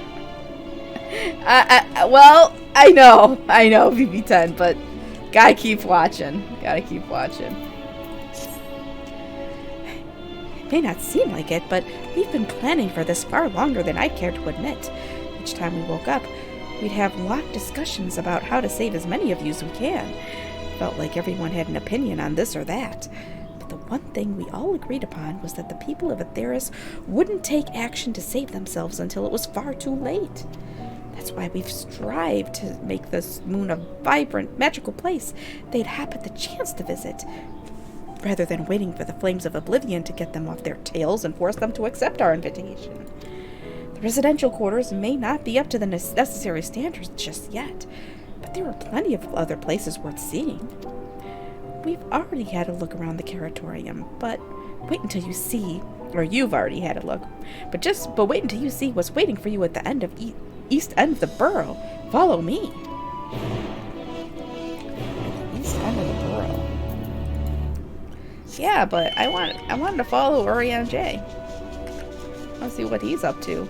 Well, I know, VB10, but gotta keep watching. It may not seem like it, but we've been planning for this far longer than I care to admit. Each time we woke up, we'd have long discussions about how to save as many of you as we can. Felt like everyone had an opinion on this or that. But the one thing we all agreed upon was that the people of Atheris wouldn't take action to save themselves until it was far too late. That's why we've strived to make this moon a vibrant, magical place they'd happen the chance to visit, rather than waiting for the flames of oblivion to get them off their tails and force them to accept our invitation. The residential quarters may not be up to the necessary standards just yet, but there are plenty of other places worth seeing. We've already had a look around the Curatorium, but wait until you see, or you've already had a look, but wait until you see what's waiting for you at the end of east end of the borough. Follow me. East end of the borough. Yeah, but I wanted to follow Urian J. Let's see what he's up to.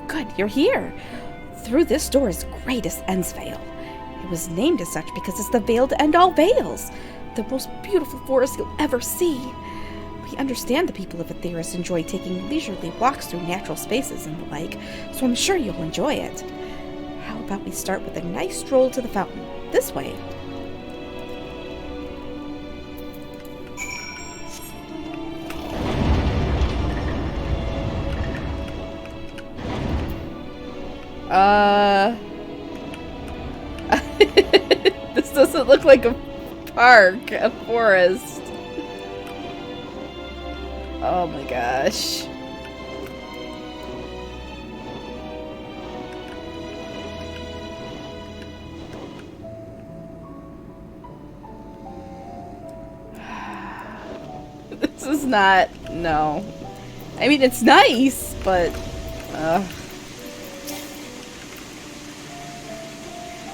Good, you're here. Through this door is greatest Ends Veil. It was named as such because it's the veil to end all veils. The most beautiful forest you'll ever see. We understand the people of Atheris enjoy taking leisurely walks through natural spaces and the like, so I'm sure you'll enjoy it. How about we start with a nice stroll to the fountain? This way. This doesn't look like a park, a forest. Oh my gosh. This is not, no. I mean, it's nice, but,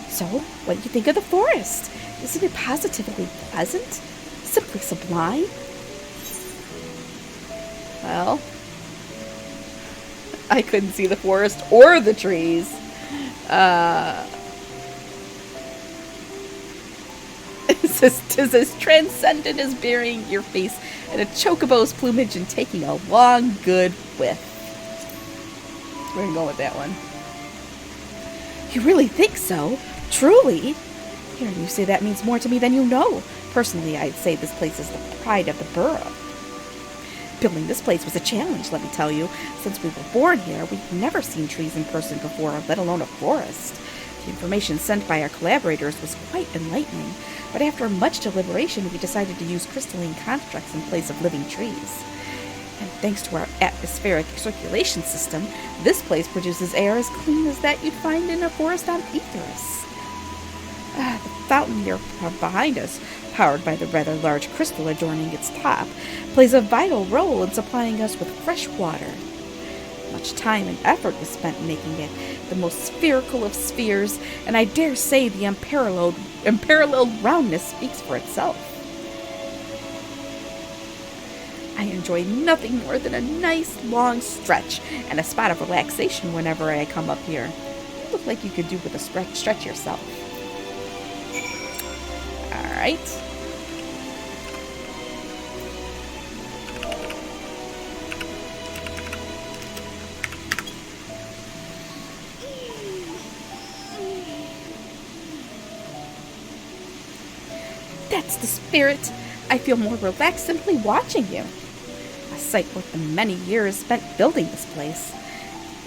So, what do you think of the forest? Isn't it positively pleasant? Simply sublime? Well, I couldn't see the forest or the trees. It's as transcendent as burying your face in a chocobo's plumage and taking a long, good whiff. We're gonna go with that one. You really think so? Truly? Hearing you say that means more to me than you know. Personally, I'd say this place is the pride of the borough. Building this place was a challenge, let me tell you. Since we were born here, we've never seen trees in person before, let alone a forest. The information sent by our collaborators was quite enlightening, but after much deliberation, we decided to use crystalline constructs in place of living trees. And thanks to our atmospheric circulation system, this place produces air as clean as that you'd find in a forest on Aetheris. The fountain here behind us, powered by the rather large crystal adorning its top, plays a vital role in supplying us with fresh water. Much time and effort was spent making it the most spherical of spheres, and I dare say the unparalleled roundness speaks for itself. I enjoy nothing more than a nice long stretch and a spot of relaxation whenever I come up here. You look like you could do with a stretch yourself. Alright. That's the spirit. I feel more relaxed simply watching you. A sight worth the many years spent building this place.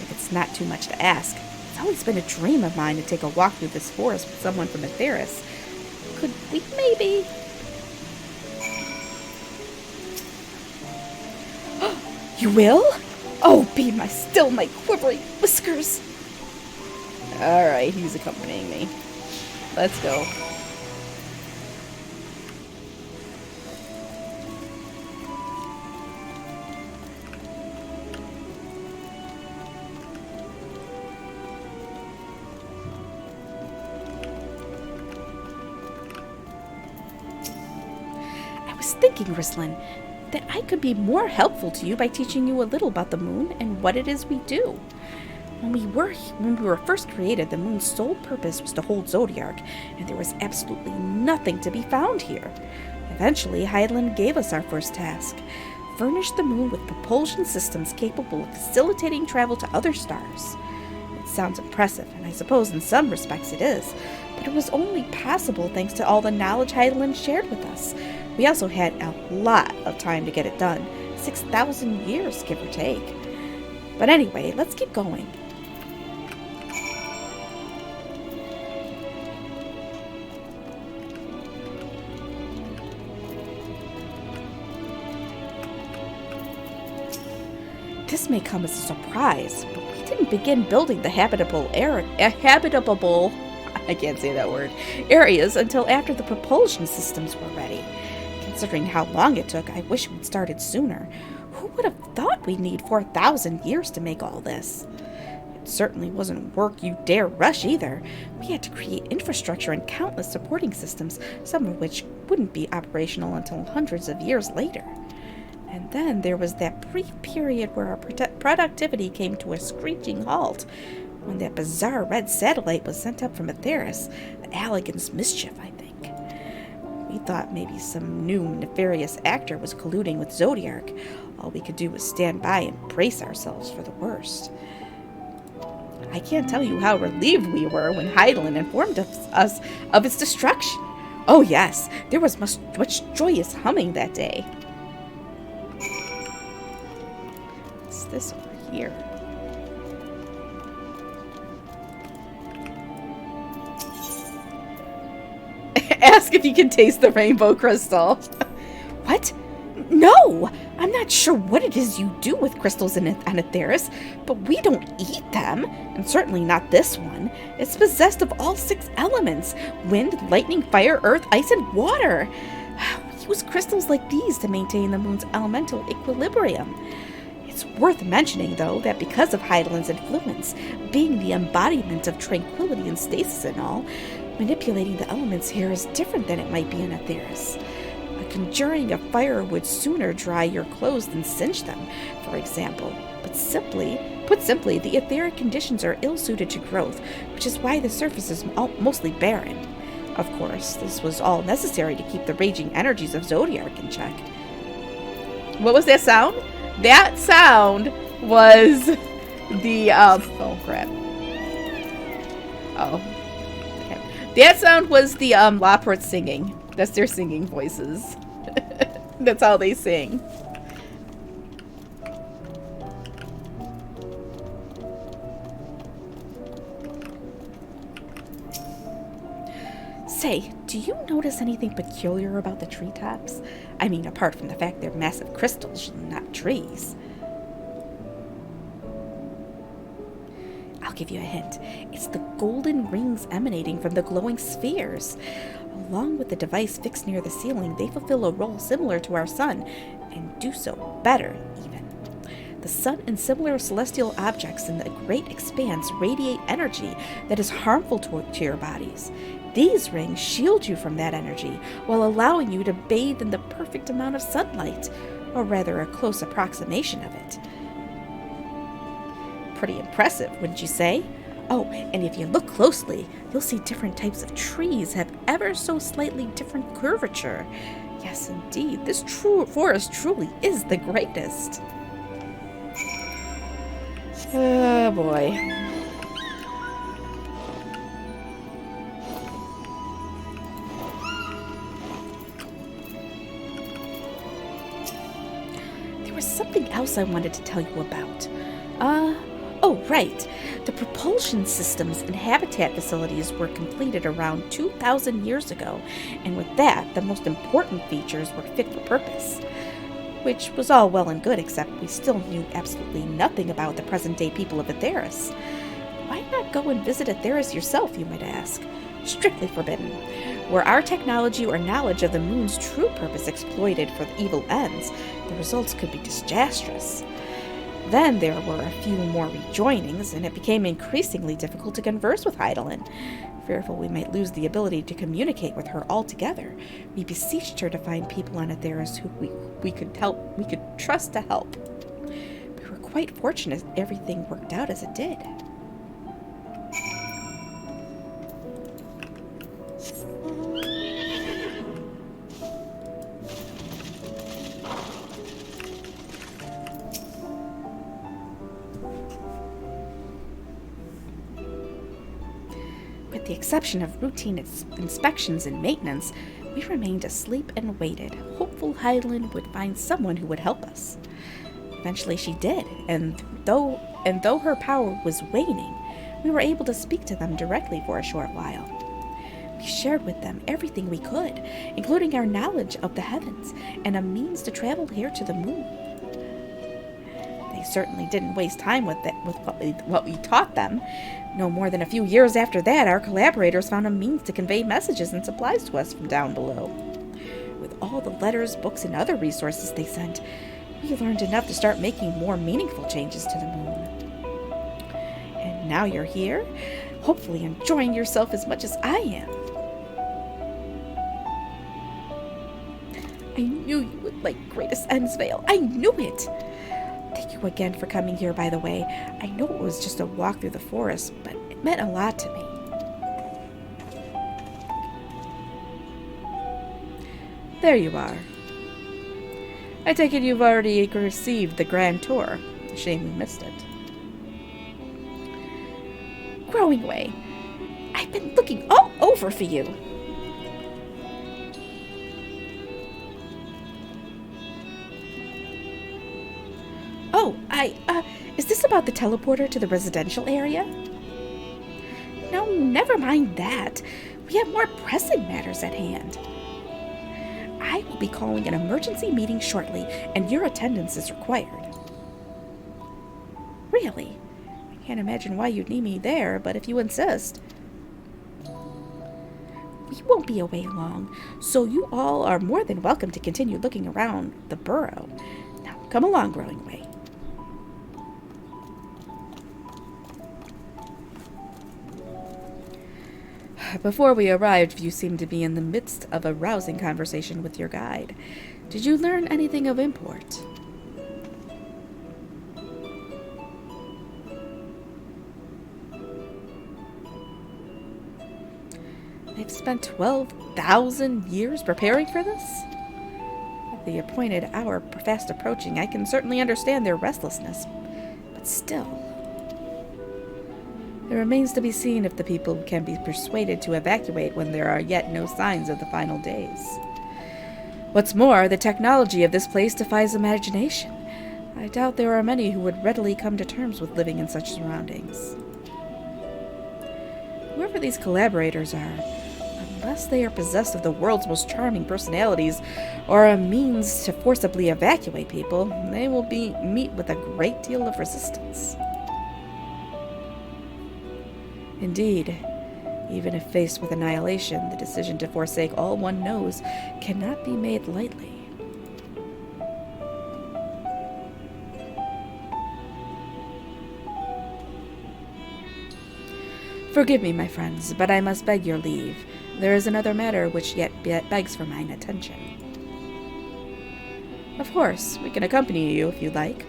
If it's not too much to ask, it's always been a dream of mine to take a walk through this forest with someone from Aetheris. Could we maybe... You will? Oh, be my quivering whiskers. Alright, he's accompanying me. Let's go. Thinking, Rislin, that I could be more helpful to you by teaching you a little about the moon and what it is we do. When we were first created, the moon's sole purpose was to hold Zodiark, and there was absolutely nothing to be found here. Eventually, Hydaelyn gave us our first task: furnish the moon with propulsion systems capable of facilitating travel to other stars. It sounds impressive, and I suppose in some respects it is, but it was only possible thanks to all the knowledge Hydaelyn shared with us. We also had a lot of time to get it done. 6,000 years, give or take. But anyway, let's keep going. This may come as a surprise, but we didn't begin building the habitable I can't say that word, areas until after the propulsion systems were ready. Considering how long it took, I wish we'd started sooner. Who would have thought we'd need 4,000 years to make all this? It certainly wasn't work you dare rush either. We had to create infrastructure and countless supporting systems, some of which wouldn't be operational until hundreds of years later. And then there was that brief period where our productivity came to a screeching halt, when that bizarre red satellite was sent up from Aetheris, the Allagan's mischief, I think. We thought maybe some new nefarious actor was colluding with Zodiark. All we could do was stand by and brace ourselves for the worst. I can't tell you how relieved we were when Hydaelyn informed us of its destruction. Oh yes, there was much joyous humming that day. What's this over here? Ask if you can taste the rainbow crystal. What? No! I'm not sure what it is you do with crystals on Aetheris, but we don't eat them, and certainly not this one. It's possessed of all 6 elements: wind, lightning, fire, earth, ice, and water. We use crystals like these to maintain the moon's elemental equilibrium. It's worth mentioning, though, that because of Hydaelyn's influence, being the embodiment of tranquility and stasis and all, manipulating the elements here is different than it might be in Aetheris. Conjuring a fire would sooner dry your clothes than singe them, for example. Put simply, the etheric conditions are ill-suited to growth, which is why the surface is mostly barren. Of course, this was all necessary to keep the raging energies of Zodiark in check. What was that sound? That sound was the, oh crap. Oh. Okay. That sound was the, Loports singing. That's their singing voices. That's how they sing. Say, do you notice anything peculiar about the treetops? I mean, apart from the fact they're massive crystals, not trees. I'll give you a hint. It's the golden rings emanating from the glowing spheres. Along with the device fixed near the ceiling, they fulfill a role similar to our sun, and do so better, even. The sun and similar celestial objects in the great expanse radiate energy that is harmful to your bodies. These rings shield you from that energy, while allowing you to bathe in the perfect amount of sunlight, or rather a close approximation of it. Pretty impressive, wouldn't you say? Oh, and if you look closely, you'll see different types of trees have ever so slightly different curvature. Yes, indeed, this forest truly is the greatest. Oh, boy. There was something else I wanted to tell you about. Oh, right. The propulsion systems and habitat facilities were completed around 2,000 years ago, and with that, the most important features were fit for purpose. Which was all well and good, except we still knew absolutely nothing about the present-day people of Aetheris. Why not go and visit Aetheris yourself, you might ask? Strictly forbidden. Were our technology or knowledge of the moon's true purpose exploited for evil ends, the results could be disastrous. Then there were a few more rejoinings, and it became increasingly difficult to converse with Hydaelyn. Fearful we might lose the ability to communicate with her altogether, we beseeched her to find people on Aetheris who we could trust to help. We were quite fortunate everything worked out as it did. With the exception of routine inspections and maintenance, we remained asleep and waited, hopeful Hydaelyn would find someone who would help us. Eventually she did, and though her power was waning, we were able to speak to them directly for a short while. We shared with them everything we could, including our knowledge of the heavens and a means to travel here to the moon. They certainly didn't waste time with what we taught them. No more than a few years after that, our collaborators found a means to convey messages and supplies to us from down below. With all the letters, books, and other resources they sent, we learned enough to start making more meaningful changes to the moon. And now you're here, hopefully enjoying yourself as much as I am. I knew you would like Greatest Endsvale. I knew it! Thank you again for coming here, by the way. I know it was just a walk through the forest, but it meant a lot to me. There you are. I take it you've already received the Grand Tour. Shame we missed it. growing way. I've been looking all over for you. Oh, is this about the teleporter to the residential area? No, never mind that. We have more pressing matters at hand. I will be calling an emergency meeting shortly, and your attendance is required. Really? I can't imagine why you'd need me there, but if you insist. We won't be away long, so you all are more than welcome to continue looking around the burrow. Now, come along, Growing Way. Before we arrived, you seemed to be in the midst of a rousing conversation with your guide. Did you learn anything of import? They've spent 12,000 years preparing for this? At the appointed hour fast approaching, I can certainly understand their restlessness. But still... It remains to be seen if the people can be persuaded to evacuate when there are yet no signs of the final days. What's more, the technology of this place defies imagination. I doubt there are many who would readily come to terms with living in such surroundings. Whoever these collaborators are, unless they are possessed of the world's most charming personalities or a means to forcibly evacuate people, they will meet with a great deal of resistance. Indeed, even if faced with annihilation, the decision to forsake all one knows cannot be made lightly. Forgive me, my friends, but I must beg your leave. There is another matter which yet begs for mine attention. Of course, we can accompany you if you like.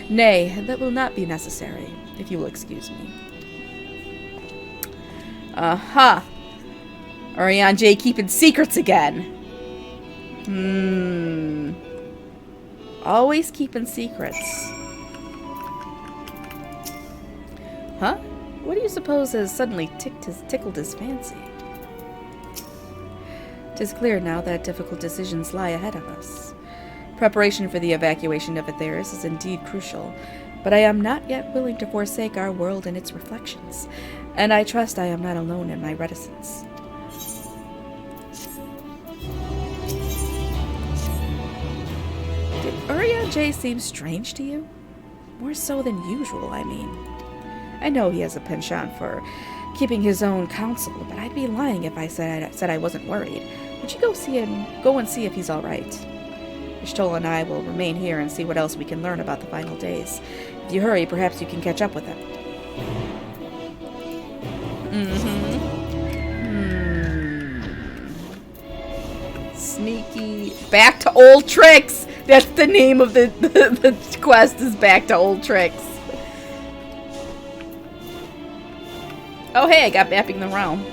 Nay, that will not be necessary, if you will excuse me. Aha! Ariane J keeping secrets again. Always keeping secrets. Huh? What do you suppose has suddenly tickled his fancy? 'Tis clear now that difficult decisions lie ahead of us. Preparation for the evacuation of Aetheris is indeed crucial, but I am not yet willing to forsake our world and its reflections, and I trust I am not alone in my reticence. Did Uriah J seem strange to you? More so than usual, I mean. I know he has a penchant for keeping his own counsel, but I'd be lying if I said I wasn't worried. Would you go and see if he's all right? Ishtola and I will remain here and see what else we can learn about the final days. If you hurry, perhaps you can catch up with him. Sneaky. Back to old tricks! That's the name of the quest, is Back to Old Tricks. Oh hey, I got Mapping the Realm.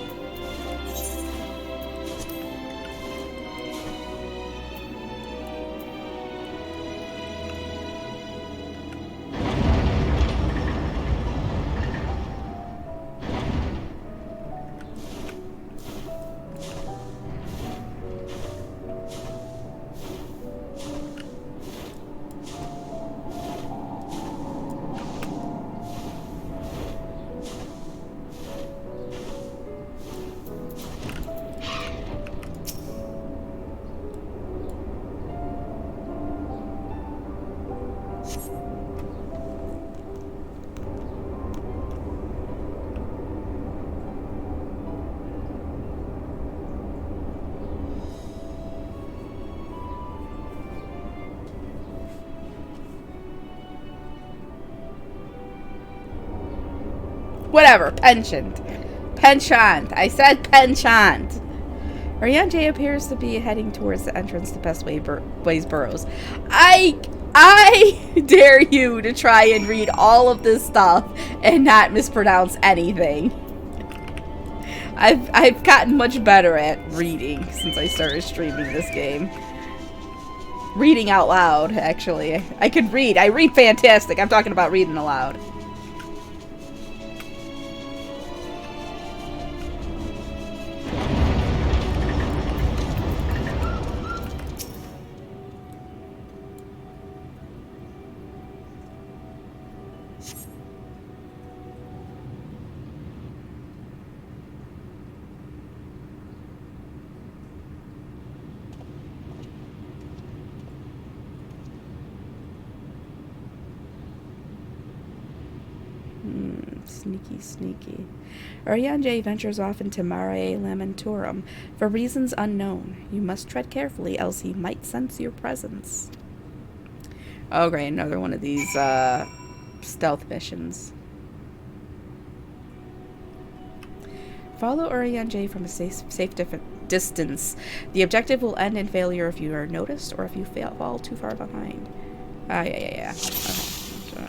Whatever, penchant. Penchant. I said penchant. Ariane J appears to be heading towards the entrance to Bestways Burrows. I dare you to try and read all of this stuff and not mispronounce anything. I've gotten much better at reading since I started streaming this game. Reading out loud, actually. I could read. I read fantastic. I'm talking about reading aloud. Sneaky, sneaky. Urianger ventures off into Mare Lamentorum for reasons unknown. You must tread carefully, else he might sense your presence. Oh, great. Another one of these stealth missions. Follow Urianger from a safe distance. The objective will end in failure if you are noticed or if you fall too far behind. Yeah. Okay.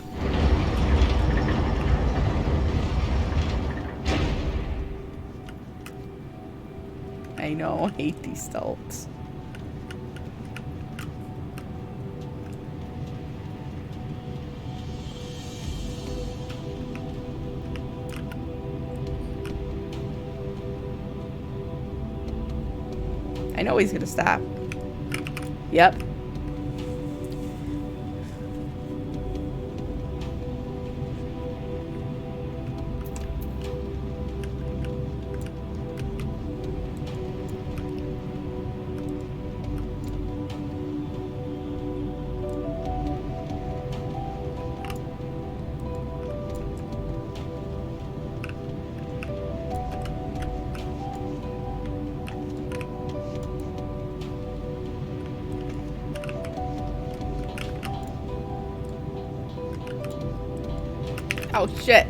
I know, I hate these stealths. I know he's gonna stop. Yep. Oh, shit.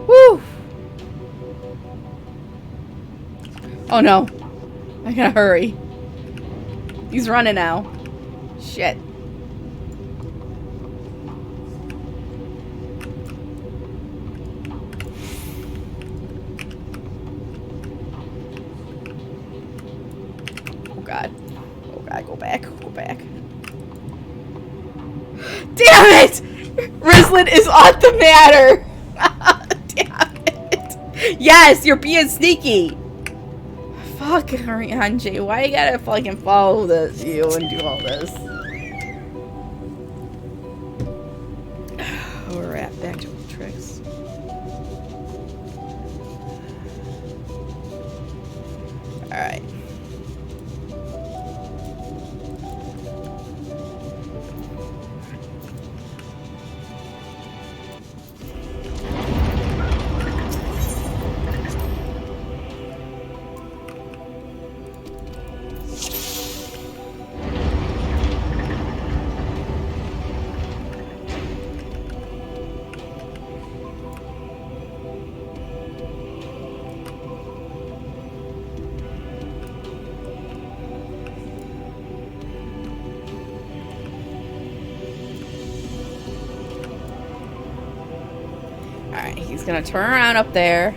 Woo! Oh, no. I gotta hurry. He's running now. Shit. Oh, God. Oh, God. Go back. Go back. Damn it! Rizlin is on the matter! Damn it! Yes, you're being sneaky! Fuck, Urianger, why you gotta fucking follow you and do all this? We're at back to old tricks. Alright. Alright, he's gonna turn around up there.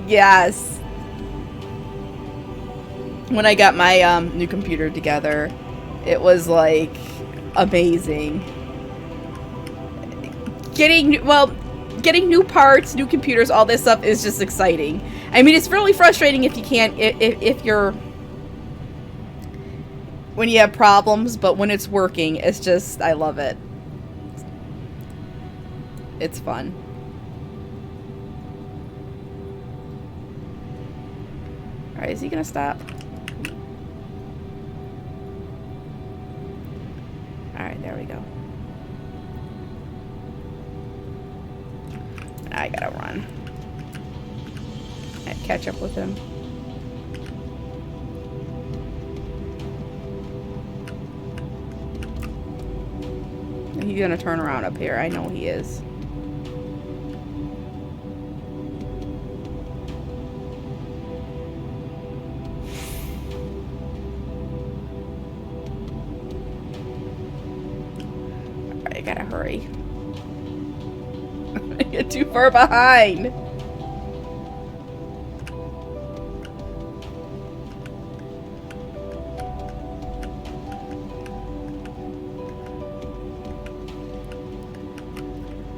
Yes. When I got my new computer together, it was like amazing. Getting new parts, new computers, all this stuff is just exciting. I mean, it's really frustrating if you can't, if you're, when you have problems, but when it's working, it's just, I love it. It's fun. Alright, is he gonna stop? Alright, there we go. I gotta run. And catch up with him. And he's gonna turn around up here. I know he is. Alright, I gotta hurry. I get too far behind.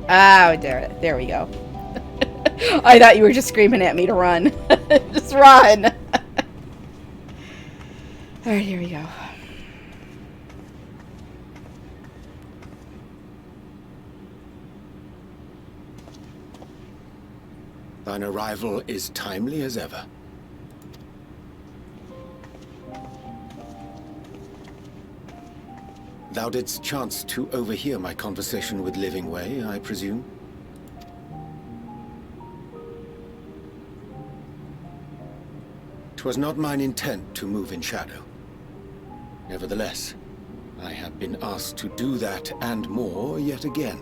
Oh, there we go. I thought you were just screaming at me to run. Just run. Alright, here we go. Thine arrival is timely as ever. Thou didst chance to overhear my conversation with Living Way, I presume? 'Twas not mine intent to move in shadow. Nevertheless, I have been asked to do that and more yet again.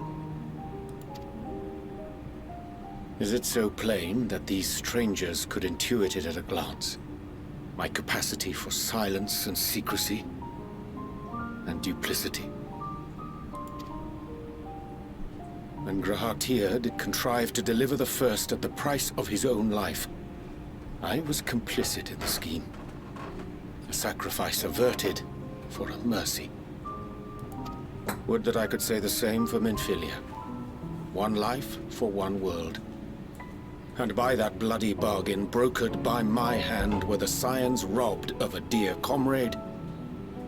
Is it so plain that these strangers could intuit it at a glance? My capacity for silence and secrecy and duplicity. When Grahatir did contrive to deliver the first at the price of his own life, I was complicit in the scheme. A sacrifice averted for a mercy. Would that I could say the same for Minfilia. One life for one world. And by that bloody bargain, brokered by my hand, were the scions robbed of a dear comrade,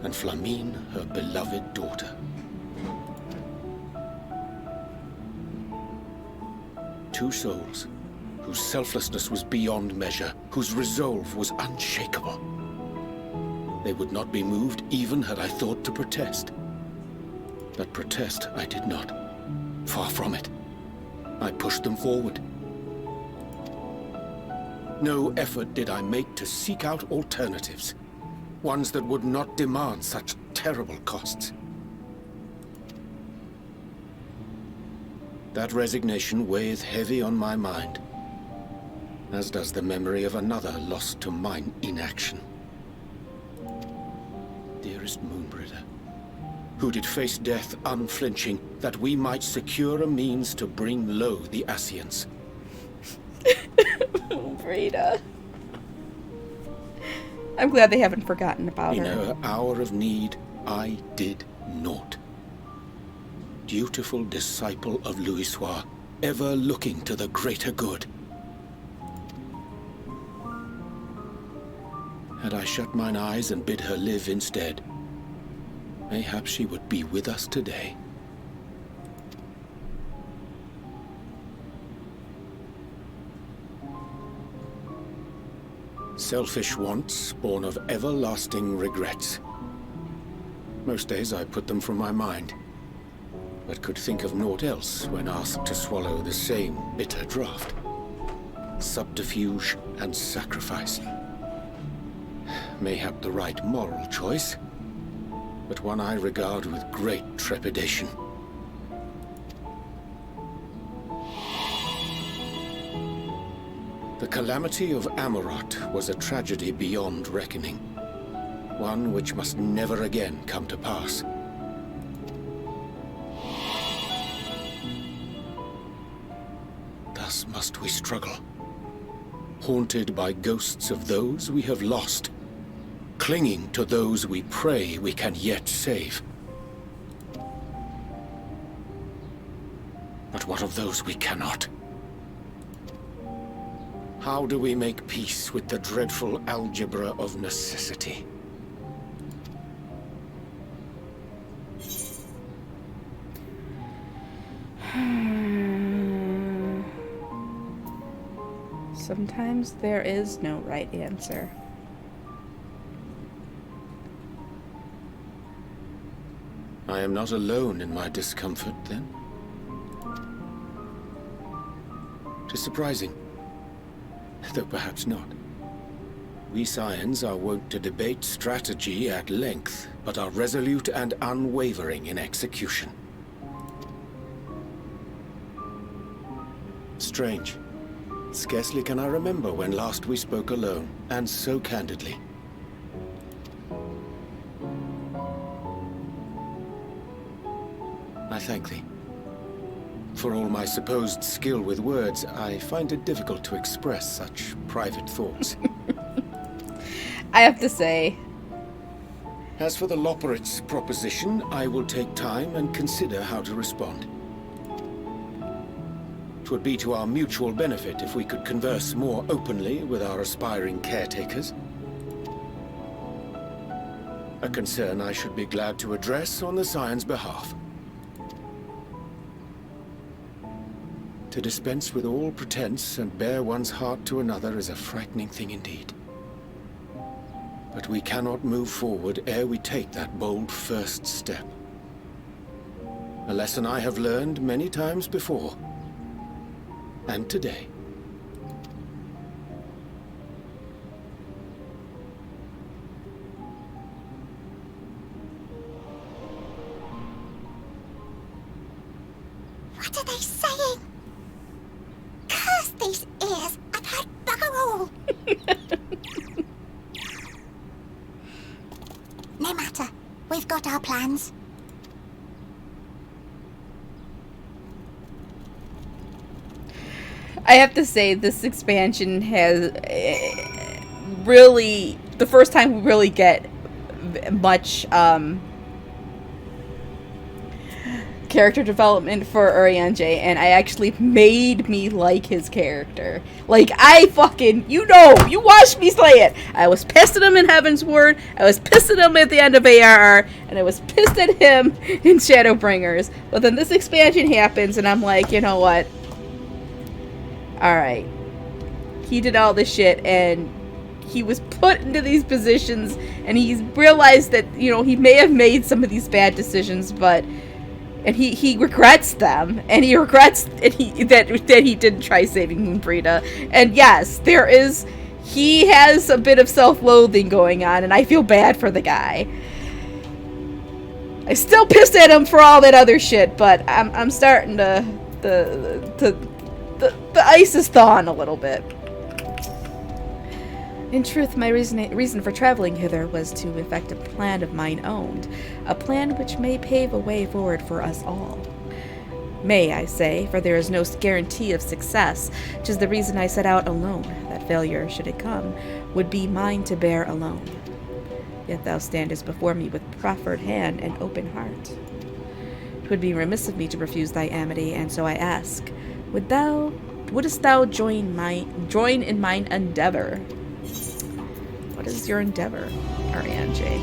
and Flamine her beloved daughter. Two souls, whose selflessness was beyond measure, whose resolve was unshakable. They would not be moved even had I thought to protest. But protest I did not. Far from it. I pushed them forward. No effort did I make to seek out alternatives, ones that would not demand such terrible costs. That resignation weigheth heavy on my mind, as does the memory of another lost to mine inaction. Dearest Moonbringer, who did face death unflinching, that we might secure a means to bring low the Ascians. Breda. I'm glad they haven't forgotten about her. In her hour of need, I did naught. Dutiful disciple of Louisoix, ever looking to the greater good. Had I shut mine eyes and bid her live instead, mayhap she would be with us today. Selfish wants, born of everlasting regrets. Most days I put them from my mind, but could think of naught else when asked to swallow the same bitter draught. Subterfuge and sacrifice. Mayhap the right moral choice, but one I regard with great trepidation. The calamity of Amarot was a tragedy beyond reckoning. One which must never again come to pass. Thus must we struggle. Haunted by ghosts of those we have lost. Clinging to those we pray we can yet save. But what of those we cannot? How do we make peace with the dreadful algebra of necessity? Sometimes there is no right answer. I am not alone in my discomfort, then? 'Tis surprising. Though perhaps not. We scions are wont to debate strategy at length, but are resolute and unwavering in execution. Strange. Scarcely can I remember when last we spoke alone, and so candidly. I thank thee. For all my supposed skill with words, I find it difficult to express such private thoughts. I have to say. As for the Loporrit's proposition, I will take time and consider how to respond. 'Twould be to our mutual benefit if we could converse more openly with our aspiring caretakers. A concern I should be glad to address on the Scion's behalf. To dispense with all pretense and bare one's heart to another is a frightening thing indeed. But we cannot move forward ere we take that bold first step. A lesson I have learned many times before. And today. What are they saying? Curse these ears! I've heard bugger all! No matter. We've got our plans. I have to say, this expansion has really, the first time we really get much character development for Urianger, and I actually made me like his character. Like, I fucking, you watched me slay it. I was pissed at him in Heaven's Word, I was pissed at him at the end of ARR, and I was pissed at him in Shadowbringers. But then this expansion happens, and I'm like, you know what? Alright. He did all this shit, and he was put into these positions, and he's realized that, you know, he may have made some of these bad decisions, but and he regrets them, and he regrets that he didn't try saving Moonbrita. And yes, he has a bit of self-loathing going on, and I feel bad for the guy. I'm still pissed at him for all that other shit, but I'm starting to the ice is thawing a little bit. In truth, my reason for traveling hither was to effect a plan of mine own, a plan which may pave a way forward for us all. May, I say, for there is no guarantee of success. 'Tis the reason I set out alone, that failure, should it come, would be mine to bear alone. Yet thou standest before me with proffered hand and open heart. 'Twould be remiss of me to refuse thy amity, and so I ask, wouldst thou join in mine endeavor? What is your endeavor, Urianger?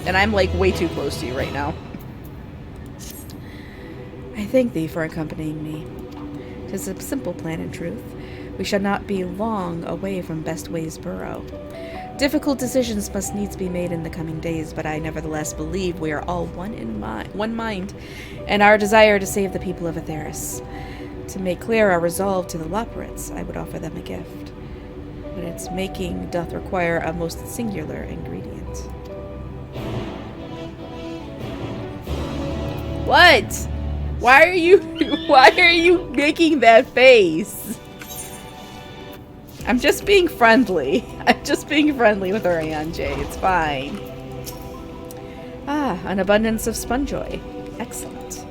And I'm like way too close to you right now. I thank thee for accompanying me. 'Tis a simple plan in truth. We shall not be long away from Bestway's burrow. Difficult decisions must needs be made in the coming days, but I nevertheless believe we are all one mind, and our desire to save the people of Atheris. To make clear our resolve to the Loporrits, I would offer them a gift. But its making doth require a most singular ingredient. What? Why are you making that face? I'm just being friendly. I'm just being friendly with Urianger. It's fine. Ah, an abundance of sponjoy. Excellent.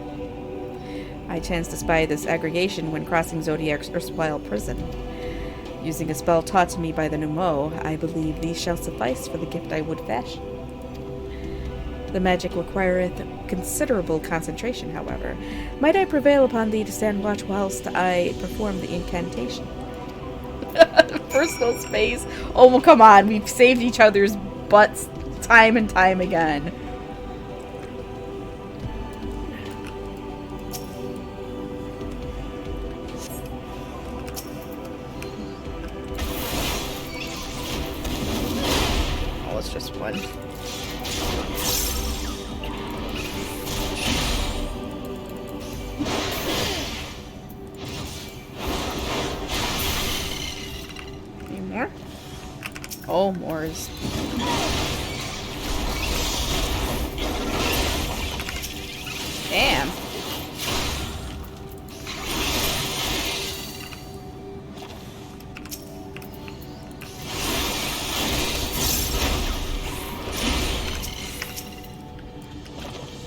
I chanced to spy this aggregation when crossing Zodiac's erstwhile prison. Using a spell taught to me by the Numo, I believe these shall suffice for the gift I would fashion. The magic requireth considerable concentration, however. Might I prevail upon thee to stand watch whilst I perform the incantation? Personal space. Oh, well, come on. We've saved each other's butts time and time again. Oh, it's just one. More? Oh, more is... Damn.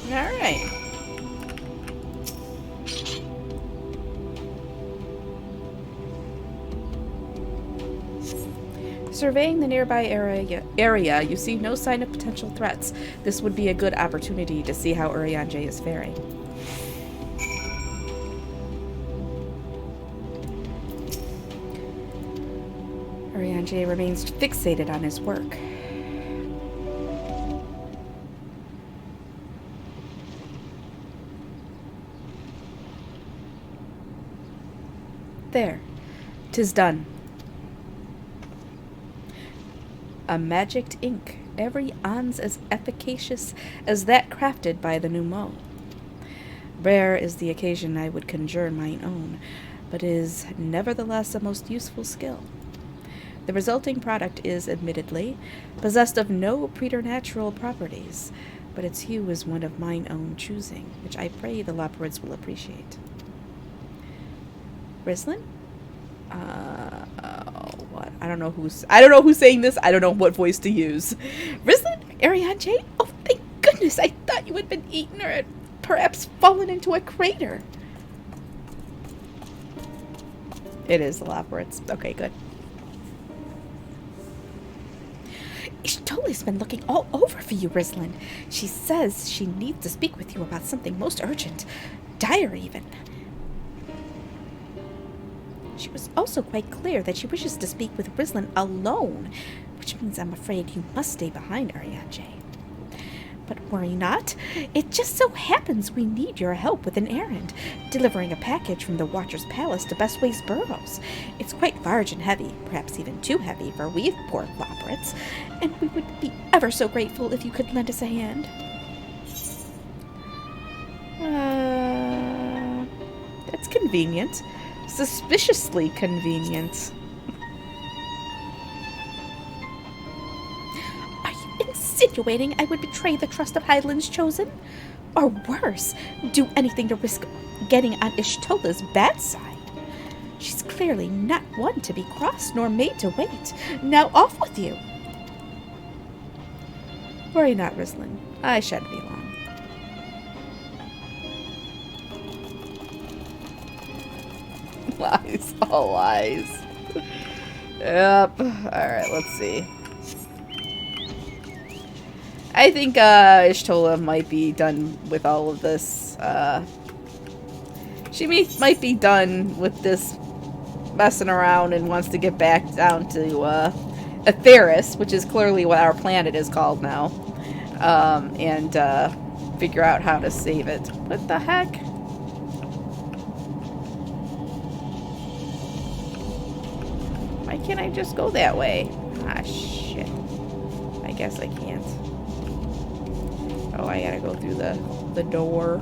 Alright. Surveying the nearby area, you see no sign of potential threats. This would be a good opportunity to see how Urianger is faring. Urianger remains fixated on his work. There. 'Tis done. A magicked ink, every ounce as efficacious as that crafted by the Numo. Rare is the occasion I would conjure mine own, but is nevertheless a most useful skill. The resulting product is, admittedly, possessed of no preternatural properties, but its hue is one of mine own choosing, which I pray the Loperids will appreciate. Rislin? What? I don't know who's saying this. I don't know what voice to use. Rislin? Ariane? Oh, thank goodness! I thought you had been eaten or had perhaps fallen into a crater. It is the Loperids. Okay, good. Ishtola's been looking all over for you, Rislin. She says she needs to speak with you about something most urgent. Dire, even. She was also quite clear that she wishes to speak with Rislin alone, which means I'm afraid you must stay behind, Ariane. But worry not. It just so happens we need your help with an errand, delivering a package from the Watcher's Palace to Bestway's Burrows. It's quite large and heavy, perhaps even too heavy for we poor Loperids, and we would be ever so grateful if you could lend us a hand. That's convenient. Suspiciously convenient. Are you insinuating I would betray the trust of Hydaelyn's chosen? Or worse, do anything to risk getting on Ishtola's bad side? She's clearly not one to be crossed nor made to wait. Now off with you. Worry not, Rislin. I shan't be long. Lies. All lies. Yep. Alright, let's see. I think Ishtola might be done with all of this. She might be done with this messing around and wants to get back down to Aetheris, which is clearly what our planet is called now, and figure out how to save it. What the heck? Why can't I just go that way? Ah, shit. I guess I can't. Oh, I gotta go through the door.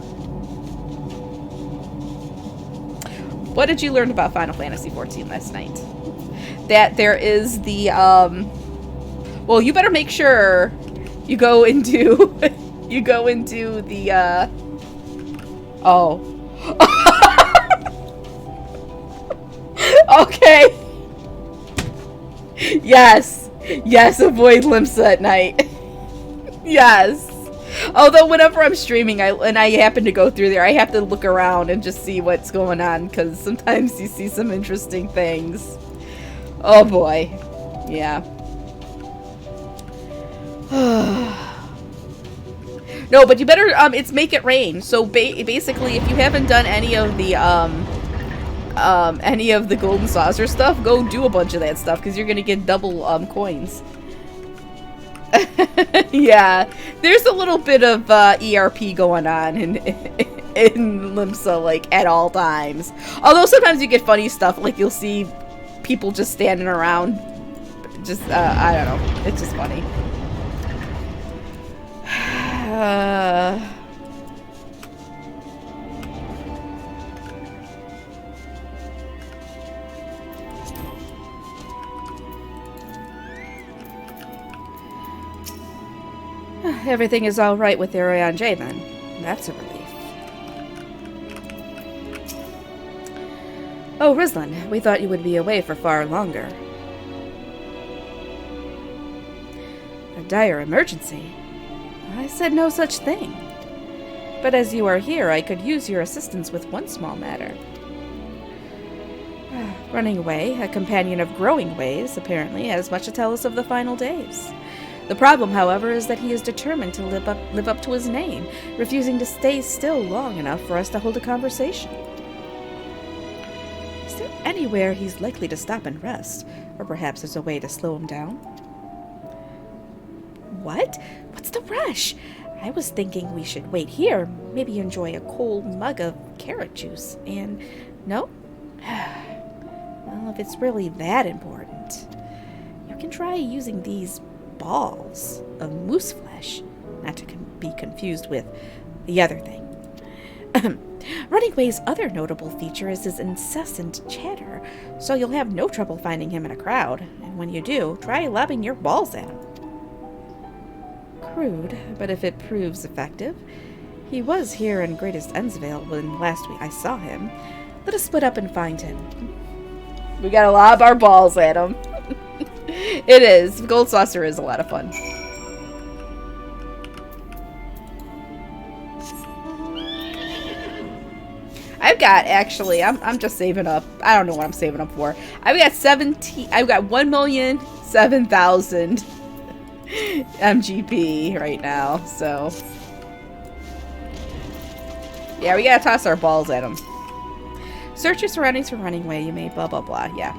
What did you learn about Final Fantasy XIV last night? That there is the, well, you better make sure you go into, you go into the, oh. Okay. Yes. Yes, avoid Limsa at night. Yes. Although whenever I'm streaming and I happen to go through there, I have to look around and just see what's going on, because sometimes you see some interesting things. Oh boy. Yeah. No, but you better, it's Make It Rain. So basically, if you haven't done any of the Golden Saucer stuff, go do a bunch of that stuff, because you're gonna get double, coins. Yeah, there's a little bit of ERP going on in Limsa, like, at all times. Although sometimes you get funny stuff, like you'll see people just standing around, just, I don't know, it's just funny. Everything is all right with Ariane J, then. That's a relief. Oh, Rislin, we thought you would be away for far longer. A dire emergency? I said no such thing. But as you are here, I could use your assistance with one small matter. Running away, a companion of growing ways, apparently has much to tell us of the final days. The problem, however, is that he is determined to live up to his name, refusing to stay still long enough for us to hold a conversation. Is there anywhere he's likely to stop and rest? Or perhaps there's a way to slow him down? What? What's the rush? I was thinking we should wait here, maybe enjoy a cold mug of carrot juice, and... No? Well, if it's really that important, you can try using these balls of moose flesh, not to be confused with the other thing. Running Way's other notable feature is his incessant chatter, so you'll have no trouble finding him in a crowd, and when you do, try lobbing your balls at him. Crude, but if it proves effective. He was here in Greatest Endsvale when last week I saw him. Let us split up and find him. We gotta lob our balls at him. It is. Gold Saucer is a lot of fun. I've got, actually, I'm just saving up. I don't know what I'm saving up for. I've got 1,007,000 MGP right now, so. Yeah, we gotta toss our balls at them. Search your surroundings for Running Way. You may blah blah blah. Yeah.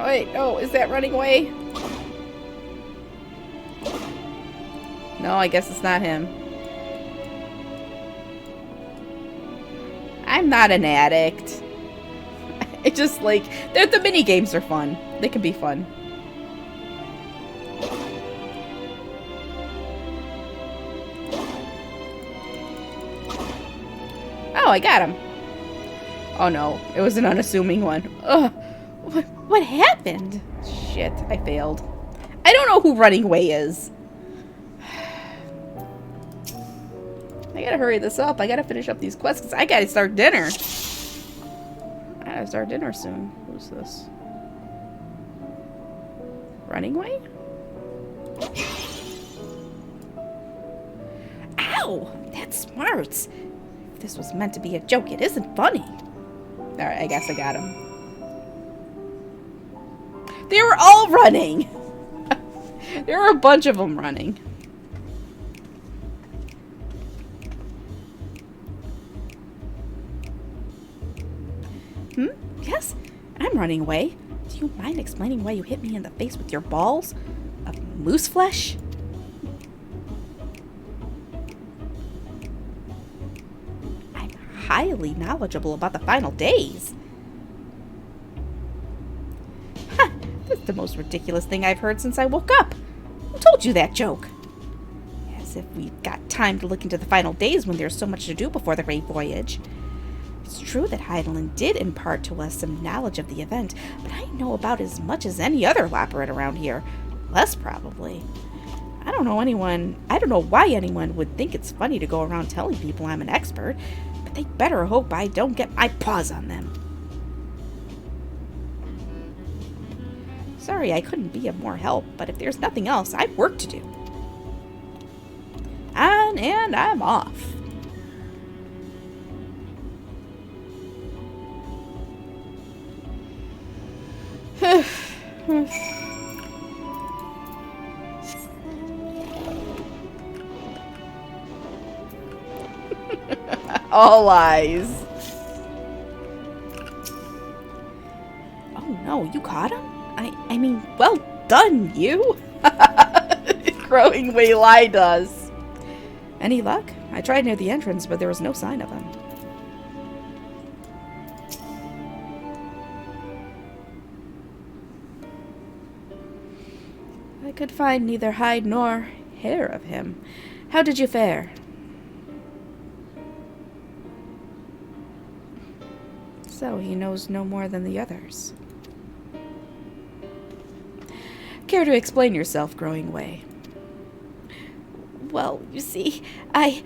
Oh wait, oh, is that Running Way? No, I guess it's not him. I'm not an addict. I just like, the mini games are fun. They can be fun. Oh, I got him. Oh no, it was an unassuming one. Ugh, what happened? Shit, I failed. I don't know who Running Way is. I gotta hurry this up. I gotta finish up these quests because I gotta start dinner. I gotta start dinner soon. Who's this? Running Way? Ow! That's smarts. If this was meant to be a joke, it isn't funny. Alright, I guess I got him. They were all running! There were a bunch of them running. Yes, I'm Running Away. Do you mind explaining why you hit me in the face with your balls of moose flesh? I'm highly knowledgeable about the final days. Ha! That's the most ridiculous thing I've heard since I woke up. Who told you that joke? As if we've got time to look into the final days when there's so much to do before the great voyage. It's true that Heidelin did impart to us some knowledge of the event, but I know about as much as any other Labyrinth around here. Less, probably. I don't know why anyone would think it's funny to go around telling people I'm an expert, but they better hope I don't get my paws on them. Sorry I couldn't be of more help, but if there's nothing else, I've work to do. And I'm off. All lies. Oh no, you caught him? I mean, well done, you. Growing way lie does. Any luck? I tried near the entrance, but there was no sign of him. I could find neither hide nor hair of him. How did you fare? So he knows no more than the others. Care to explain yourself, Growing Way? Well, you see, I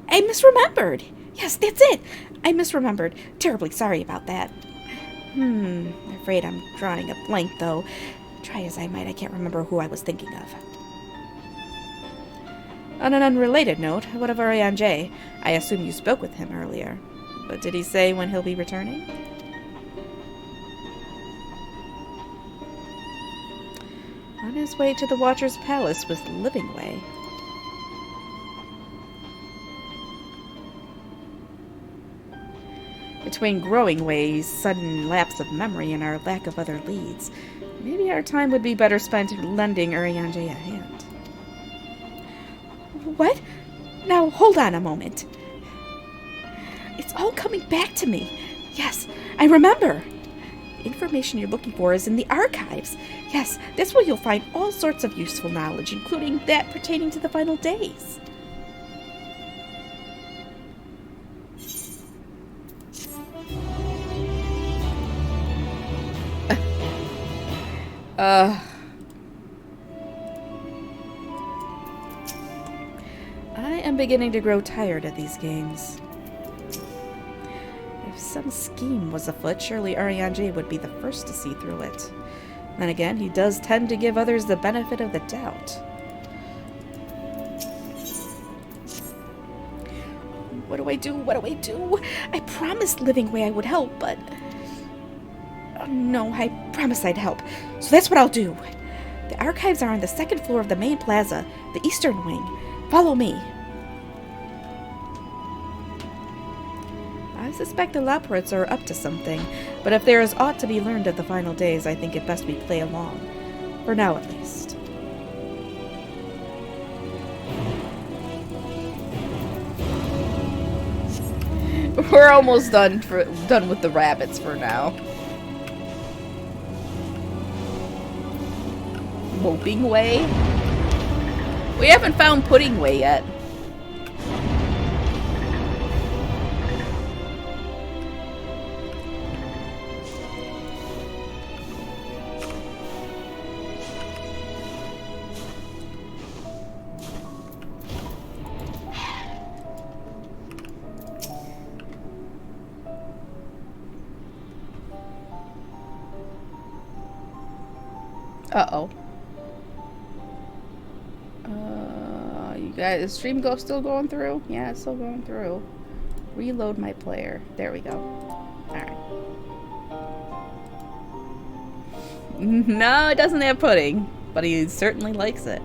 misremembered. Yes, that's it. I misremembered. Terribly sorry about that. Afraid I'm drawing a blank, though. Try as I might, I can't remember who I was thinking of. On an unrelated note, what of Ariane J? I assume you spoke with him earlier. But did he say when he'll be returning? On his way to the Watcher's Palace with Living Way. Between Growing Way's sudden lapse of memory and our lack of other leads, maybe our time would be better spent lending Ariane J a hand. What? Now, hold on a moment. It's all coming back to me. Yes, I remember. The information you're looking for is in the archives. Yes, that's where you'll find all sorts of useful knowledge, including that pertaining to the final days. I am beginning to grow tired of these games. If some scheme was afoot, surely Urianger would be the first to see through it. Then again, he does tend to give others the benefit of the doubt. What do I do? What do I do? I promised Living Way I would help, but... Oh, no, I promised I'd help. So that's what I'll do. The archives are on the second floor of the main plaza, the eastern wing. Follow me. I suspect the Laportes are up to something, but if there is aught to be learned of the final days, I think it best we play along. For now, at least. We're almost done with the rabbits for now. Moping Way? We haven't found Pudding Way yet. Uh-oh. You guys, is stream still going through? Yeah, it's still going through. Reload my player. There we go. Alright. No, it doesn't have pudding, but he certainly likes it.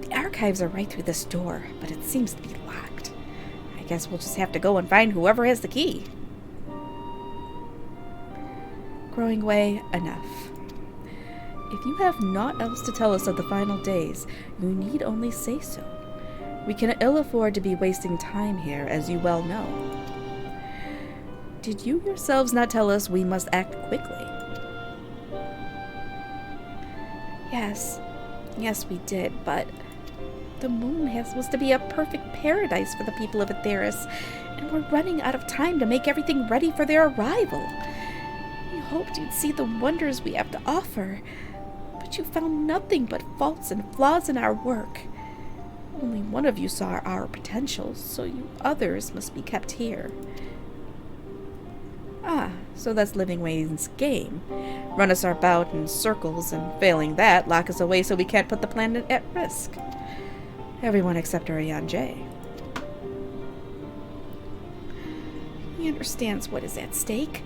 The archives are right through this door, but it seems to be locked. I guess we'll just have to go and find whoever has the key. Growing Way, enough. If you have naught else to tell us of the final days, you need only say so. We can ill afford to be wasting time here, as you well know. Did you yourselves not tell us we must act quickly? Yes, we did, but the moon was to be a perfect paradise for the people of Aetheris, and we're running out of time to make everything ready for their arrival. We hoped you'd see the wonders we have to offer, but you found nothing but faults and flaws in our work. Only one of you saw our potential, so you others must be kept here. Ah, so that's Living Way's game. Run us about in circles, and failing that, lock us away so we can't put the planet at risk. Everyone except Urianger. He understands what is at stake,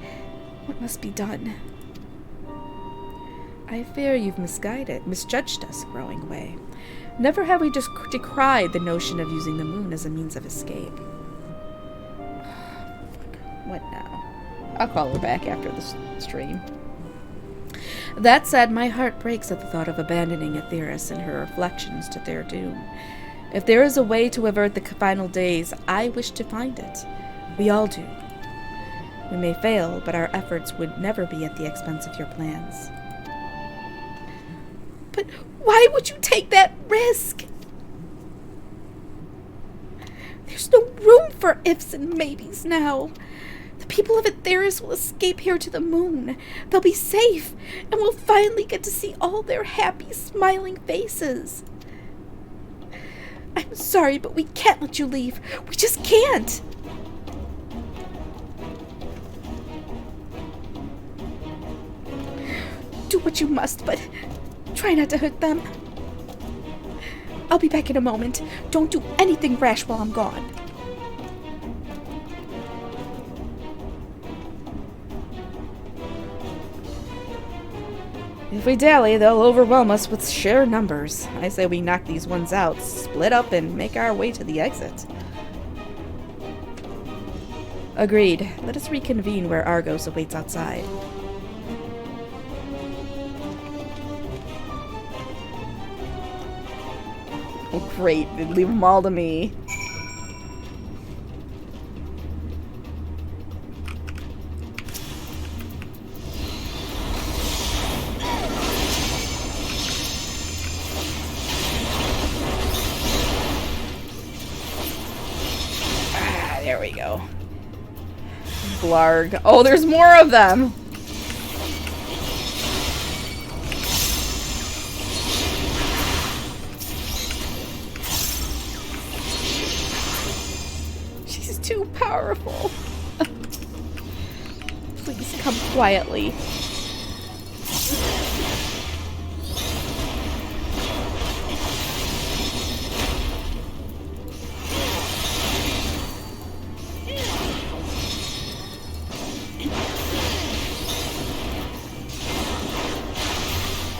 what must be done. I fear you've misjudged us, Growing Way. Never have we just decried the notion of using the moon as a means of escape. What now? I'll call her back after the stream. That said, my heart breaks at the thought of abandoning Aetheris and her reflections to their doom. If there is a way to avert the final days, I wish to find it. We all do. We may fail, but our efforts would never be at the expense of your plans. But why would you take that risk? There's no room for ifs and maybes now. The people of Aetheris will escape here to the moon. They'll be safe, and we'll finally get to see all their happy, smiling faces. I'm sorry, but we can't let you leave. We just can't. Do what you must, but try not to hurt them. I'll be back in a moment. Don't do anything rash while I'm gone. If we dally, they'll overwhelm us with sheer numbers. I say we knock these ones out, split up, and make our way to the exit. Agreed. Let us reconvene where Argos awaits outside. Oh, great. They'd leave them all to me. Blarg. Oh, there's more of them! She's too powerful. Please come quietly.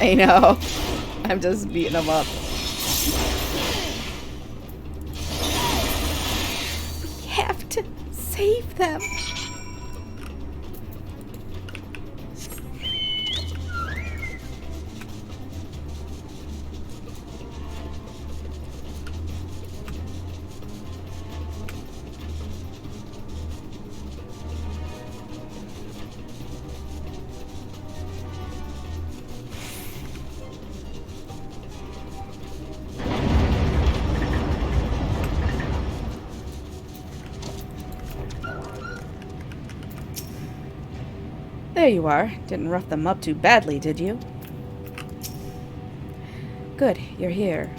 I know. I'm just beating them up. We have to save them. There you are. Didn't rough them up too badly, did you? Good, you're here.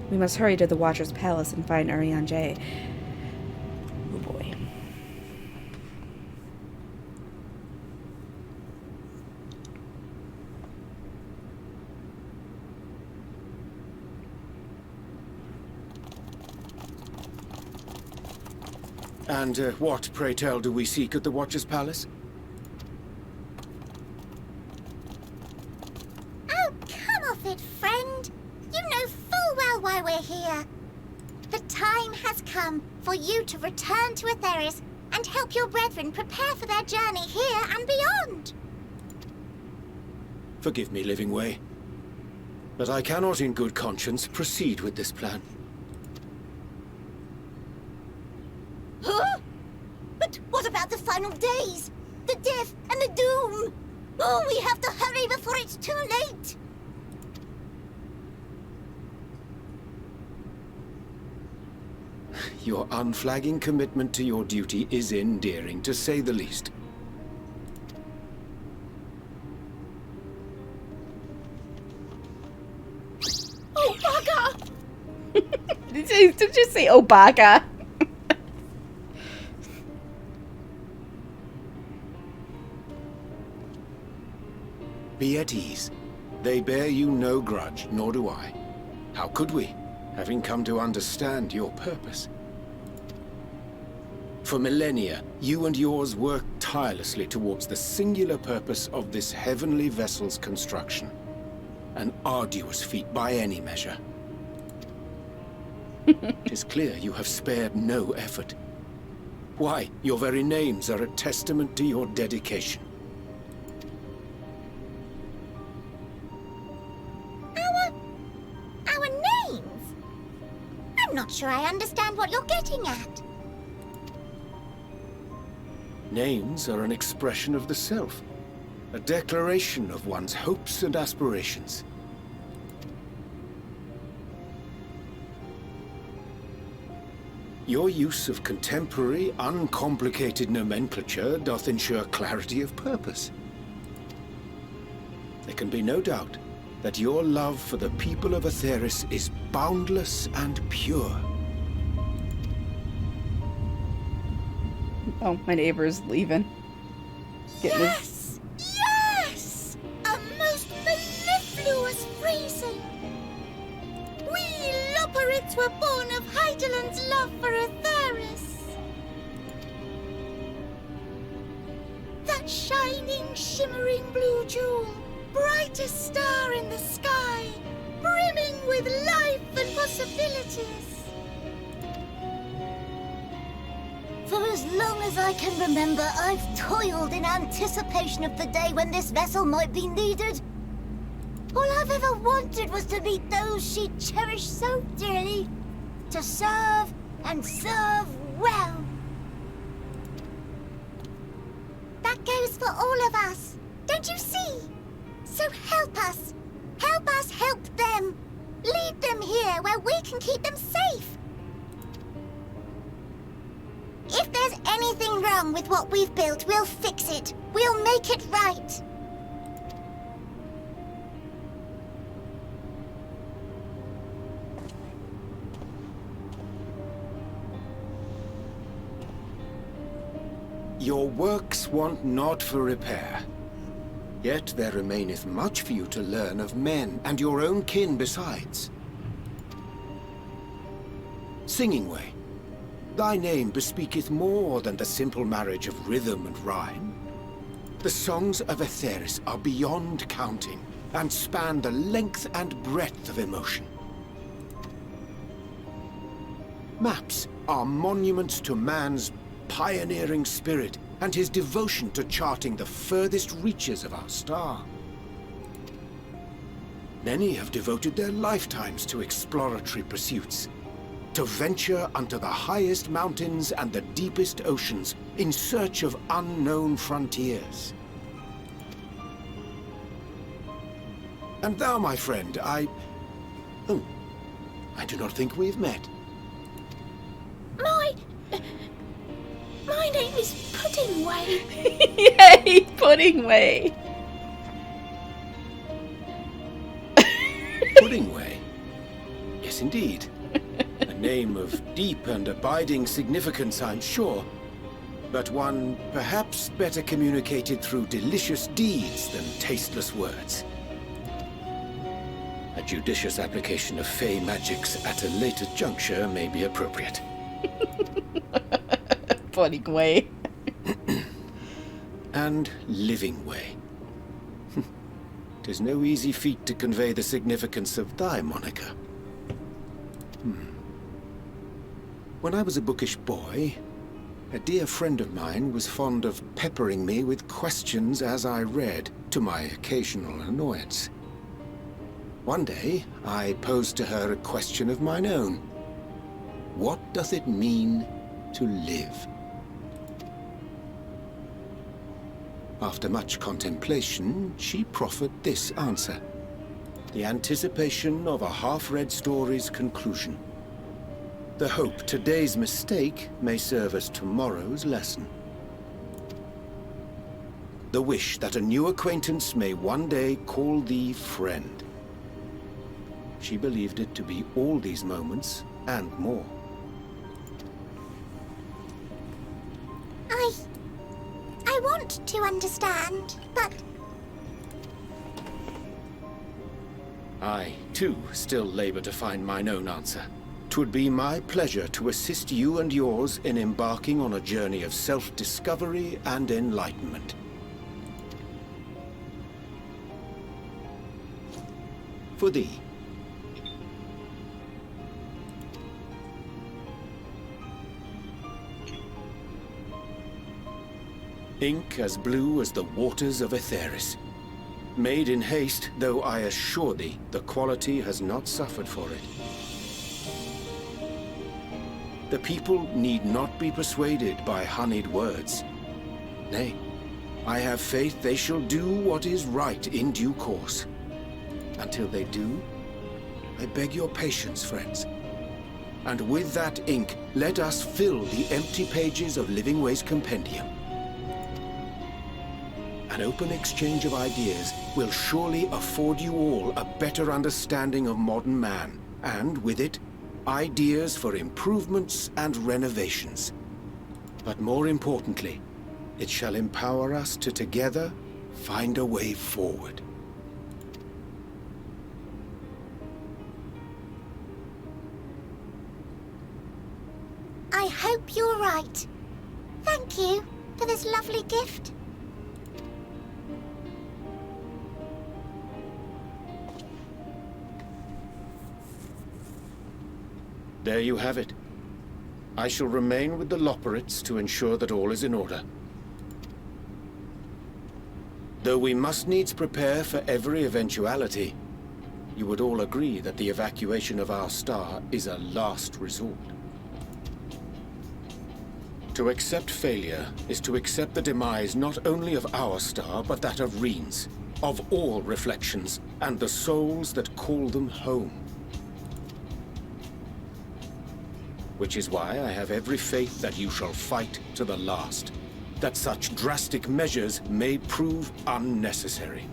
We must hurry to the Watcher's Palace and find Ariane J. Oh boy. And what, pray tell, do we seek at the Watcher's Palace? For you to return to Aetheris and help your brethren prepare for their journey here and beyond. Forgive me, Living Way, but I cannot in good conscience proceed with this plan. Huh? But what about the final days? The death and the doom? Oh, we have to hurry before it's too late. Your unflagging commitment to your duty is endearing, to say the least. Oh, bugger! Did you say, oh, bugger? Be at ease. They bear you no grudge, nor do I. How could we, having come to understand your purpose? For millennia, you and yours worked tirelessly towards the singular purpose of this heavenly vessel's construction. An arduous feat by any measure. It is clear you have spared no effort. Why, your very names are a testament to your dedication. Our names? I'm not sure I understand what you're getting at. Names are an expression of the self, a declaration of one's hopes and aspirations. Your use of contemporary, uncomplicated nomenclature doth ensure clarity of purpose. There can be no doubt that your love for the people of Aetheris is boundless and pure. Oh, my neighbor's leaving. Yes! Yes! A most mellifluous phrasing! We Loperids were born of Hydaelyn's love for Aetheris. That shining, shimmering blue jewel, brightest star in the sky, brimming with life and possibilities. For as long as I can remember, I've toiled in anticipation of the day when this vessel might be needed. All I've ever wanted was to meet those she cherished so dearly, to serve and serve well. That goes for all of us, don't you see? So help us help them. Lead them here where we can keep them safe. If there's anything wrong with what we've built, we'll fix it. We'll make it right. Your works want not for repair. Yet there remaineth much for you to learn of men, and your own kin besides. Singing Way, thy name bespeaketh more than the simple marriage of rhythm and rhyme. The songs of Aetheris are beyond counting, and span the length and breadth of emotion. Maps are monuments to man's pioneering spirit and his devotion to charting the furthest reaches of our star. Many have devoted their lifetimes to exploratory pursuits, to venture unto the highest mountains and the deepest oceans in search of unknown frontiers. And thou, my friend, I do not think we've met. My name is Puddingway. Yay, Puddingway. Puddingway? Yes, indeed. A name of deep and abiding significance, I'm sure. But one perhaps better communicated through delicious deeds than tasteless words. A judicious application of fey magics at a later juncture may be appropriate. Puddingway. And Living Way. 'Tis no easy feat to convey the significance of thy moniker. When I was a bookish boy, a dear friend of mine was fond of peppering me with questions as I read, to my occasional annoyance. One day, I posed to her a question of mine own. What doth it mean to live? After much contemplation, she proffered this answer. The anticipation of a half-read story's conclusion. The hope today's mistake may serve as tomorrow's lesson. The wish that a new acquaintance may one day call thee friend. She believed it to be all these moments and more. I want to understand, but... I, too, still labor to find mine own answer. 'Twould be my pleasure to assist you and yours in embarking on a journey of self-discovery and enlightenment. For thee. Ink as blue as the waters of Aetheris. Made in haste, though I assure thee, the quality has not suffered for it. The people need not be persuaded by honeyed words. Nay, I have faith they shall do what is right in due course. Until they do, I beg your patience, friends. And with that ink, let us fill the empty pages of Living Way's compendium. An open exchange of ideas will surely afford you all a better understanding of modern man, and with it, ideas for improvements and renovations. But more importantly, it shall empower us to together find a way forward. I hope you're right. Thank you for this lovely gift. There you have it. I shall remain with the Loporrits to ensure that all is in order. Though we must needs prepare for every eventuality, you would all agree that the evacuation of our star is a last resort. To accept failure is to accept the demise not only of our star, but that of Reen's, of all reflections, and the souls that call them home. Which is why I have every faith that you shall fight to the last. That such drastic measures may prove unnecessary.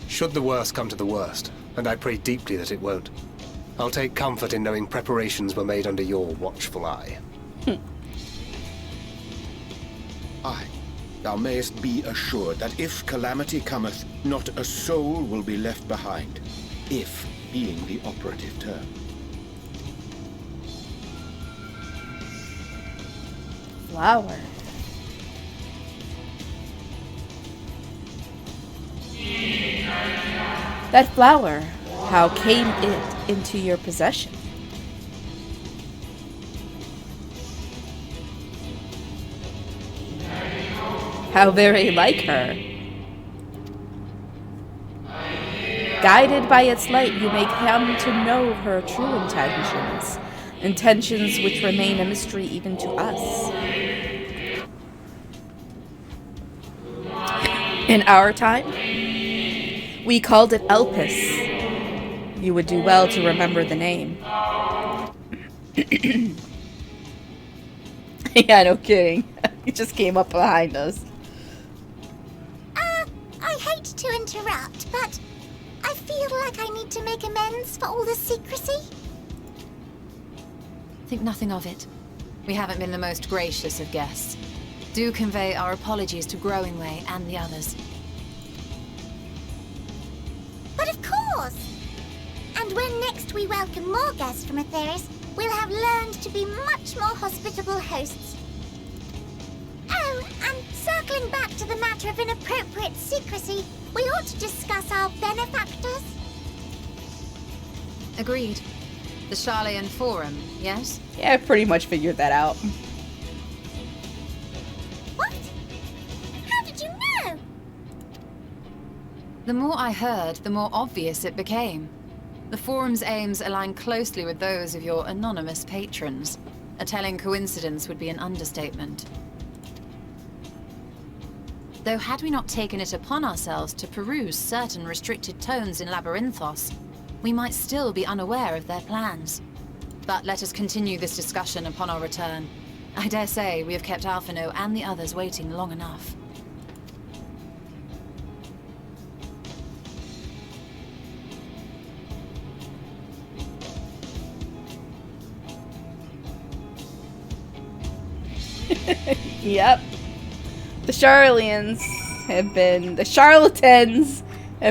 Should the worst come to the worst, and I pray deeply that it won't, I'll take comfort in knowing preparations were made under your watchful eye. Aye. Thou mayest be assured that if calamity cometh, not a soul will be left behind. If being the operative term. Flower. That flower, how came it into your possession? How very like her. Guided by its light, you may come to know her true intentions. Intentions which remain a mystery even to us. In our time, we called it Elpis. You would do well to remember the name. Yeah, no kidding. He just came up behind us. I hate to interrupt, but I feel like I need to make amends for all the secrecy. Think nothing of it. We haven't been the most gracious of guests. Do convey our apologies to Growingway and the others. But of course! And when next we welcome more guests from Aetheris, we'll have learned to be much more hospitable hosts. Oh, and circling back to the matter of inappropriate secrecy, we ought to discuss our benefactors. Agreed. The Charlayan Forum, yes? Yeah, I pretty much figured that out. What? How did you know? The more I heard, the more obvious it became. The Forum's aims align closely with those of your anonymous patrons. A telling coincidence would be an understatement. Though had we not taken it upon ourselves to peruse certain restricted tones in Labyrinthos, we might still be unaware of their plans. But let us continue this discussion upon our return. I dare say we have kept Alphino and the others waiting long enough. Yep. The charlatans have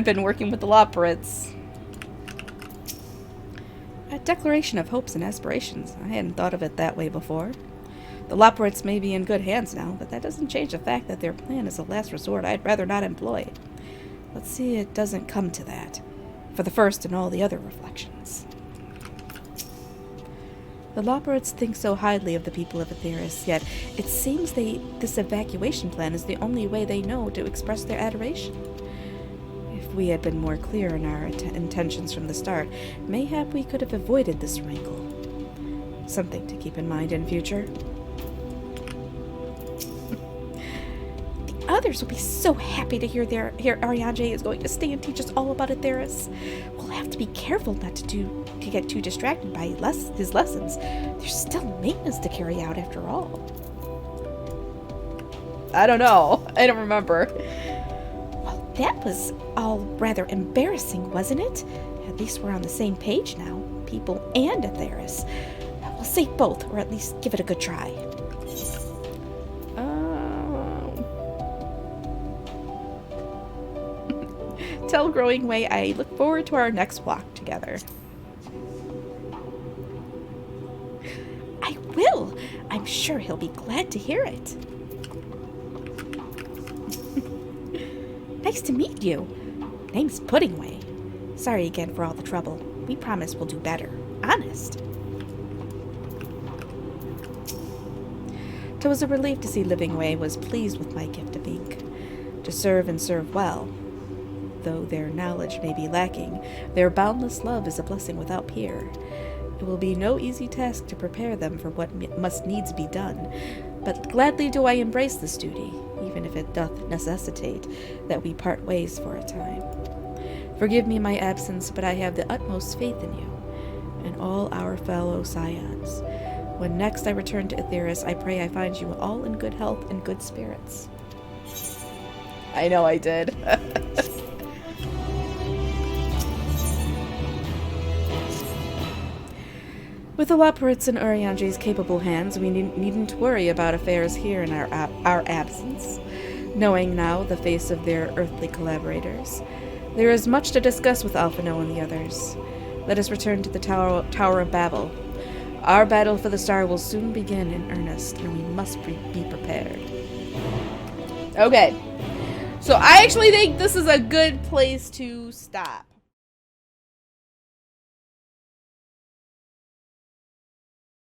been working with the Loporrits. A declaration of hopes and aspirations. I hadn't thought of it that way before. The Loporrits may be in good hands now, but that doesn't change the fact that their plan is a last resort I'd rather not employ. Let's see it doesn't come to that. For the first and all the other reflections. The Loporrits think so highly of the people of Aetheris, yet it seems this evacuation plan is the only way they know to express their adoration. If we had been more clear in our intentions from the start, mayhap we could have avoided this wrinkle. Something to keep in mind in future. The others will be so happy to hear Ariadne is going to stay and teach us all about Aetheris. We'll have to be careful not to get too distracted by his lessons. There's still maintenance to carry out after all. I don't know. I don't remember. Well, that was all rather embarrassing, wasn't it? At least we're on the same page now. People and Aetheris. We'll save both, or at least give it a good try. Tell Growingway I look forward to our next walk together. I will! I'm sure he'll be glad to hear it. Nice to meet you. Name's Puddingway. Sorry again for all the trouble. We promise we'll do better. Honest. It was a relief to see Livingway was pleased with my gift of ink. To serve and serve well. Though their knowledge may be lacking, their boundless love is a blessing without peer. It will be no easy task to prepare them for what must needs be done, but gladly do I embrace this duty, even if it doth necessitate that we part ways for a time. Forgive me my absence, but I have the utmost faith in you, and all our fellow scions. When next I return to Aetheris, I pray I find you all in good health and good spirits. I know I did. With Alaperit's and Urianger's capable hands, we needn't worry about affairs here in our absence. Knowing now the face of their earthly collaborators, there is much to discuss with Alphino and the others. Let us return to the Tower of Babel. Our battle for the star will soon begin in earnest, and we must be prepared. Okay. So I actually think this is a good place to stop.